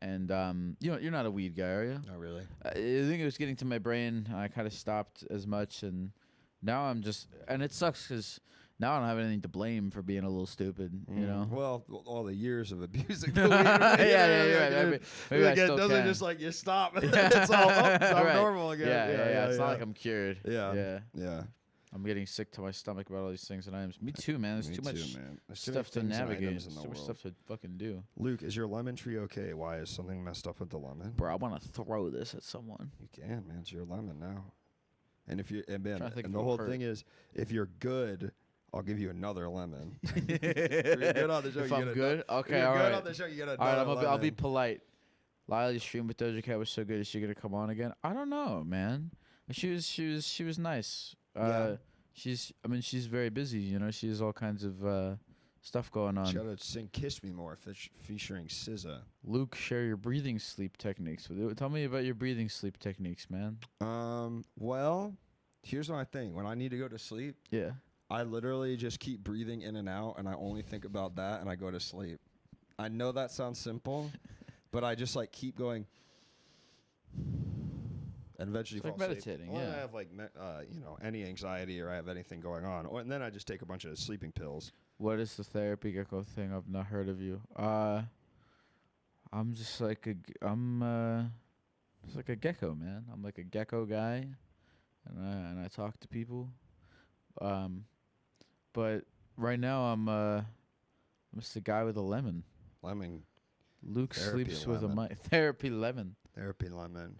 Speaker 5: And you're not a weed guy, are you?
Speaker 1: Not really.
Speaker 5: I think it was getting to my brain. I kind of stopped as much, and now I'm just. And it sucks because now I don't have anything to blame for being a little stupid. You know.
Speaker 1: Well, all the years of abusing the weed.
Speaker 5: Yeah, you're right. Maybe I
Speaker 1: it
Speaker 5: still
Speaker 1: doesn't
Speaker 5: can.
Speaker 1: just like you stop. It's all I'm
Speaker 5: Right.
Speaker 1: normal again.
Speaker 5: Yeah. It's not like I'm cured.
Speaker 1: Yeah.
Speaker 5: I'm getting sick to my stomach about all these things and items. Me too, man. There's
Speaker 1: Me
Speaker 5: too much
Speaker 1: too, man. There's
Speaker 5: stuff to
Speaker 1: too many things and
Speaker 5: navigate.
Speaker 1: items
Speaker 5: There's
Speaker 1: in
Speaker 5: too
Speaker 1: the
Speaker 5: much
Speaker 1: world.
Speaker 5: stuff to fucking do.
Speaker 1: Luke, is your lemon tree okay? Why is something messed up with the lemon?
Speaker 5: Bro, I want to throw this at someone.
Speaker 1: You can, man. It's your lemon now. And if you and
Speaker 5: Trying to think
Speaker 1: and
Speaker 5: if
Speaker 1: the
Speaker 5: it'll
Speaker 1: whole
Speaker 5: hurt.
Speaker 1: thing is, if you're good, I'll give you another lemon. If you're good on the show,
Speaker 5: If
Speaker 1: you
Speaker 5: I'm
Speaker 1: get
Speaker 5: good?
Speaker 1: If
Speaker 5: Okay,
Speaker 1: you're
Speaker 5: all
Speaker 1: good
Speaker 5: right.
Speaker 1: on the show, you get another
Speaker 5: All right,
Speaker 1: lemon.
Speaker 5: I'll be polite. Lila's stream with Doja Cat was so good. Is she gonna come on again? I don't know, man. She was nice.
Speaker 1: Yeah.
Speaker 5: She's very busy. You know, she has all kinds of stuff going on.
Speaker 1: Shout out to sing "Kiss Me More" featuring SZA.
Speaker 5: Luke, share your breathing sleep techniques. Tell me about your breathing sleep techniques, man.
Speaker 1: Well, here's my thing. When I need to go to sleep,
Speaker 5: Yeah.
Speaker 1: I literally just keep breathing in and out, and I only think about that, and I go to sleep. I know that sounds simple, but I just like keep going, and eventually
Speaker 5: It's like
Speaker 1: fall
Speaker 5: meditating,
Speaker 1: asleep. Or
Speaker 5: yeah.
Speaker 1: I have like any anxiety or I have anything going on, and then I just take a bunch of sleeping pills.
Speaker 5: What is the therapy gecko thing? I've not heard of you. I'm just like just like a gecko, man. I'm like a gecko guy, and I talk to people. But right now I'm just the guy with a lemon.
Speaker 1: Lemon
Speaker 5: Luke
Speaker 1: Therapy
Speaker 5: sleeps with a
Speaker 1: lemon.
Speaker 5: mic. Therapy lemon.
Speaker 1: therapy lemon.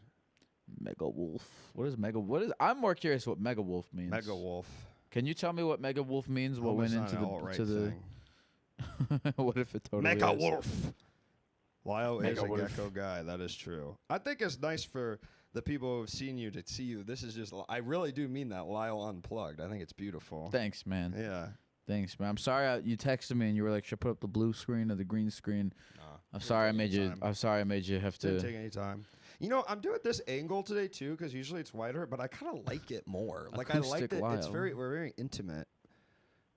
Speaker 5: Mega wolf. What is mega? What is? I'm more curious what mega wolf means.
Speaker 1: Mega Wolf.
Speaker 5: Can you tell me what mega wolf means? What
Speaker 1: Hope
Speaker 5: went
Speaker 1: it's not
Speaker 5: into
Speaker 1: an
Speaker 5: the
Speaker 1: alt-right
Speaker 5: to the?
Speaker 1: thing.
Speaker 5: What if it totally
Speaker 1: Mega
Speaker 5: is?
Speaker 1: Wolf. Lyle is
Speaker 5: Mega
Speaker 1: a
Speaker 5: Wolf.
Speaker 1: gecko guy. That is true. I think it's nice for the people who have seen you to see you. This is just. I really do mean that. Lyle unplugged. I think it's beautiful.
Speaker 5: Thanks, man.
Speaker 1: Yeah.
Speaker 5: Thanks, man. I'm sorry you texted me and you were like, "Should I put up the blue screen or the green screen?" I'm
Speaker 1: didn't
Speaker 5: sorry I
Speaker 1: take
Speaker 5: made
Speaker 1: any
Speaker 5: you.
Speaker 1: time.
Speaker 5: I'm sorry I made you have
Speaker 1: Didn't
Speaker 5: to.
Speaker 1: take any time. You know, I'm doing this angle today too because usually it's wider, but I kind of like it more. Like I like
Speaker 5: Acoustic
Speaker 1: it. It's
Speaker 5: Lyle.
Speaker 1: we're very intimate.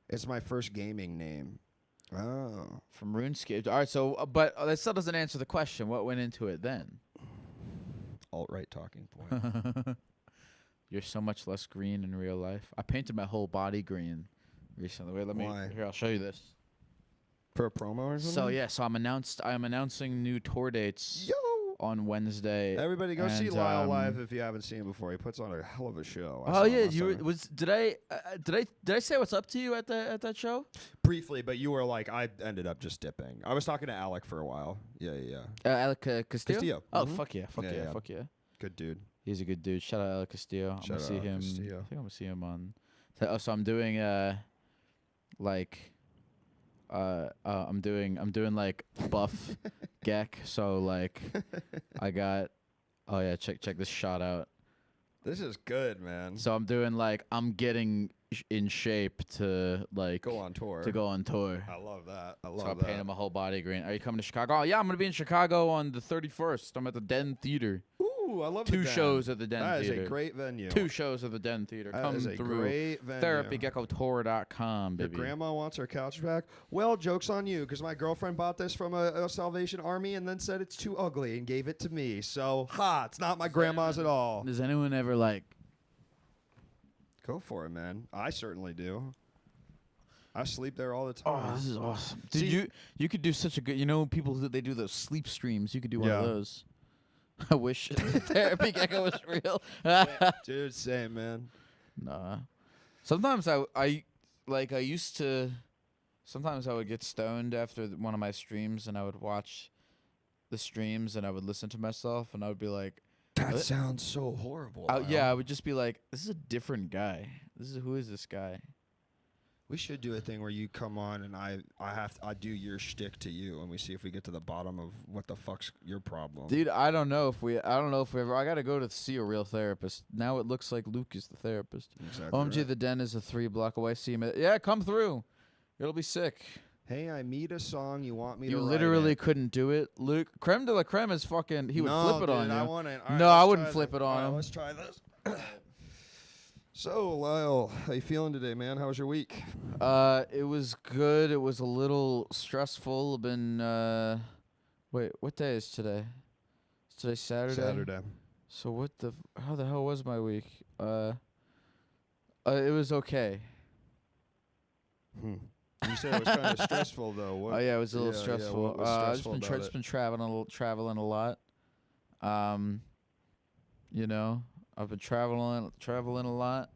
Speaker 1: It's my first gaming name. Oh.
Speaker 5: From RuneScape. All right, so but that still doesn't answer the question. What went into it then?
Speaker 1: Alt-right talking point.
Speaker 5: You're so much less green in real life. I painted my whole body green recently. Wait, let me.
Speaker 1: Why?
Speaker 5: Here, I'll show you this.
Speaker 1: For a promo or something?
Speaker 5: So yeah, so I'm announcing new tour dates
Speaker 1: Yo!
Speaker 5: on Wednesday.
Speaker 1: Everybody go see
Speaker 5: and,
Speaker 1: Lyle live if you haven't seen him before. He puts on a hell of a show. I
Speaker 5: Oh
Speaker 1: saw him
Speaker 5: yeah,
Speaker 1: last
Speaker 5: you were,
Speaker 1: time.
Speaker 5: did I say what's up to you at that show?
Speaker 1: Briefly, but you were like, I ended up just dipping. I was talking to Alec for a while. Yeah.
Speaker 5: Alec Castillo.
Speaker 1: Castillo.
Speaker 5: Oh
Speaker 1: Mhm.
Speaker 5: fuck yeah,
Speaker 1: Yeah.
Speaker 5: fuck yeah.
Speaker 1: Good dude.
Speaker 5: He's a good dude. Shout out Alec Castillo. I'm
Speaker 1: Shout
Speaker 5: gonna see
Speaker 1: out
Speaker 5: him.
Speaker 1: Castillo.
Speaker 5: I think I'm gonna see him on. So I'm doing I'm doing like buff Gek. So like I got. Oh yeah, check this shot out.
Speaker 1: This is good, man.
Speaker 5: So I'm doing like I'm getting in shape to like
Speaker 1: Go on tour.
Speaker 5: to go on tour.
Speaker 1: I love that. I
Speaker 5: So I
Speaker 1: love
Speaker 5: painted
Speaker 1: that.
Speaker 5: my whole body green. Are you coming to Chicago? Oh yeah, I'm gonna be in Chicago on the 31st. I'm at the Den Theater.
Speaker 1: Ooh, I love the
Speaker 5: Two
Speaker 1: Den.
Speaker 5: shows at the Den
Speaker 1: That is
Speaker 5: Theater.
Speaker 1: a great venue.
Speaker 5: Two shows at the Den Theater.
Speaker 1: That
Speaker 5: Come
Speaker 1: is a
Speaker 5: through.
Speaker 1: great venue.
Speaker 5: TherapyGeckoTour.com,
Speaker 1: Your
Speaker 5: baby.
Speaker 1: grandma wants her couch back. Well, joke's on you, because my girlfriend bought this from a Salvation Army and then said it's too ugly and gave it to me. So, it's not my grandma's at all.
Speaker 5: Does anyone ever like?
Speaker 1: Go for it, man. I certainly do. I sleep there all the
Speaker 5: Oh,
Speaker 1: time.
Speaker 5: this is awesome, dude.
Speaker 1: See-
Speaker 5: You could do such a good. You know, people that they do those sleep streams. You could do one
Speaker 1: Yeah.
Speaker 5: of those. I wish Therapy Gecko was real.
Speaker 1: Dude, same, man.
Speaker 5: Nah. Sometimes I used to. Sometimes I would get stoned after one of my streams, and I would watch the streams, and I would listen to myself, and I would be like,
Speaker 1: That
Speaker 5: What?
Speaker 1: sounds so horrible.
Speaker 5: yeah, I would just be like, this is a different guy. Who is this guy?
Speaker 1: We should do a thing where you come on and I do your shtick to you, and we see if we get to the bottom of what the fuck's your problem.
Speaker 5: Dude, I don't know if we ever. I gotta go to see a real therapist. Now it looks like Luke is the therapist.
Speaker 1: Exactly
Speaker 5: OMG,
Speaker 1: right.
Speaker 5: the Den is a 3 block away. See him. Yeah, come through. It'll be sick.
Speaker 1: Hey, I meet a song you want me to
Speaker 5: You
Speaker 1: write
Speaker 5: literally
Speaker 1: it.
Speaker 5: couldn't do it, Luke. Creme de la creme is fucking. He would flip it on
Speaker 1: dude,
Speaker 5: you.
Speaker 1: I want it.
Speaker 5: No, I wouldn't flip it on
Speaker 1: All right,
Speaker 5: him.
Speaker 1: let's try this. So, Lyle, how you feeling today, man? How was your week?
Speaker 5: It was good. It was a little stressful. Been wait, what day is today? Is today Saturday? So how the hell was my week? It was okay.
Speaker 1: You said it was kind of stressful, though. What?
Speaker 5: Oh yeah, it was a little
Speaker 1: yeah,
Speaker 5: stressful.
Speaker 1: what was
Speaker 5: I've
Speaker 1: stressful about
Speaker 5: just
Speaker 1: it?
Speaker 5: been traveling a lot. You know, I've been traveling a lot.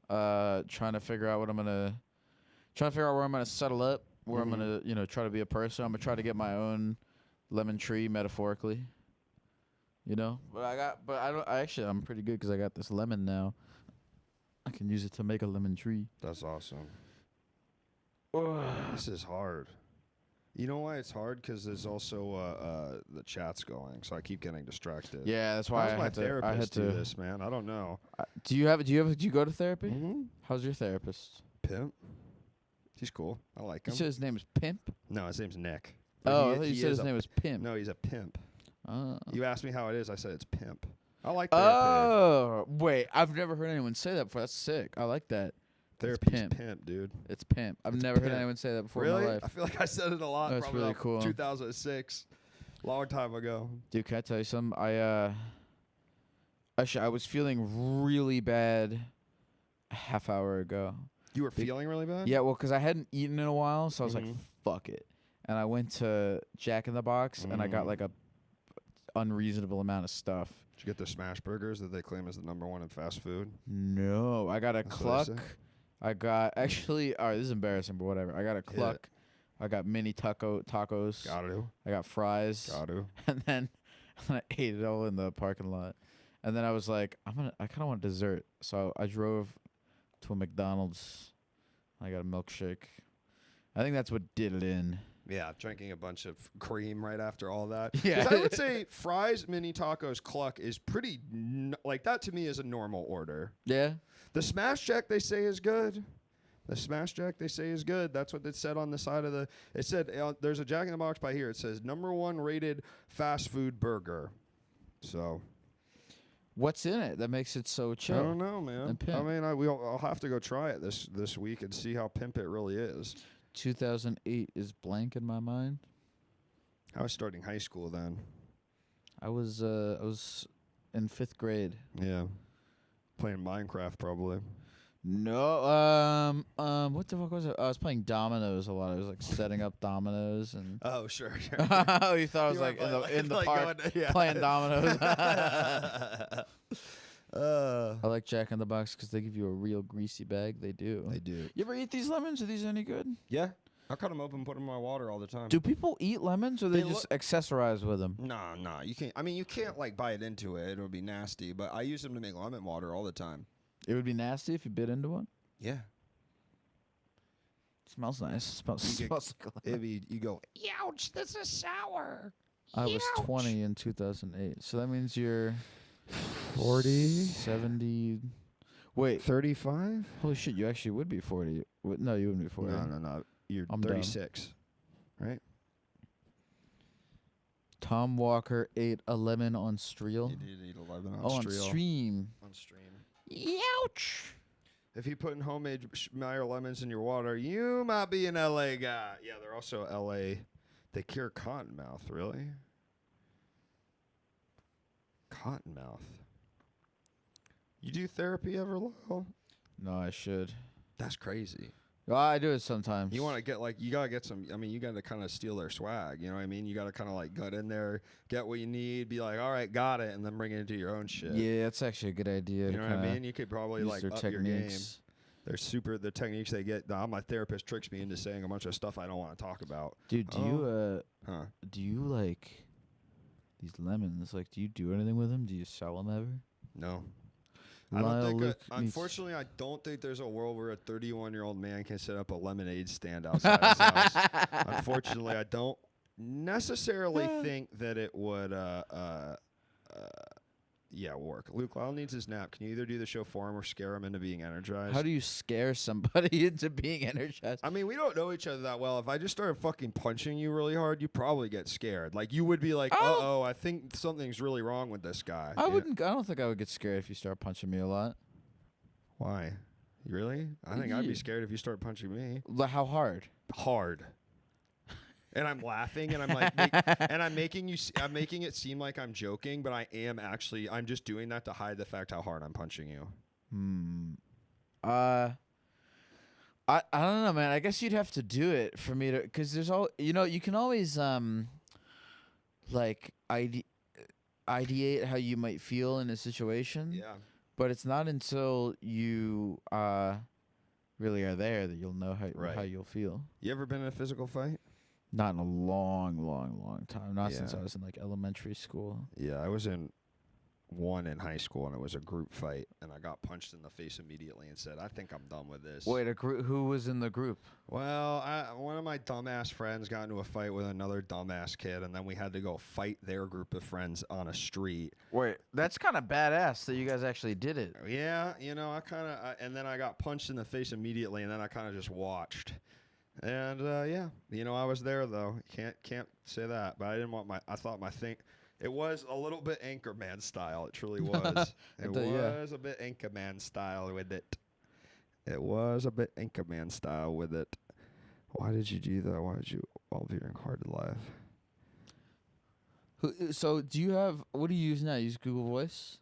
Speaker 5: Trying to figure out where I'm gonna settle up, where I'm
Speaker 1: Mhm.
Speaker 5: gonna, try to be a person. I'm gonna try to get my own lemon tree, metaphorically. You know, I'm pretty good because I got this lemon now. I can use it to make a lemon tree.
Speaker 1: That's awesome. This is hard. You know why it's hard? Because there's also the chat's going, so I keep getting distracted.
Speaker 5: Yeah, that's
Speaker 1: How
Speaker 5: why
Speaker 1: does my
Speaker 5: I had
Speaker 1: therapist do
Speaker 5: to.
Speaker 1: this, man? I don't know.
Speaker 5: Do you go to therapy?
Speaker 1: Mm-hmm.
Speaker 5: How's your therapist?
Speaker 1: Pimp. He's cool. I like
Speaker 5: You
Speaker 1: him.
Speaker 5: said his name is Pimp?
Speaker 1: No, his name's Nick.
Speaker 5: Oh, I thought you said his name was Pimp.
Speaker 1: No, he's a pimp.
Speaker 5: Oh.
Speaker 1: You asked me how it is. I said it's pimp. I like therapy.
Speaker 5: Oh, wait. I've never heard anyone say that before. That's sick. I like that.
Speaker 1: Therapy's
Speaker 5: pimp.
Speaker 1: pimp, dude.
Speaker 5: It's Pimp. I've
Speaker 1: It's
Speaker 5: never heard
Speaker 1: pimp.
Speaker 5: anyone say that before
Speaker 1: Really?
Speaker 5: in my life.
Speaker 1: I feel like I said it a lot.
Speaker 5: That's
Speaker 1: probably
Speaker 5: really
Speaker 1: like
Speaker 5: cool.
Speaker 1: 2006. Long time ago.
Speaker 5: Dude, can I tell you something? Actually, I was feeling really bad a half hour ago.
Speaker 1: You were feeling really bad?
Speaker 5: Yeah, well, because I hadn't eaten in a while, so I was like,
Speaker 1: Mhm.
Speaker 5: fuck it. And I went to Jack in the Box, and I got like a unreasonable amount of stuff.
Speaker 1: Did you get the smash burgers that they claim is the #1 in fast food?
Speaker 5: No, I got a
Speaker 1: That's what I
Speaker 5: Cluck.
Speaker 1: said.
Speaker 5: I got, actually, all right, this is embarrassing, but whatever. I got a
Speaker 1: Hit
Speaker 5: Cluck.
Speaker 1: it.
Speaker 5: I got mini tacos.
Speaker 1: Got to.
Speaker 5: I got fries.
Speaker 1: Got to.
Speaker 5: And then I ate it all in the parking lot. And then I was like, I kind of want dessert. So I drove to a McDonald's. I got a milkshake. I think that's what did it in.
Speaker 1: Yeah, drinking a bunch of cream right after all that.
Speaker 5: Yeah.
Speaker 1: 'Cause I would say fries, mini tacos, Cluck is pretty, like that to me is a normal order.
Speaker 5: Yeah?
Speaker 1: The Smash Jack they say is good. The Smash Jack they say is good. That's what it said on the side of the. It said there's a Jack in the Box by here. It says #1 rated fast food burger. So
Speaker 5: What's in it that makes it so chill?
Speaker 1: I don't know, man.
Speaker 5: And pimp.
Speaker 1: I mean, I'll have to go try it this week and see how pimp it really is.
Speaker 5: 2008 is blank in my mind.
Speaker 1: I was starting high school then.
Speaker 5: I was in 5th grade.
Speaker 1: Yeah, playing Minecraft probably.
Speaker 5: No, what the fuck was it? I was playing dominoes a lot. I was like setting up dominoes and.
Speaker 1: Oh sure.
Speaker 5: Oh, you thought I was like in the park playing dominoes. I like Jack in the Box because they give you a real greasy bag. They do.
Speaker 1: They do.
Speaker 5: You ever eat these lemons? Are these any good?
Speaker 1: Yeah, I cut them open, and put them in my water all the time.
Speaker 5: Do people eat lemons or they
Speaker 1: They
Speaker 5: just accessorize with them?
Speaker 1: Nah, you can't. I mean, you can't like bite into it. It would be nasty. But I use them to make lemon water all the time.
Speaker 5: It would be nasty if you bit into one.
Speaker 1: Yeah.
Speaker 5: Smells nice. Smells like a lemon.
Speaker 1: It'd be, you go, ouch, this is sour.
Speaker 5: I was 20 in 2008, so that means you're
Speaker 1: 40?
Speaker 5: 70. Wait,
Speaker 1: 35?
Speaker 5: holy shit! You actually would be 40. No, you wouldn't be 40.
Speaker 1: No. You're
Speaker 5: I'm dumb.
Speaker 1: 36, right?
Speaker 5: Tom Walker ate a lemon on Streel.
Speaker 1: You did eat 11 on
Speaker 5: On
Speaker 1: Streel.
Speaker 5: stream.
Speaker 1: On stream.
Speaker 5: Ouch!
Speaker 1: If you put in homemade Meyer lemons in your water, you might be an LA guy. Yeah, they're also LA. They cure cottonmouth, really? Cottonmouth. You do therapy ever, Lyle?
Speaker 5: No, I should.
Speaker 1: That's crazy.
Speaker 5: Well, I do it sometimes.
Speaker 1: You want to get you gotta get some. I mean, you gotta kind of steal their swag. You know what I mean? You gotta kind of like gut in there, get what you need, be like, all right, got it, and then bring it into your own shit.
Speaker 5: Yeah, that's actually a good idea.
Speaker 1: You
Speaker 5: to
Speaker 1: know what I
Speaker 5: kinda
Speaker 1: mean? You could probably
Speaker 5: use
Speaker 1: like
Speaker 5: their
Speaker 1: up your game.
Speaker 5: techniques.
Speaker 1: They're super. The techniques they get. My therapist tricks me into saying a bunch of stuff I don't want to talk about.
Speaker 5: Dude,
Speaker 1: Huh?
Speaker 5: do you like these lemons? Like, do you do anything with them? Do you sell them ever?
Speaker 1: No. I
Speaker 5: Lyle
Speaker 1: don't think.
Speaker 5: Luke needs-
Speaker 1: Unfortunately, I don't think there's a world where a 31-year-old man can set up a lemonade stand outside his house. Unfortunately, I don't necessarily think that it would. Work. Luke Lyle needs his nap. Can you either do the show for him or scare him into being energized?
Speaker 5: How do you scare somebody into being energized?
Speaker 1: I mean, we don't know each other that well. If I just started fucking punching you really hard, you'd probably get scared. Like, you would be like,
Speaker 5: Oh.
Speaker 1: I think something's really wrong with this guy.
Speaker 5: I
Speaker 1: Yeah.
Speaker 5: wouldn't. I don't think I would get scared if you start punching me a lot.
Speaker 1: Why? Really? I think I'd
Speaker 5: Yeah.
Speaker 1: be scared if you start punching me.
Speaker 5: How hard?
Speaker 1: Hard. And I'm laughing, and I'm like, and I'm making it seem like I'm joking, but I am actually. I'm just doing that to hide the fact how hard I'm punching you.
Speaker 5: I don't know, man. I guess you'd have to do it for me to, because there's all, you can always like ideate how you might feel in a situation.
Speaker 1: Yeah.
Speaker 5: But it's not until you really are there that you'll know how
Speaker 1: Right.
Speaker 5: you'll feel.
Speaker 1: You ever been in a physical fight?
Speaker 5: Not in a long, long, long time. Not since
Speaker 1: Yeah.
Speaker 5: I was in like elementary school.
Speaker 1: Yeah, I was in one in high school, and it was a group fight, and I got punched in the face immediately and said, I think I'm done with this.
Speaker 5: Wait, who was in the group?
Speaker 1: Well, one of my dumbass friends got into a fight with another dumbass kid, and then we had to go fight their group of friends on a street.
Speaker 5: Wait, that's kind of badass that you guys actually did it.
Speaker 1: Yeah, I kind of, and then I got punched in the face immediately, and then I kind of just watched. And yeah, I was there though. Can't say that, but I didn't want I thought my thing. It was a little bit Anchorman style. It truly was. It was a bit Anchorman style with it. It was a bit Anchorman style with it. Why did you do that? Why did you while viewing Hard to Live?
Speaker 5: So do you have? What do you use now? You use Google Voice?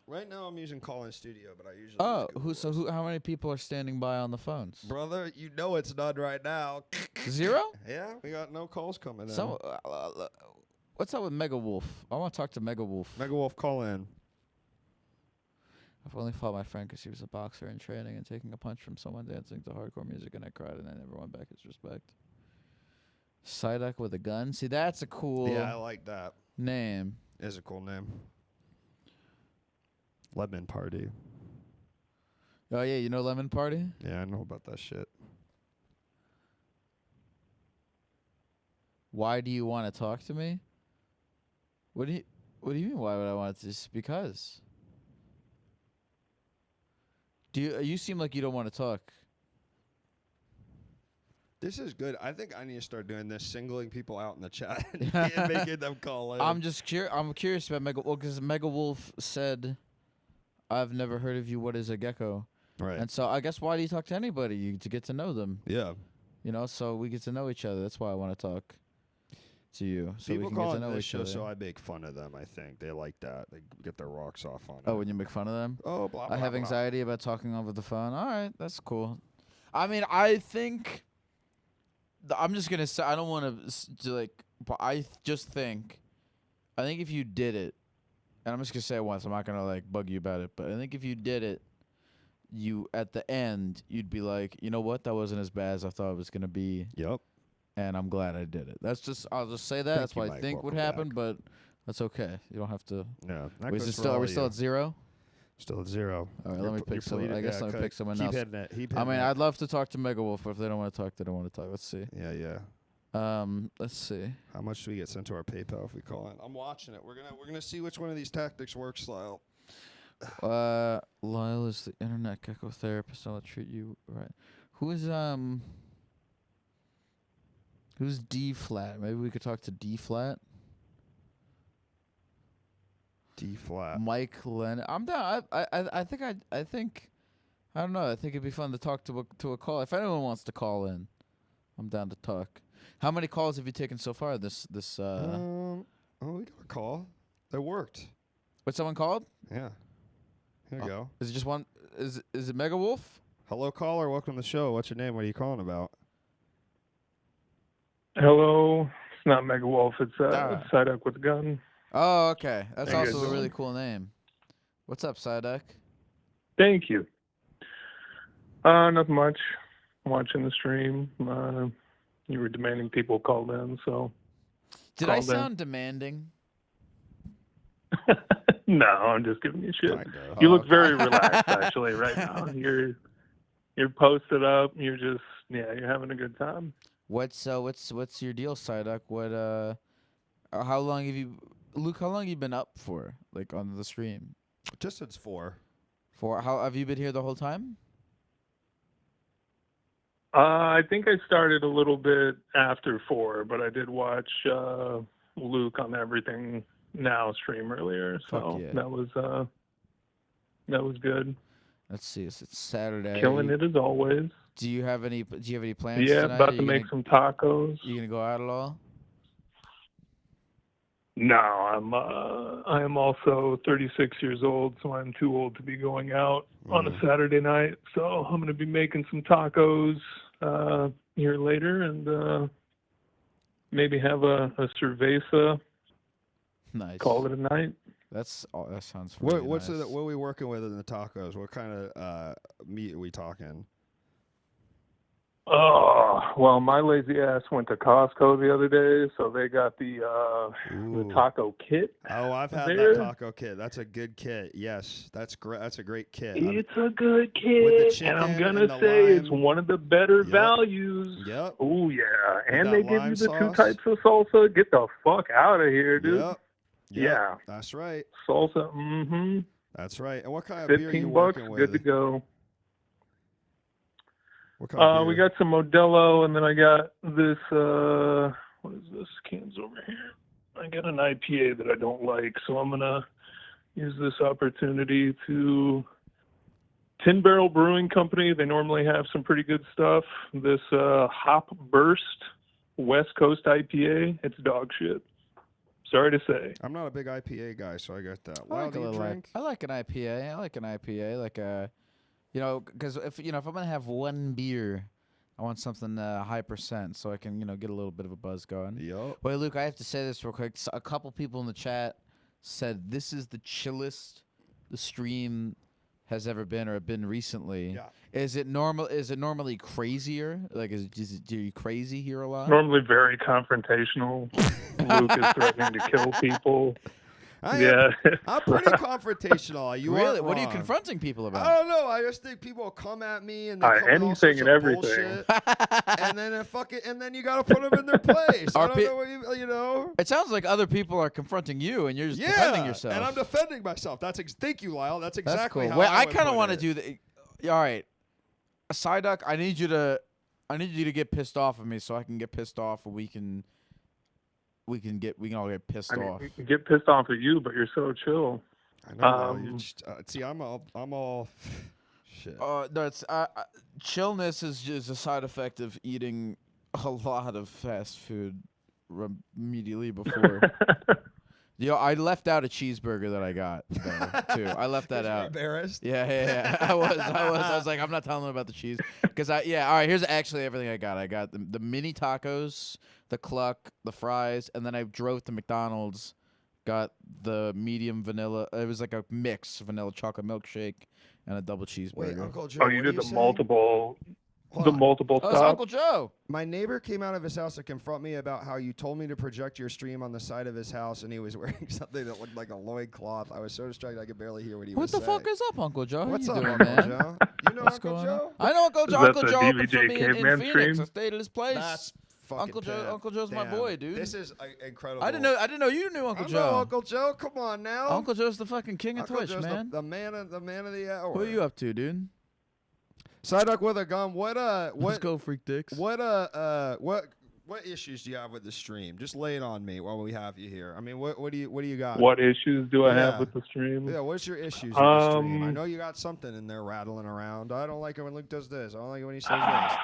Speaker 1: Right now I'm using Call In Studio, but I usually use Google Voice.
Speaker 5: How many people are standing by on the phones?
Speaker 1: Brother, it's none right now.
Speaker 5: 0?
Speaker 1: Yeah, we got no calls coming in.
Speaker 5: So, what's up with Mega Wolf? I want to talk to Mega Wolf.
Speaker 1: Mega Wolf, call in.
Speaker 5: I've only fought my friend because he was a boxer in training and taking a punch from someone dancing to hardcore music, and I cried and I never won back his respect. Psyduck with a gun? See, that's a cool
Speaker 1: Yeah, I like that.
Speaker 5: name.
Speaker 1: Is a cool name. Lemon Party.
Speaker 5: Oh, yeah, you know Lemon Party?
Speaker 1: Yeah, I know about that shit.
Speaker 5: Why do you want to talk to me? What do you mean? Why would I want to? Just because. You seem like you don't want to talk.
Speaker 1: This is good. I think I need to start doing this, singling people out in the chat and making them call in.
Speaker 5: I'm curious about Mega Wolf because Mega Wolf said, "I've never heard of you. What is a gecko?"
Speaker 1: Right.
Speaker 5: And so I guess why do you talk to anybody? To get to know them.
Speaker 1: Yeah.
Speaker 5: So we get to know each other. That's why I want to talk to you. So
Speaker 1: People
Speaker 5: we can
Speaker 1: call
Speaker 5: get to
Speaker 1: in
Speaker 5: know
Speaker 1: this
Speaker 5: each
Speaker 1: show,
Speaker 5: other.
Speaker 1: so I make fun of them. I think they like that. They get their rocks off on it.
Speaker 5: Oh, when you make fun of them?
Speaker 1: Oh, blah, blah,
Speaker 5: I have
Speaker 1: blah.
Speaker 5: anxiety about talking over the phone. All right, that's cool. I mean, I think I'm just gonna say I don't want to but I think if you did it, and I'm just gonna say it once. I'm not gonna bug you about it, but I think if you did it, you at the end you'd be like, you know what, that wasn't as bad as I thought it was gonna be.
Speaker 1: Yep.
Speaker 5: And I'm glad I did it. I'll just say that. That's what I think would happen, but that's okay. You don't have to.
Speaker 1: No.
Speaker 5: Wait, are we still at 0?
Speaker 1: Still at 0.
Speaker 5: All right, let me pick someone. I guess let me pick someone
Speaker 1: Keep
Speaker 5: else.
Speaker 1: hitting it.
Speaker 5: I'd love to talk to Mega Wolf, but if they don't want to talk, they don't want to talk. Let's see.
Speaker 1: Yeah.
Speaker 5: Let's see.
Speaker 1: How much do we get sent to our PayPal if we call in? I'm watching it. We're gonna see which one of these tactics works, Lyle.
Speaker 5: Lyle is the internet gecko therapist. I'll treat you right. Who's D flat? Maybe we could talk to D flat.
Speaker 1: D flat.
Speaker 5: Mike Lennon. I'm down. I think I don't know. I think it'd be fun to talk to a call. If anyone wants to call in, I'm down to talk. How many calls have you taken so far? We
Speaker 1: got a call. It worked.
Speaker 5: What someone called?
Speaker 1: Yeah. Here we go.
Speaker 5: Is it just one? Is it Mega Wolf?
Speaker 1: Hello, caller. Welcome to the show. What's your name? What are you calling about?
Speaker 6: Hello. It's not Mega Wolf. It's Psyduck with a gun.
Speaker 5: Oh, okay. That's
Speaker 6: How you
Speaker 5: also
Speaker 6: guys
Speaker 5: a really
Speaker 6: doing?
Speaker 5: cool name. What's up, Psyduck?
Speaker 6: Thank you. Nothing much. Watching the stream. You were demanding people called in, so.
Speaker 5: Did I
Speaker 6: called in.
Speaker 5: sound demanding?
Speaker 6: No, I'm just giving you shit.
Speaker 1: Kinda.
Speaker 6: You look very relaxed, actually, right now. You're posted up. You're having a good time.
Speaker 5: What's your deal, Psyduck? How long have you, Luke? How long have you been up for, on the stream?
Speaker 1: Just since 4.
Speaker 5: How have you been here the whole time?
Speaker 6: I think I started a little bit after 4, but I did watch Luke on Everything Now stream earlier, so
Speaker 5: Fuck yeah.
Speaker 6: that was good.
Speaker 5: Let's see. It's Saturday.
Speaker 6: Killing it as always.
Speaker 5: Do you have any plans?
Speaker 6: Yeah,
Speaker 5: tonight?
Speaker 6: about to make some tacos.
Speaker 5: You gonna go out at all?
Speaker 6: No, I am also 36 years old, so I'm too old to be going out on a Saturday night. So I'm going to be making some tacos here later, and maybe have a cerveza.
Speaker 5: Nice.
Speaker 6: Call it a night.
Speaker 5: That sounds. Really
Speaker 1: What
Speaker 5: nice.
Speaker 1: are we working with in the tacos? What kind of meat are we talking?
Speaker 6: Oh, well, my lazy ass went to Costco the other day, so they got the taco kit.
Speaker 1: Oh, I've had
Speaker 6: there.
Speaker 1: that taco kit. That's a good kit. Yes, that's great. That's a great kit.
Speaker 6: It's a good
Speaker 1: With the
Speaker 6: kit, and I'm
Speaker 1: chicken
Speaker 6: gonna
Speaker 1: and the
Speaker 6: say it's
Speaker 1: lime.
Speaker 6: one of the better
Speaker 1: Yep.
Speaker 6: values.
Speaker 1: Yep.
Speaker 6: Oh yeah, and
Speaker 1: that
Speaker 6: they give
Speaker 1: lime
Speaker 6: you the
Speaker 1: sauce.
Speaker 6: 2 types of salsa. Get the fuck out of here, dude.
Speaker 1: Yep.
Speaker 6: Yeah.
Speaker 1: That's right.
Speaker 6: Salsa. Mm-hmm.
Speaker 1: That's right. And what kind of beer are you
Speaker 6: 15 bucks.
Speaker 1: working with?
Speaker 6: Good to go.
Speaker 1: What kind of
Speaker 6: We
Speaker 1: beer?
Speaker 6: got some Modelo, and then I got this. What is this? Cans over here. I got an IPA that I don't like, so I'm gonna use this opportunity to. Tin Barrel Brewing Company. They normally have some pretty good stuff. This Hop Burst West Coast IPA. It's dog shit. Sorry to say.
Speaker 1: I'm not a big IPA guy, so I get that.
Speaker 5: I
Speaker 1: Lyle,
Speaker 5: like
Speaker 1: do
Speaker 5: a
Speaker 1: you
Speaker 5: little.
Speaker 1: drink?
Speaker 5: I like an IPA. I like an IPA. Like a, because if I'm gonna have one beer, I want something high percent so I can get a little bit of a buzz going.
Speaker 1: Yup.
Speaker 5: Wait, Luke, I have to say this real quick. A couple people in the chat said this is the chillest the stream has ever been or been recently.
Speaker 1: Yeah.
Speaker 5: Is it normal? Is it normally crazier? Like, do you crazy here a lot?
Speaker 6: Normally very confrontational. Luke is threatening to kill people. Yeah.
Speaker 1: I'm pretty confrontational. You
Speaker 5: really?
Speaker 1: aren't
Speaker 5: What are you
Speaker 1: wrong.
Speaker 5: confronting people about?
Speaker 1: I don't know. I just think people will come at me and they come with all
Speaker 6: anything
Speaker 1: sorts
Speaker 6: and
Speaker 1: of
Speaker 6: everything.
Speaker 1: bullshit, and then and then you got to put them in their place. I
Speaker 5: Are
Speaker 1: don't
Speaker 5: pe-
Speaker 1: know what you know.
Speaker 5: It sounds like other people are confronting you, and you're just defending yourself.
Speaker 1: and I'm defending myself. Thank you, Lyle. That's
Speaker 5: That's
Speaker 1: exactly
Speaker 5: cool.
Speaker 1: how
Speaker 5: Wait,
Speaker 1: I
Speaker 5: I
Speaker 1: would
Speaker 5: kind of
Speaker 1: put
Speaker 5: want to
Speaker 1: it.
Speaker 5: do the. All right, Psyduck, I need you to get pissed off of me so I can get pissed off, and we can all get pissed off.
Speaker 6: Get pissed off at you, but you're so chill.
Speaker 1: I know. Lyle, you're just, see, I'm all shit.
Speaker 5: No, it's chillness is just a side effect of eating a lot of fast food immediately before. I left out a cheeseburger that I got though, too. I left that
Speaker 1: 'Cause you're
Speaker 5: out.
Speaker 1: embarrassed.
Speaker 5: Yeah. I was like, I'm not telling them about the cheese. Because all right, here's actually everything I got. I got the mini tacos, the cluck, the fries, and then I drove to McDonald's, got the medium vanilla. It was like a mix vanilla chocolate milkshake and a double cheeseburger.
Speaker 1: Wait, Uncle Joe.
Speaker 6: Oh,
Speaker 1: what
Speaker 6: you
Speaker 1: are
Speaker 6: did the
Speaker 1: saying?
Speaker 6: multiple
Speaker 1: Hold
Speaker 6: the
Speaker 1: on.
Speaker 6: multiple
Speaker 5: Oh, it's
Speaker 6: stops.
Speaker 5: Uncle Joe.
Speaker 1: My neighbor came out of his house to confront me about how you told me to project your stream on the side of his house, and he was wearing something that looked like a loincloth. I was so distracted I could barely hear what he
Speaker 5: What
Speaker 1: was
Speaker 5: the
Speaker 1: saying.
Speaker 5: fuck is up, Uncle Joe?
Speaker 1: What's
Speaker 5: How
Speaker 1: up,
Speaker 5: you doing,
Speaker 1: Uncle
Speaker 5: man?
Speaker 1: Joe? You know
Speaker 5: What's
Speaker 1: Uncle
Speaker 5: going
Speaker 1: Joe?
Speaker 5: on? I know Uncle
Speaker 6: Is
Speaker 5: Joe.
Speaker 6: that
Speaker 5: Uncle
Speaker 6: the
Speaker 5: Joe opened for
Speaker 6: DVJ
Speaker 5: me in
Speaker 6: Caveman
Speaker 5: Phoenix.
Speaker 6: stream?
Speaker 5: I stayed at his place.
Speaker 1: That's fucking
Speaker 5: Uncle Joe.
Speaker 1: pimp.
Speaker 5: Uncle Joe's my
Speaker 1: Damn.
Speaker 5: boy, dude.
Speaker 1: This is incredible.
Speaker 5: I didn't know you knew Uncle
Speaker 1: I
Speaker 5: Joe.
Speaker 1: know Uncle Joe. Come on now.
Speaker 5: Uncle Joe's the fucking king of
Speaker 1: Uncle
Speaker 5: Twitch,
Speaker 1: Joe's
Speaker 5: man.
Speaker 1: The man of the hour.
Speaker 5: What are you up to, dude?
Speaker 1: Psyduck with a gun.
Speaker 5: Let's
Speaker 1: What
Speaker 5: go, freak dicks.
Speaker 1: what issues do you have with the stream? Just lay it on me while we have you here. I mean, what do you got?
Speaker 6: What issues do I
Speaker 1: Yeah.
Speaker 6: have with the stream?
Speaker 1: Yeah, what's your issues with the stream? I
Speaker 6: Um,
Speaker 1: know you got something in there rattling around. I don't like it when Luke does this. I don't like it when he says this.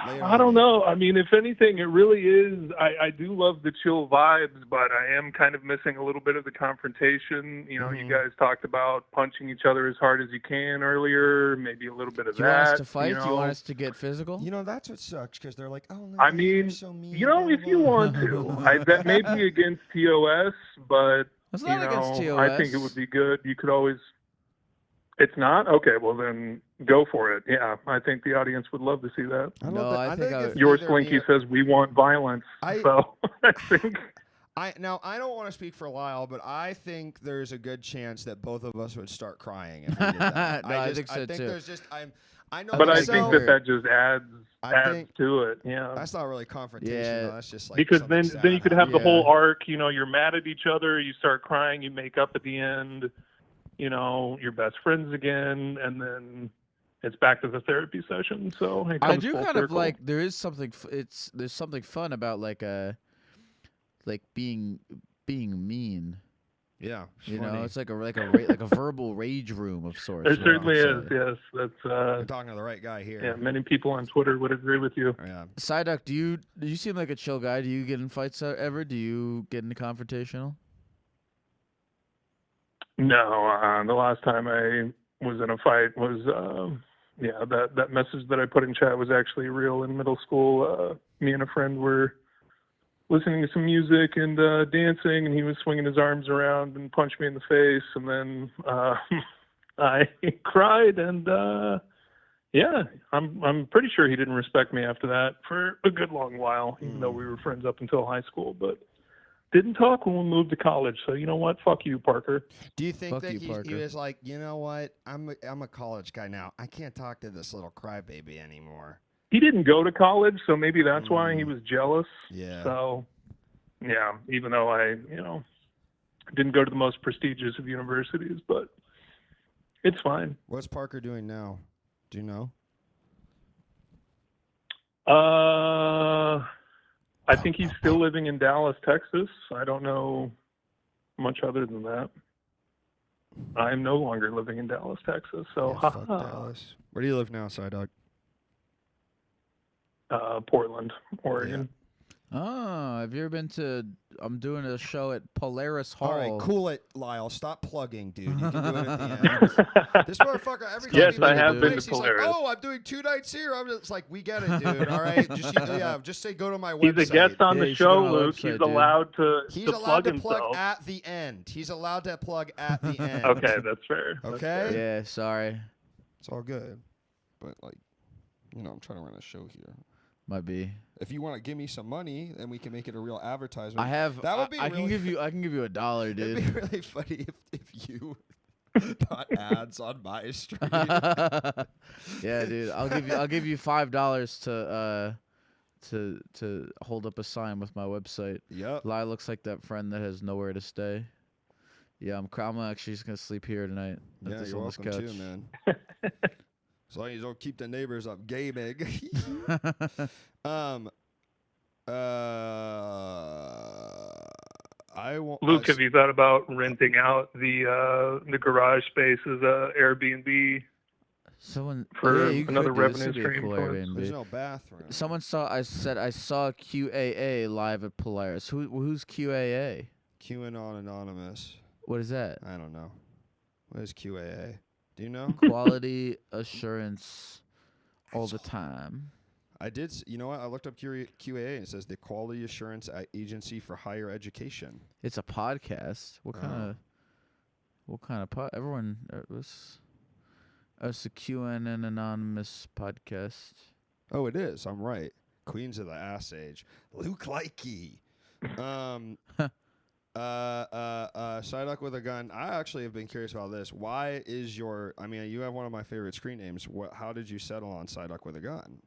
Speaker 1: Lay it
Speaker 6: I
Speaker 1: on
Speaker 6: don't
Speaker 1: me.
Speaker 6: know. I mean, if anything, it really is. I do love the chill vibes, but I am kind of missing a little bit of the confrontation. You know, you guys talked about punching each other as hard as you can earlier, maybe a little bit of
Speaker 5: Do you want
Speaker 6: that.
Speaker 5: us to fight?
Speaker 6: You
Speaker 5: Do you
Speaker 6: know?
Speaker 5: want us to get physical?
Speaker 1: You know, that's what sucks because they're like, oh, Luke,
Speaker 6: I
Speaker 1: you're
Speaker 6: mean,
Speaker 1: so mean.
Speaker 6: you know,
Speaker 1: blah,
Speaker 6: if you
Speaker 1: blah,
Speaker 6: want
Speaker 1: blah.
Speaker 6: to, that may be against TOS, but
Speaker 5: It's
Speaker 6: you
Speaker 5: not against
Speaker 6: know,
Speaker 5: TOS.
Speaker 6: I think it would be good. You could always. It's not? Okay, well then go for it. Yeah, I think the audience would love to see that.
Speaker 1: I don't
Speaker 5: No,
Speaker 1: thi-
Speaker 5: I think I
Speaker 1: if
Speaker 5: would-
Speaker 6: Your
Speaker 1: neither me
Speaker 6: Slinky
Speaker 1: or-
Speaker 6: says we want violence, so I think.
Speaker 1: I don't want to speak for Lyle, but I think there's a good chance that both of us would start crying if we did that.
Speaker 5: No, I think so, too.
Speaker 1: there's just I know
Speaker 6: But I
Speaker 1: myself,
Speaker 6: think that just adds
Speaker 1: I think-
Speaker 6: to it. Yeah.
Speaker 1: that's not really confrontation.
Speaker 5: Yeah.
Speaker 1: Though. That's just like
Speaker 6: Because
Speaker 1: something
Speaker 6: then you
Speaker 1: sad
Speaker 6: could have the
Speaker 5: Yeah.
Speaker 6: whole arc. You know, you're mad at each other, you start crying, you make up at the end. You know, you're best friends again, and then it's back to the therapy session. So it comes
Speaker 5: I do
Speaker 6: full
Speaker 5: kind of
Speaker 6: circle.
Speaker 5: like there is something. There's something fun about like being mean.
Speaker 1: Yeah,
Speaker 5: You
Speaker 1: funny.
Speaker 5: know, it's like a verbal rage room of sorts.
Speaker 6: It
Speaker 5: you
Speaker 6: certainly
Speaker 5: know,
Speaker 6: is.
Speaker 5: so-
Speaker 6: Yes, that's
Speaker 1: You're talking to the right guy here.
Speaker 6: yeah. Many people on Twitter would agree with you.
Speaker 1: Yeah.
Speaker 5: Psyduck, do you seem like a chill guy? Do you get in fights ever? Do you get into confrontational?
Speaker 6: No, the last time I was in a fight was that message that I put in chat was actually real in middle school. Me and a friend were listening to some music and dancing, and he was swinging his arms around and punched me in the face, and then I cried, and I'm pretty sure he didn't respect me after that for a good long while, even though we were friends up until high school, but didn't talk when we moved to college. So you know what? Fuck you, Parker.
Speaker 1: Do you think
Speaker 5: Fuck
Speaker 1: that
Speaker 5: you,
Speaker 1: he
Speaker 5: Parker.
Speaker 1: was like, you know what? I'm a college guy now. I can't talk to this little crybaby anymore.
Speaker 6: He didn't go to college, so maybe that's why he was jealous.
Speaker 1: Yeah.
Speaker 6: So, yeah, even though I, didn't go to the most prestigious of universities, but it's fine.
Speaker 1: What's Parker doing now? Do you know?
Speaker 6: I think he's still living in Dallas, Texas. I don't know much other than that. I'm no longer living in Dallas, Texas. So,
Speaker 1: Yeah, fuck Dallas. Where do you live now, Psyduck?
Speaker 6: Portland, Oregon.
Speaker 5: Oh, have you ever been to? I'm doing a show at Polaris Hall.
Speaker 1: All right, cool it, Lyle. Stop plugging, dude. You can do it at the end. This motherfucker, every time
Speaker 6: Yes,
Speaker 1: he
Speaker 6: I
Speaker 1: goes
Speaker 6: have
Speaker 1: to
Speaker 6: been
Speaker 1: place,
Speaker 6: to
Speaker 1: he's like,
Speaker 6: Polaris.
Speaker 1: "Oh, I'm doing 2 nights here." I'm just like, "We get it, dude. All right, just say go to my
Speaker 6: He's
Speaker 1: website."
Speaker 6: a guest on
Speaker 5: Yeah,
Speaker 6: the
Speaker 5: you should go
Speaker 6: show,
Speaker 5: to our
Speaker 6: Luke.
Speaker 5: website,
Speaker 6: He's
Speaker 5: dude.
Speaker 6: allowed to
Speaker 1: He's
Speaker 6: to
Speaker 1: allowed
Speaker 6: plug
Speaker 1: to plug
Speaker 6: himself.
Speaker 1: at the end. He's allowed to plug at the end.
Speaker 6: Okay, that's fair. That's
Speaker 1: Okay?
Speaker 6: fair.
Speaker 5: Yeah, sorry,
Speaker 1: It's all good, but like, I'm trying to run a show here.
Speaker 5: might be.
Speaker 1: If you want to give me some money, then we can make it a real advertisement.
Speaker 5: I have.
Speaker 1: That would be
Speaker 5: I
Speaker 1: really
Speaker 5: can give you. I can give you $1,
Speaker 1: It'd
Speaker 5: dude.
Speaker 1: be really funny if you got ads on my stream.
Speaker 5: Yeah, dude. I'll give you $5 to hold up a sign with my website.
Speaker 1: Yep.
Speaker 5: Lai looks like that friend that has nowhere to stay. Yeah, I'm actually just gonna sleep here tonight. At
Speaker 1: Yeah,
Speaker 5: this
Speaker 1: you're
Speaker 5: on this
Speaker 1: welcome
Speaker 5: couch.
Speaker 1: too, man. As long as you don't keep the neighbors up gaming. I won't.
Speaker 6: Luke, have you thought about renting out the garage space as a Airbnb?
Speaker 5: Someone
Speaker 6: For
Speaker 5: yeah, you
Speaker 6: another
Speaker 5: could do this.
Speaker 6: revenue
Speaker 5: Would be a
Speaker 6: stream
Speaker 5: cool
Speaker 6: for us.
Speaker 5: Airbnb.
Speaker 1: There's no bathroom.
Speaker 5: Someone saw. I saw QAA live at Polaris. Who's QAA?
Speaker 1: QAnon Anonymous.
Speaker 5: What is that?
Speaker 1: I don't know. What is QAA? Do you know?
Speaker 5: Quality assurance all the time.
Speaker 1: I did. You know what? I looked up QAA and it says the Quality Assurance Agency for Higher Education.
Speaker 5: It's a podcast. What kind of pod? Everyone was. It's a QAnon Anonymous podcast.
Speaker 1: Oh, it is. I'm right. Queens of the Ass Age. Luke Likey. Psyduck with a gun. I actually have been curious about this. Why is your? I mean, you have one of my favorite screen names. How did you settle on Psyduck with a gun?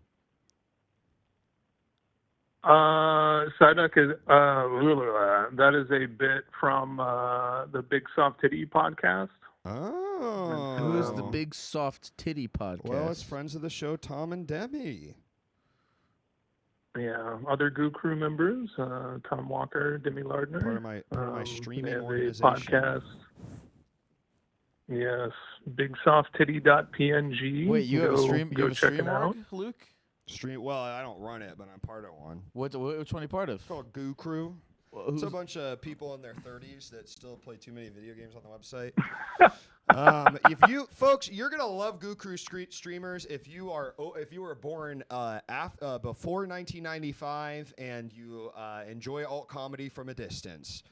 Speaker 6: Psyduck is that is a bit from the Big Soft Titty podcast.
Speaker 1: Oh.
Speaker 5: Who's the Big Soft Titty podcast?
Speaker 1: Well, it's friends of the show, Tom and Demi.
Speaker 6: Yeah, other Goo Crew members, Tom Walker, Demi Lardner.
Speaker 1: Part of my
Speaker 6: They
Speaker 1: streaming
Speaker 6: have a
Speaker 1: organization.
Speaker 6: podcast. Yes, bigsoft.titty.png.
Speaker 5: Wait, you have a stream? You
Speaker 6: Go
Speaker 5: have a
Speaker 6: check
Speaker 5: stream
Speaker 6: it out.
Speaker 5: org, Luke?
Speaker 1: Stream. Well, I don't run it, but I'm part of one.
Speaker 5: Which one are you part of?
Speaker 1: It's called Goo Crew.
Speaker 5: Well,
Speaker 1: It's a
Speaker 5: who's-
Speaker 1: bunch of people in their 30s that still play too many video games on the website. If you folks, you're gonna love Goo Crew streamers if you were born before 1995 and you enjoy alt comedy from a distance.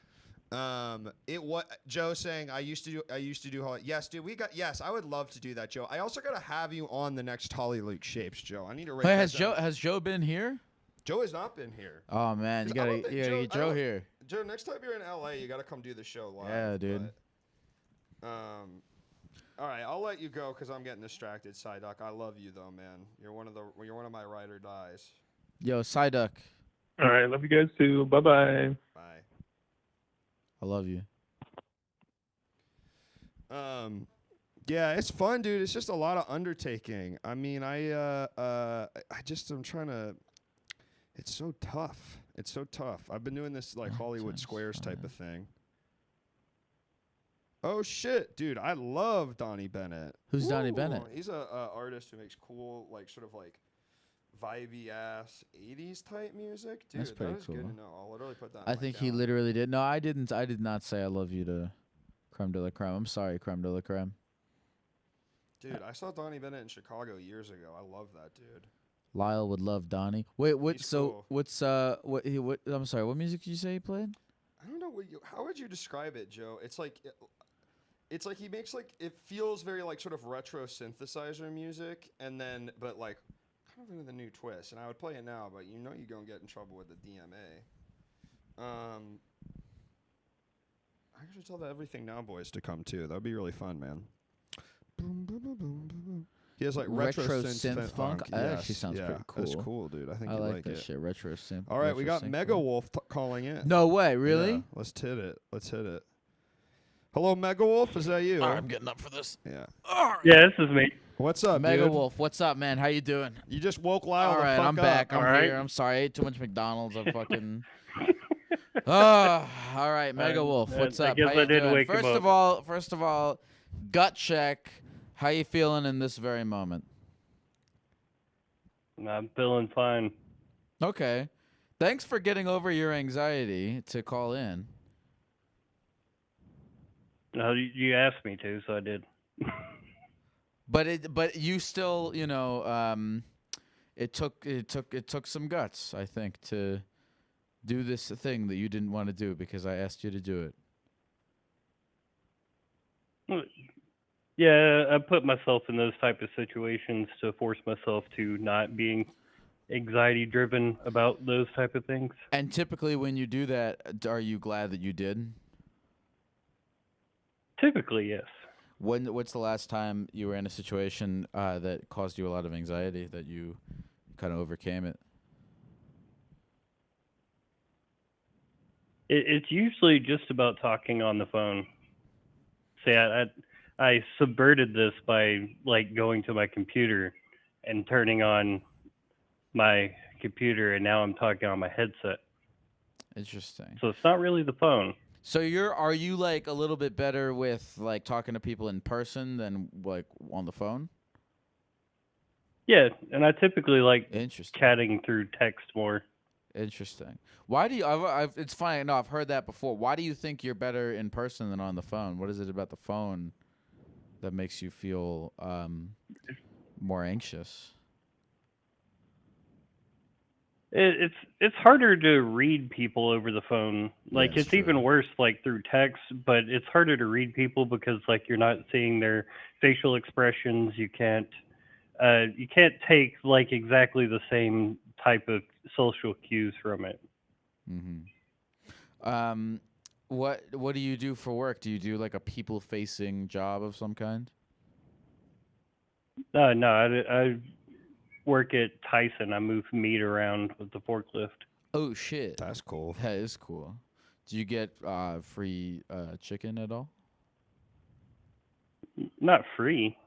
Speaker 1: Joe saying I used to do Holly. Yes, dude, yes, I would love to do that, Joe. I also gotta have you on the next Holly Luke Shapes, Joe. I need to.
Speaker 5: Hey, has Joe been here?
Speaker 1: Joe has not been here.
Speaker 5: Oh man, you
Speaker 1: I
Speaker 5: gotta
Speaker 1: don't think
Speaker 5: get
Speaker 1: I
Speaker 5: Joe
Speaker 1: don't-
Speaker 5: here.
Speaker 1: Joe, next time you're in LA, you gotta come do the show live.
Speaker 5: Yeah, dude.
Speaker 1: But, all right, I'll let you go because I'm getting distracted, Psyduck. I love you though, man. You're one of my ride or dies.
Speaker 5: Yo, Psyduck,
Speaker 6: All right, love you guys too. Bye-bye.
Speaker 1: Bye.
Speaker 5: I love you.
Speaker 1: Yeah, it's fun, dude. It's just a lot of undertaking. I mean, I'm trying to. It's so tough. It's so tough. I've been doing this like Hollywood
Speaker 5: times
Speaker 1: Squares type
Speaker 5: five.
Speaker 1: of thing. Oh shit, dude! I love Donnie Bennett.
Speaker 5: Who's Donnie Bennett?
Speaker 1: He's a artist who makes cool, like sort of like vibey ass 80s type music. Dude,
Speaker 5: That's pretty
Speaker 1: that is good
Speaker 5: cool.
Speaker 1: to know. I'll literally put that.
Speaker 5: I
Speaker 1: on my
Speaker 5: think he
Speaker 1: calendar.
Speaker 5: literally did. No, I didn't. I did not say I love you to Creme de la Creme. I'm sorry, Creme de la Creme.
Speaker 1: Dude, I saw Donnie Bennett in Chicago years ago. I love that dude.
Speaker 5: Lyle would love Donnie. Wait, what?
Speaker 1: He's
Speaker 5: So
Speaker 1: cool.
Speaker 5: what's what? I'm sorry. What music did you say he played?
Speaker 1: I don't know how would you describe it, Joe? It's like he makes like it feels very like sort of retro synthesizer music, and then but like kind of into the new twist. And I would play it now, but you know you're gonna get in trouble with the DMA. I should tell the Everything Now boys to come too. That'd be really fun, man. Boom, boom, boom, boom, boom, boom. He has like retro
Speaker 5: synth funk? That actually sounds
Speaker 1: yeah,
Speaker 5: pretty
Speaker 1: That's
Speaker 5: cool.
Speaker 1: cool, dude. I think
Speaker 5: I
Speaker 1: you
Speaker 5: like
Speaker 1: like
Speaker 5: that
Speaker 1: it.
Speaker 5: shit. Retro synth.
Speaker 1: All right, we
Speaker 5: retro
Speaker 1: got
Speaker 5: synth
Speaker 1: Mega
Speaker 5: funk.
Speaker 1: Wolf calling in.
Speaker 5: No way, really?
Speaker 1: Yeah, let's hit it. Let's hit it. Hello, Mega Wolf. Is that you?
Speaker 5: I'm getting up for this.
Speaker 1: Yeah.
Speaker 6: Yeah, this is me.
Speaker 1: What's up,
Speaker 5: Mega
Speaker 1: dude?
Speaker 5: Wolf, what's up, man? How you doing?
Speaker 1: You just woke Lyle
Speaker 5: All
Speaker 1: the
Speaker 5: right,
Speaker 1: fuck
Speaker 5: I'm
Speaker 1: up.
Speaker 5: back. I'm
Speaker 7: All right.
Speaker 5: here. I'm sorry. I ate too much McDonald's. I fucking. All right, Mega Wolf, what's
Speaker 7: I
Speaker 5: up?
Speaker 7: guess
Speaker 5: How
Speaker 7: I
Speaker 5: you
Speaker 7: did
Speaker 5: doing?
Speaker 7: wake him
Speaker 5: First of all, gut check. How you feeling in this very moment?
Speaker 7: I'm feeling fine.
Speaker 5: Okay. Thanks for getting over your anxiety to call in.
Speaker 7: No, you asked me to, so I did.
Speaker 5: But you still, it took some guts, I think, to do this thing that you didn't want to do because I asked you to do it.
Speaker 7: Yeah, I put myself in those type of situations to force myself to not being anxiety driven about those type of things.
Speaker 5: And typically when you do that, are you glad that you did?
Speaker 7: Typically, yes.
Speaker 5: What's the last time you were in a situation that caused you a lot of anxiety that you kind of overcame it?
Speaker 7: It's usually just about talking on the phone. See, I subverted this by like going to my computer and turning on my computer, and now I'm talking on my headset.
Speaker 5: Interesting.
Speaker 7: So it's not really the phone.
Speaker 5: So are you like a little bit better with like talking to people in person than like on the phone?
Speaker 7: Yeah, and I typically like
Speaker 5: Interesting.
Speaker 7: chatting through text more.
Speaker 5: Interesting. Why do you? It's funny. No, I've heard that before. Why do you think you're better in person than on the phone? What is it about the phone that makes you feel more anxious?
Speaker 7: It's harder to read people over the phone. Like
Speaker 5: Yeah, it's
Speaker 7: it's even
Speaker 5: true.
Speaker 7: worse like through text, but it's harder to read people because like you're not seeing their facial expressions. You can't take like exactly the same type of social cues from it.
Speaker 5: Mm-hmm. What do you do for work? Do you do like a people-facing job of some kind?
Speaker 7: No, I work at Tyson. I move meat around with the forklift.
Speaker 5: Oh shit,
Speaker 1: That's cool.
Speaker 5: that is cool. Do you get free chicken at all?
Speaker 7: Not free.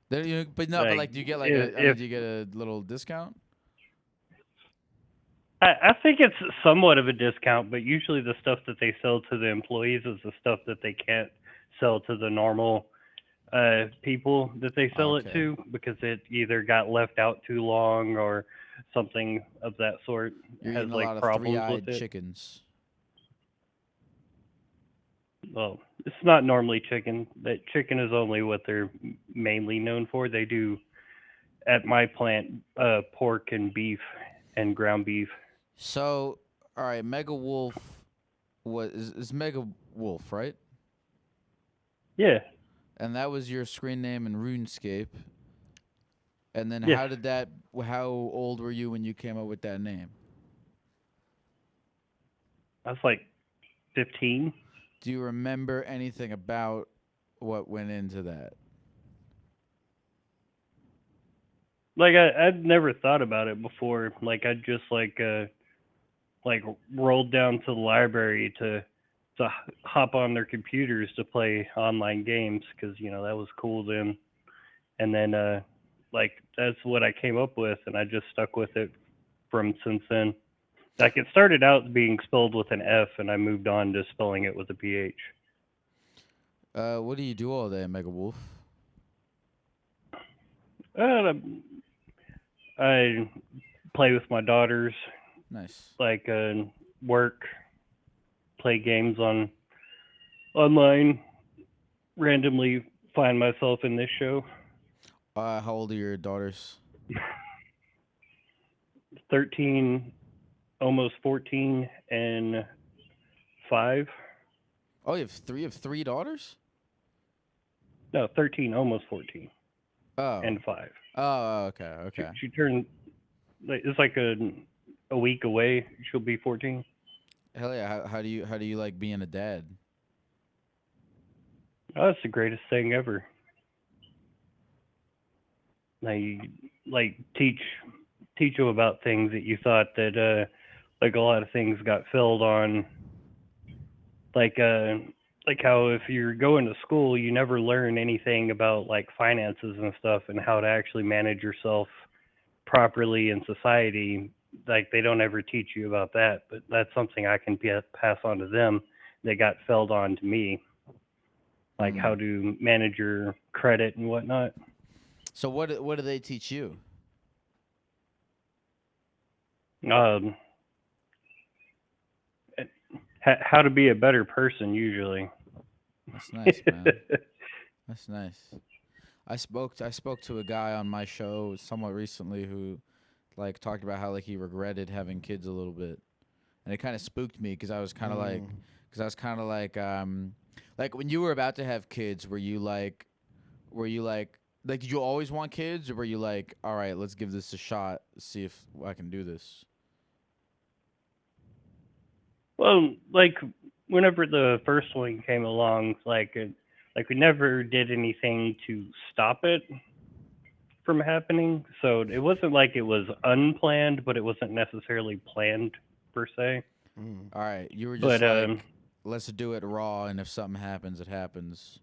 Speaker 5: But do you get like do you get a little discount?
Speaker 7: I think it's somewhat of a discount, but usually the stuff that they sell to the employees is the stuff that they can't sell to the normal people that they sell it
Speaker 5: Okay.
Speaker 7: to because it either got left out too long or something of that sort.
Speaker 5: You're
Speaker 7: has
Speaker 5: eating a
Speaker 7: like
Speaker 5: lot of
Speaker 7: problems
Speaker 5: three-eyed
Speaker 7: with it.
Speaker 5: chickens.
Speaker 7: Well, it's not normally chicken. That chicken is only what they're mainly known for. They do at my plant pork and beef and ground beef.
Speaker 5: So, all right, Mega Wolf is Mega Wolf, right?
Speaker 7: Yeah.
Speaker 5: And that was your screen name in RuneScape. And then
Speaker 7: Yes.
Speaker 5: how old were you when you came up with that name?
Speaker 7: I was like 15.
Speaker 5: Do you remember anything about what went into that?
Speaker 7: Like I'd never thought about it before. Like I just like rolled down to the library to hop on their computers to play online games because that was cool then. And then like that's what I came up with, and I just stuck with it from since then. Like it started out being spelled with an F, and I moved on to spelling it with a PH.
Speaker 5: What do you do all day, Mega Wolf?
Speaker 7: I play with my daughters,
Speaker 5: Nice.
Speaker 7: like work, play games online, randomly find myself in this show.
Speaker 5: How old are your daughters?
Speaker 7: 13, almost 14, and 5.
Speaker 5: Oh, you have three daughters?
Speaker 7: No, 13, almost 14,
Speaker 5: Oh.
Speaker 7: and 5.
Speaker 5: Oh, okay.
Speaker 7: She turned, it's like a week away. She'll be 14.
Speaker 5: Hell yeah. How do you like being a dad?
Speaker 7: Oh, that's the greatest thing ever. Like teach them about things that you thought that like a lot of things got filled on. Like like how if you're going to school, you never learn anything about like finances and stuff and how to actually manage yourself properly in society. Like they don't ever teach you about that, but that's something I can pass on to them. That got felled on to me, like how to manage your credit and whatnot.
Speaker 5: So what do they teach you?
Speaker 7: How to be a better person usually.
Speaker 5: That's nice, man. That's nice. I spoke to a guy on my show somewhat recently who like talked about how like he regretted having kids a little bit. And it kind of spooked me because I was kind of like when you were about to have kids, were you like did you always want kids, or were you like, all right, let's give this a shot, see if I can do this?
Speaker 7: Well, like whenever the first one came along, like we never did anything to stop it from happening. So it wasn't like it was unplanned, but it wasn't necessarily planned per se.
Speaker 5: All right, you were just like, let's do it raw, and if something happens, it happens,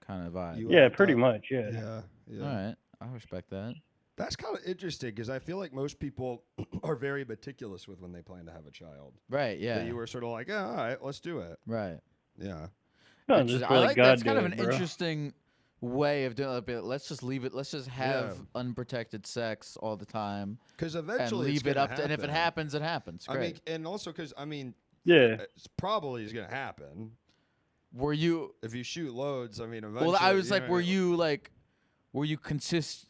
Speaker 5: kind of vibe.
Speaker 7: Yeah, pretty much. Yeah.
Speaker 1: Yeah.
Speaker 5: All right, I respect that.
Speaker 1: That's kind of interesting because I feel like most people are very meticulous with when they plan to have a child.
Speaker 5: Right. Yeah.
Speaker 1: But you were sort of like, all right, let's do it.
Speaker 5: Right.
Speaker 1: Yeah.
Speaker 7: No, just
Speaker 5: I like
Speaker 7: God
Speaker 5: that's kind
Speaker 7: did
Speaker 5: of
Speaker 7: it,
Speaker 5: an
Speaker 7: bro.
Speaker 5: interesting way of doing it. Let's just leave it. Let's just have unprotected sex all the time.
Speaker 1: Because
Speaker 5: And
Speaker 1: eventually
Speaker 5: leave it up to, and if it happens, it happens. Great.
Speaker 1: I mean, and also because
Speaker 7: Yeah.
Speaker 1: it's probably is going to happen.
Speaker 5: Were you?
Speaker 1: If you shoot loads, I mean, eventually.
Speaker 5: Well, I was like,
Speaker 1: know,
Speaker 5: were you consist?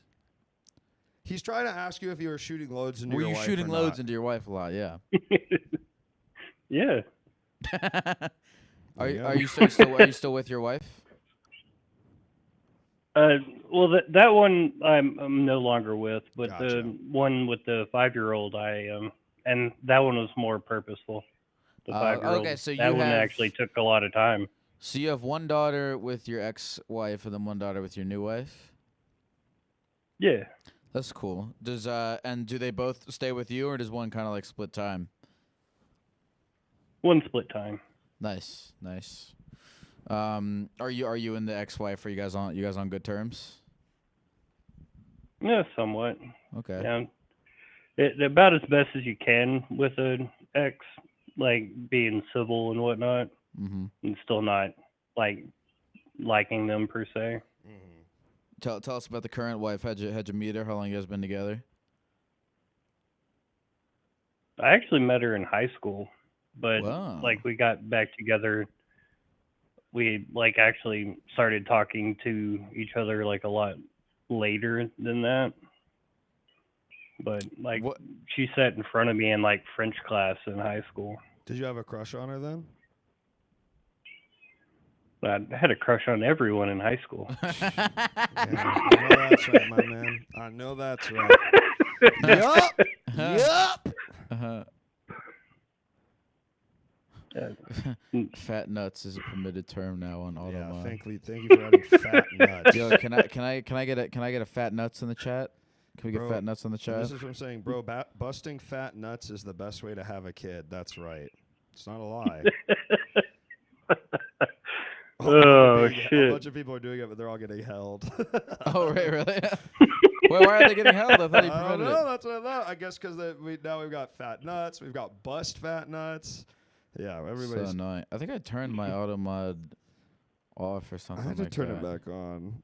Speaker 1: He's trying to ask you if you were shooting loads into
Speaker 5: Were
Speaker 1: your
Speaker 5: you
Speaker 1: wife
Speaker 5: shooting
Speaker 1: or
Speaker 5: loads
Speaker 1: not.
Speaker 5: into your wife a lot? Yeah.
Speaker 7: Yeah.
Speaker 5: Are
Speaker 1: Yeah.
Speaker 5: you still with your wife?
Speaker 7: Well, that one I'm no longer with, but
Speaker 1: Gotcha.
Speaker 7: the one with the 5-year-old, and that one was more purposeful. The 5-year-old.
Speaker 5: Okay, so
Speaker 7: that
Speaker 5: you
Speaker 7: one
Speaker 5: have-
Speaker 7: actually took a lot of time.
Speaker 5: So you have one daughter with your ex-wife, and then one daughter with your new wife.
Speaker 7: Yeah.
Speaker 5: That's cool. And do they both stay with you, or does one kind of like split time?
Speaker 7: One split time.
Speaker 5: Nice. Are you and the ex-wife? Are you guys on good terms?
Speaker 7: Yeah, somewhat.
Speaker 5: Okay.
Speaker 7: Yeah. About as best as you can with an ex, like being civil and whatnot, and still not like liking them per se.
Speaker 5: Tell us about the current wife. How'd you meet her? How long you guys been together?
Speaker 7: I actually met her in high school, but
Speaker 5: Wow.
Speaker 7: like we got back together. We like actually started talking to each other like a lot later than that. But like she sat in front of me in like French class in high school.
Speaker 1: Did you have a crush on her then?
Speaker 7: I had a crush on everyone in high school.
Speaker 1: Yeah, I know that's right, my man. I know that's right. Yup.
Speaker 5: Fat nuts is a permitted term now on Auto
Speaker 1: Yeah,
Speaker 5: Mod.
Speaker 1: thank you for adding fat nuts.
Speaker 5: Yo, can I get a fat nuts in the chat? Can we get
Speaker 1: Bro,
Speaker 5: fat nuts in the chat?
Speaker 1: This is what I'm saying, bro. Busting fat nuts is the best way to have a kid. That's right. It's not a lie.
Speaker 7: Oh,
Speaker 1: A
Speaker 7: shit.
Speaker 1: bunch of people are doing it, but they're all getting held.
Speaker 5: Oh, right, really? Why are they getting held? I thought he
Speaker 1: I don't
Speaker 5: permitted
Speaker 1: know.
Speaker 5: it.
Speaker 1: That's what I thought. I guess because we've got fat nuts. We've got bust fat nuts. Yeah, everybody's.
Speaker 5: So annoying. I think I turned my Auto Mod off or something
Speaker 1: I had to
Speaker 5: like
Speaker 1: turn
Speaker 5: that.
Speaker 1: it back on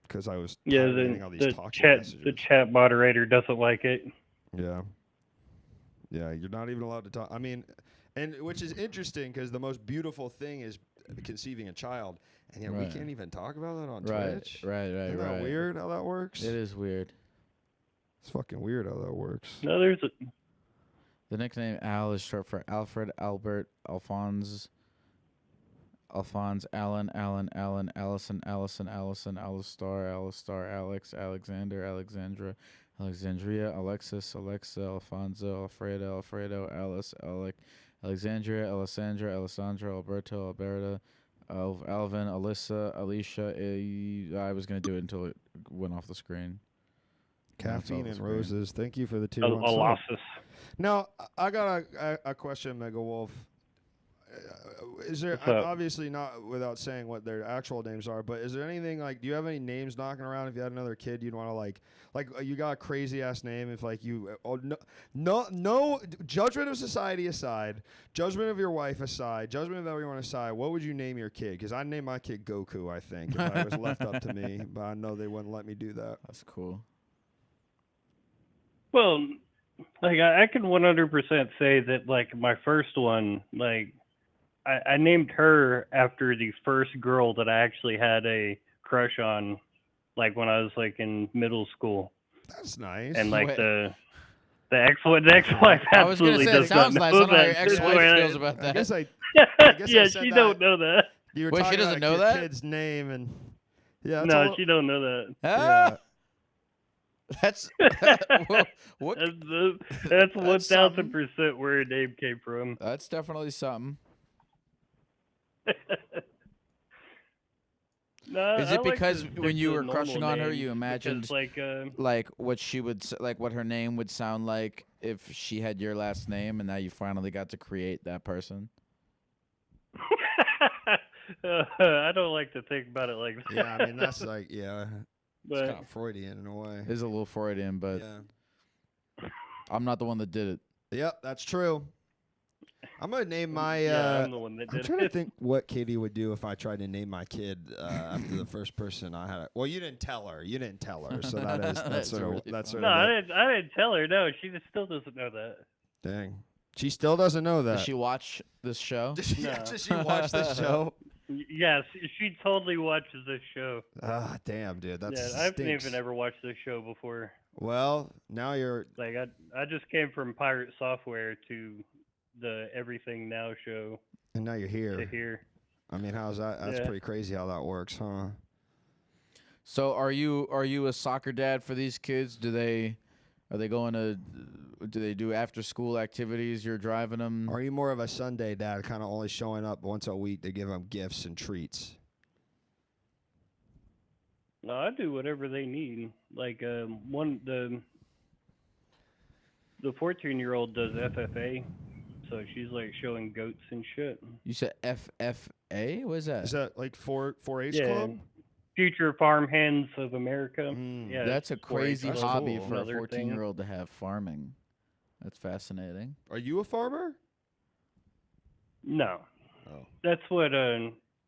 Speaker 1: because I was
Speaker 7: Yeah,
Speaker 1: getting all these
Speaker 7: the
Speaker 1: toxic
Speaker 7: chat
Speaker 1: messages.
Speaker 7: moderator doesn't like it.
Speaker 1: Yeah. Yeah, you're not even allowed to talk. I mean, and which is interesting because the most beautiful thing is conceiving a child, and yet we can't even talk about that on Twitch.
Speaker 5: Right.
Speaker 1: Isn't that weird how that works?
Speaker 5: It is weird.
Speaker 1: It's fucking weird how that works.
Speaker 7: No, there's a
Speaker 5: The nickname Al is short for Alfred, Albert, Alphonse, Alan, Allison, Alistar, Alex, Alexander, Alexandra, Alexandria, Alexis, Alexa, Alfonso, Alfredo, Alice, Alexandria, Alessandra, Alberto, Alberta, Alvin, Alyssa, Alicia. I was going to do it until it went off the screen.
Speaker 1: Caffeine and roses. Thank you for the 2
Speaker 7: Colossus.
Speaker 1: Now, I got a question, Mega Wolf. is there
Speaker 7: What's up?
Speaker 1: obviously not without saying what their actual names are, but is there anything like? Do you have any names knocking around? If you had another kid, you'd want to like you got a crazy ass name. If like you, no judgment of society aside, judgment of your wife aside, judgment of everyone aside, what would you name your kid? Because I'd name my kid Goku. I think if it was left up to me, but I know they wouldn't let me do that.
Speaker 5: That's cool.
Speaker 7: Well, like I can 100% say that like my first one, like I named her after the first girl that I actually had a crush on, like when I was like in middle school,
Speaker 1: That's nice.
Speaker 7: and like
Speaker 5: Wait.
Speaker 7: the ex-wife
Speaker 5: I was gonna
Speaker 7: absolutely
Speaker 5: say it
Speaker 7: does not
Speaker 5: sounds
Speaker 7: know
Speaker 5: nice. I don't know how your
Speaker 7: that.
Speaker 5: ex-wife feels about
Speaker 1: I
Speaker 5: that.
Speaker 1: guess I guess I
Speaker 7: Yeah,
Speaker 1: said
Speaker 7: she
Speaker 1: that.
Speaker 7: don't know that.
Speaker 1: You were
Speaker 5: Wait, she
Speaker 1: talking
Speaker 5: doesn't
Speaker 1: about
Speaker 5: know
Speaker 1: your
Speaker 5: that?
Speaker 1: kid's name and yeah.
Speaker 7: No, she don't know that.
Speaker 5: Ah, that's what?
Speaker 7: That's
Speaker 5: That's something.
Speaker 7: 1000% where her name came from.
Speaker 5: That's definitely something.
Speaker 7: No,
Speaker 5: Is
Speaker 7: I
Speaker 5: it
Speaker 7: like
Speaker 5: because
Speaker 7: to
Speaker 5: when
Speaker 7: stick
Speaker 5: you
Speaker 7: to
Speaker 5: were
Speaker 7: normal
Speaker 5: crushing on her,
Speaker 7: names
Speaker 5: you imagined
Speaker 7: because,
Speaker 5: like what she would like what her name would sound like if she had your last name, and now you finally got to create that person?
Speaker 7: I don't like to think about it like that.
Speaker 1: Yeah, I mean that's like it's
Speaker 7: but
Speaker 1: kind of Freudian in a way.
Speaker 5: It is a little Freudian, but
Speaker 1: Yeah.
Speaker 5: I'm not the one that did it.
Speaker 1: Yep, that's true. I'm gonna name my.
Speaker 7: yeah, I'm the one that
Speaker 1: I'm
Speaker 7: did
Speaker 1: trying to
Speaker 7: it.
Speaker 1: think what Katie would do if I tried to name my kid after the first person I had. Well, you didn't tell her. You didn't tell her, so that's
Speaker 5: That's
Speaker 1: sort of
Speaker 5: really
Speaker 1: that's sort
Speaker 7: No,
Speaker 1: of
Speaker 7: I didn't tell her. No, she just still doesn't know that.
Speaker 1: dang. She still doesn't know that.
Speaker 5: Does she watch this show?
Speaker 1: Does she,
Speaker 7: No.
Speaker 1: does she watch this show?
Speaker 7: Yes, she totally watches this show.
Speaker 1: Ah, damn, dude, that's
Speaker 7: Yeah, I haven't even ever watched this show before.
Speaker 1: Well, now you're.
Speaker 7: Like I just came from Pirate Software to the Everything Now show
Speaker 1: And now you're
Speaker 7: to
Speaker 1: here.
Speaker 7: here.
Speaker 1: I mean, how's that? That's
Speaker 7: Yeah.
Speaker 1: pretty crazy how that works, huh?
Speaker 5: So are you a soccer dad for these kids? Do they do after school activities? You're driving them.
Speaker 1: Or are you more of a Sunday dad, kind of only showing up once a week to give them gifts and treats?
Speaker 7: No, I do whatever they need. Like the 14-year-old does FFA, so she's like showing goats and shit.
Speaker 5: You said FFA? What is that?
Speaker 1: Is that like 4-H
Speaker 7: Yeah.
Speaker 1: club?
Speaker 7: Future Farm Hands of America.
Speaker 1: Mm.
Speaker 7: Yeah,
Speaker 5: That's a
Speaker 7: 4-H
Speaker 5: crazy
Speaker 7: club.
Speaker 1: That's
Speaker 5: hobby
Speaker 1: cool.
Speaker 5: for a
Speaker 7: Another thing.
Speaker 5: 14-year-old to have, farming. That's fascinating.
Speaker 1: Are you a farmer?
Speaker 7: No,
Speaker 1: Oh.
Speaker 7: that's what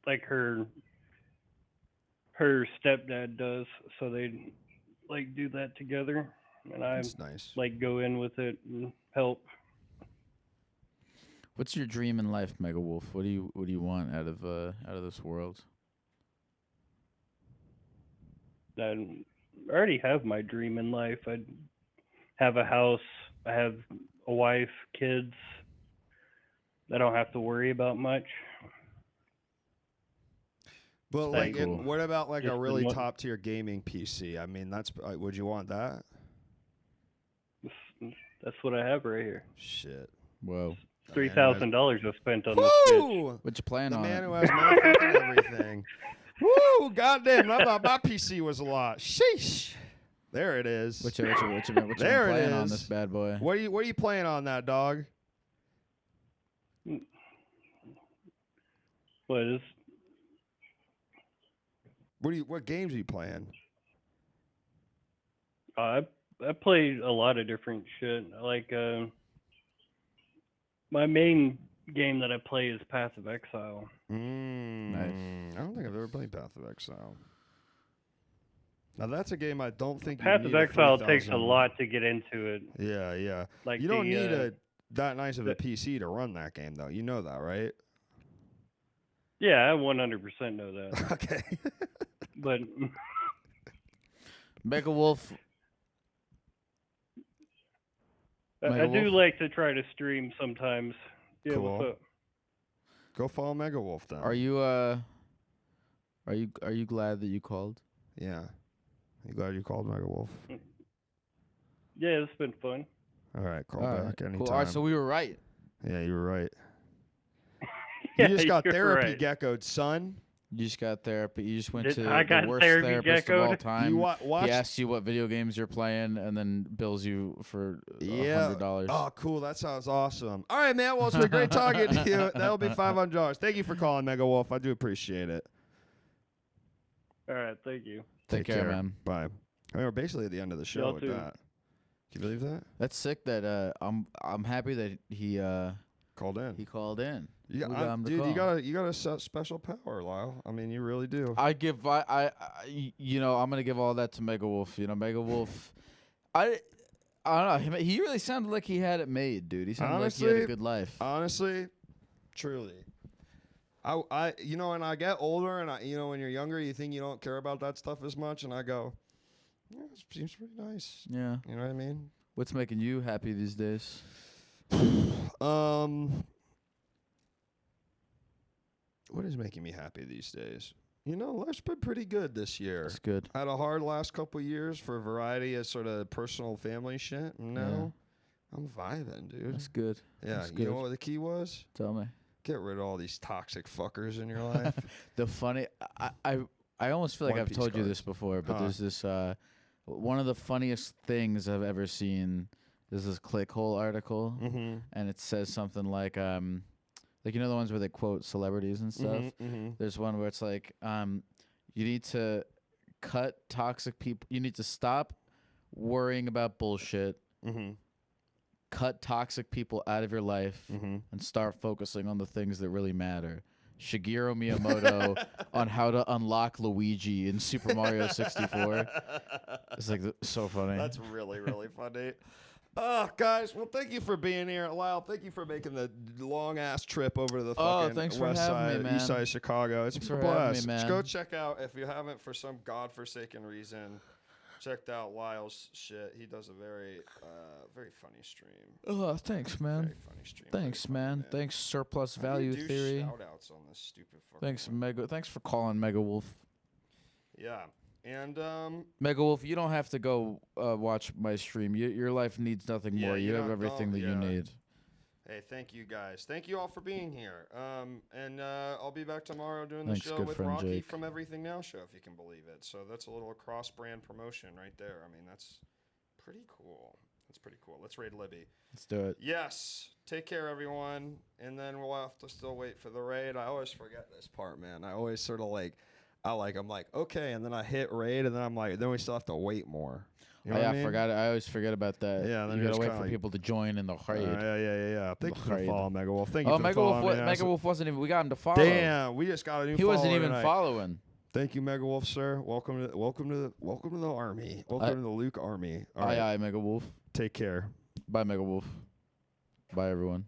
Speaker 7: like her stepdad does. So they like do that together, and I
Speaker 1: That's nice.
Speaker 7: like go in with it and help.
Speaker 5: What's your dream in life, Mega Wolf? What do you want out of this world?
Speaker 7: I already have my dream in life. I have a house. I have a wife, kids. I don't have to worry about much.
Speaker 1: But
Speaker 7: That's
Speaker 1: like,
Speaker 5: cool.
Speaker 1: what about like a
Speaker 7: Just
Speaker 1: really
Speaker 7: one-
Speaker 1: top tier gaming PC? I mean, that's would you want that?
Speaker 7: That's what I have right here.
Speaker 1: Shit.
Speaker 5: Whoa.
Speaker 7: $3,000 I spent on this bitch.
Speaker 1: Woo!
Speaker 5: What you playing
Speaker 1: The
Speaker 5: on?
Speaker 1: man
Speaker 5: it?
Speaker 1: who has motherfucking everything. Woo! Goddamn! I thought my PC was a lot. Sheesh. There it is.
Speaker 5: What you been
Speaker 1: There it
Speaker 5: playing on
Speaker 1: is.
Speaker 5: this bad boy?
Speaker 1: What are you playing on that dog?
Speaker 7: What is?
Speaker 1: What games are you playing?
Speaker 7: I play a lot of different shit. Like my main game that I play is Path of Exile.
Speaker 1: I don't think I've ever played Path of Exile. Now that's a game I don't think
Speaker 7: Path
Speaker 1: you
Speaker 7: of
Speaker 1: need
Speaker 7: Exile
Speaker 1: 3,000.
Speaker 7: takes a lot to get into it.
Speaker 1: Yeah, yeah.
Speaker 7: Like
Speaker 1: You don't
Speaker 7: the,
Speaker 1: need that nice of a PC to run that game, though. You know that, right?
Speaker 7: Yeah, I 100% know that.
Speaker 1: Okay.
Speaker 7: But
Speaker 5: Mega Wolf.
Speaker 7: I
Speaker 5: Mega
Speaker 7: do
Speaker 5: Wolf?
Speaker 7: like to try to stream sometimes. Yeah,
Speaker 1: Cool.
Speaker 7: what's up?
Speaker 1: Go follow Mega Wolf then.
Speaker 5: Are you glad that you called?
Speaker 1: Yeah. You glad you called Mega Wolf?
Speaker 7: Yeah, it's been fun.
Speaker 1: All right, call
Speaker 5: All right,
Speaker 1: back anytime.
Speaker 5: cool. All right, so we were right.
Speaker 1: Yeah, you were right.
Speaker 7: Yeah,
Speaker 1: You just got
Speaker 7: you're
Speaker 1: therapy
Speaker 7: right.
Speaker 1: geckoed, son.
Speaker 5: You just got therapy. You just went to
Speaker 7: I
Speaker 5: the
Speaker 7: got
Speaker 5: worst
Speaker 7: therapy,
Speaker 5: therapist of all
Speaker 7: Gecko.
Speaker 5: time.
Speaker 1: You watch.
Speaker 5: He asks you what video games you're playing and then bills you for $100.
Speaker 1: Oh, cool. That sounds awesome. All right, man. Well, it's been great talking to you. That'll be $500. Thank you for calling, Mega Wolf. I do appreciate it.
Speaker 7: All right, thank you.
Speaker 5: Take care, man.
Speaker 1: Bye. I mean, we're basically at the end of the show
Speaker 7: Y'all
Speaker 1: with
Speaker 7: too.
Speaker 1: that. Can you believe that?
Speaker 5: That's sick. That I'm happy that he
Speaker 1: Called in.
Speaker 5: called in.
Speaker 1: You got,
Speaker 5: We got him to
Speaker 1: dude,
Speaker 5: call.
Speaker 1: you got a special power, Lyle. I mean, you really do.
Speaker 5: I you know, I'm gonna give all that to Mega Wolf. You know, Mega Wolf. I don't know. He really sounded like he had it made, dude. He sounded like he had a
Speaker 1: Honestly,
Speaker 5: good life.
Speaker 1: Honestly, truly. You know, and I get older, and you know, when you're younger, you think you don't care about that stuff as much, and I go, yeah, it seems pretty nice.
Speaker 5: Yeah.
Speaker 1: You know what I mean?
Speaker 5: What's making you happy these days?
Speaker 1: What is making me happy these days? You know, life's been pretty good this year.
Speaker 5: That's good.
Speaker 1: Had a hard last couple years for a variety of sort of personal family shit. No, I'm vibing, dude.
Speaker 5: That's good.
Speaker 1: Yeah,
Speaker 5: That's
Speaker 1: you
Speaker 5: good.
Speaker 1: know what the key was?
Speaker 5: Tell me.
Speaker 1: Get rid of all these toxic fuckers in your life.
Speaker 5: The funny, I almost feel like
Speaker 1: One
Speaker 5: I've
Speaker 1: Piece
Speaker 5: told you
Speaker 1: cards.
Speaker 5: this before, but
Speaker 1: Huh.
Speaker 5: there's this one of the funniest things I've ever seen. There's this Clickhole article,
Speaker 1: Mm-hmm.
Speaker 5: and it says something like you know the ones where they quote celebrities and stuff.
Speaker 1: Mm-hmm.
Speaker 5: There's one where it's like you need to cut toxic people. You need to stop worrying about bullshit.
Speaker 1: Mm-hmm.
Speaker 5: Cut toxic people out of your life
Speaker 1: Mm-hmm.
Speaker 5: and start focusing on the things that really matter. Shigeru Miyamoto on how to unlock Luigi in Super Mario 64. It's like so funny.
Speaker 1: That's really, really funny. Oh, guys, well, thank you for being here. Lyle, thank you for making the long-ass trip over to the fucking
Speaker 5: thanks for
Speaker 1: west
Speaker 5: having
Speaker 1: side,
Speaker 5: me, man.
Speaker 1: east side of Chicago. It's
Speaker 5: Thanks
Speaker 1: been a
Speaker 5: for having me,
Speaker 1: blast. Just
Speaker 5: man.
Speaker 1: go check out, if you haven't for some godforsaken reason, checked out Lyle's shit. He does a very, very funny stream.
Speaker 5: Oh, thanks, man.
Speaker 1: Very funny stream.
Speaker 5: Thanks,
Speaker 1: Very funny,
Speaker 5: man. Thanks, Surplus
Speaker 1: How do
Speaker 5: Value
Speaker 1: you do
Speaker 5: Theory.
Speaker 1: shout-outs on this stupid fucking
Speaker 5: Thanks,
Speaker 1: one?
Speaker 5: Mega. Thanks for calling, Mega Wolf.
Speaker 1: Yeah. And,
Speaker 5: Mega Wolf, you don't have to go watch my stream. Your life needs nothing
Speaker 1: Yeah,
Speaker 5: more.
Speaker 1: you
Speaker 5: You have
Speaker 1: don't-
Speaker 5: everything that
Speaker 1: yeah.
Speaker 5: you need.
Speaker 1: hey, thank you guys. Thank you all for being here. And I'll be back tomorrow doing
Speaker 5: Thanks,
Speaker 1: the show
Speaker 5: good
Speaker 1: with
Speaker 5: friend
Speaker 1: Rocky
Speaker 5: Jake.
Speaker 1: from Everything Now show, if you can believe it. So that's a little cross-brand promotion right there. I mean, that's pretty cool. That's pretty cool. Let's raid Libby.
Speaker 5: Let's do it.
Speaker 1: Yes. Take care, everyone. And then we'll have to still wait for the raid. I always forget this part, man. I always sort of I'm like, okay, and then I hit raid, and then I'm like, then we still have to wait more. You know
Speaker 5: Oh,
Speaker 1: what
Speaker 5: yeah,
Speaker 1: I mean?
Speaker 5: I forgot. I always forget about that.
Speaker 1: Yeah, then
Speaker 5: you
Speaker 1: you're
Speaker 5: gotta
Speaker 1: just
Speaker 5: wait
Speaker 1: kinda
Speaker 5: for
Speaker 1: like-
Speaker 5: people to join in the raid.
Speaker 1: Yeah. Thank you for the
Speaker 5: Raid.
Speaker 1: follow, Mega Wolf. Thank you
Speaker 5: Oh,
Speaker 1: for
Speaker 5: Mega
Speaker 1: the
Speaker 5: Wolf.
Speaker 1: follow. Man.
Speaker 5: Mega Wolf wasn't even. We got him to follow.
Speaker 1: Damn, we just got a new
Speaker 5: He wasn't
Speaker 1: follower
Speaker 5: even
Speaker 1: tonight.
Speaker 5: following.
Speaker 1: Thank you, Mega Wolf, sir. Welcome to the army. Welcome to the Luke army. All right,
Speaker 5: Aye, Mega Wolf.
Speaker 1: take care.
Speaker 5: Bye, Mega Wolf. Bye, everyone.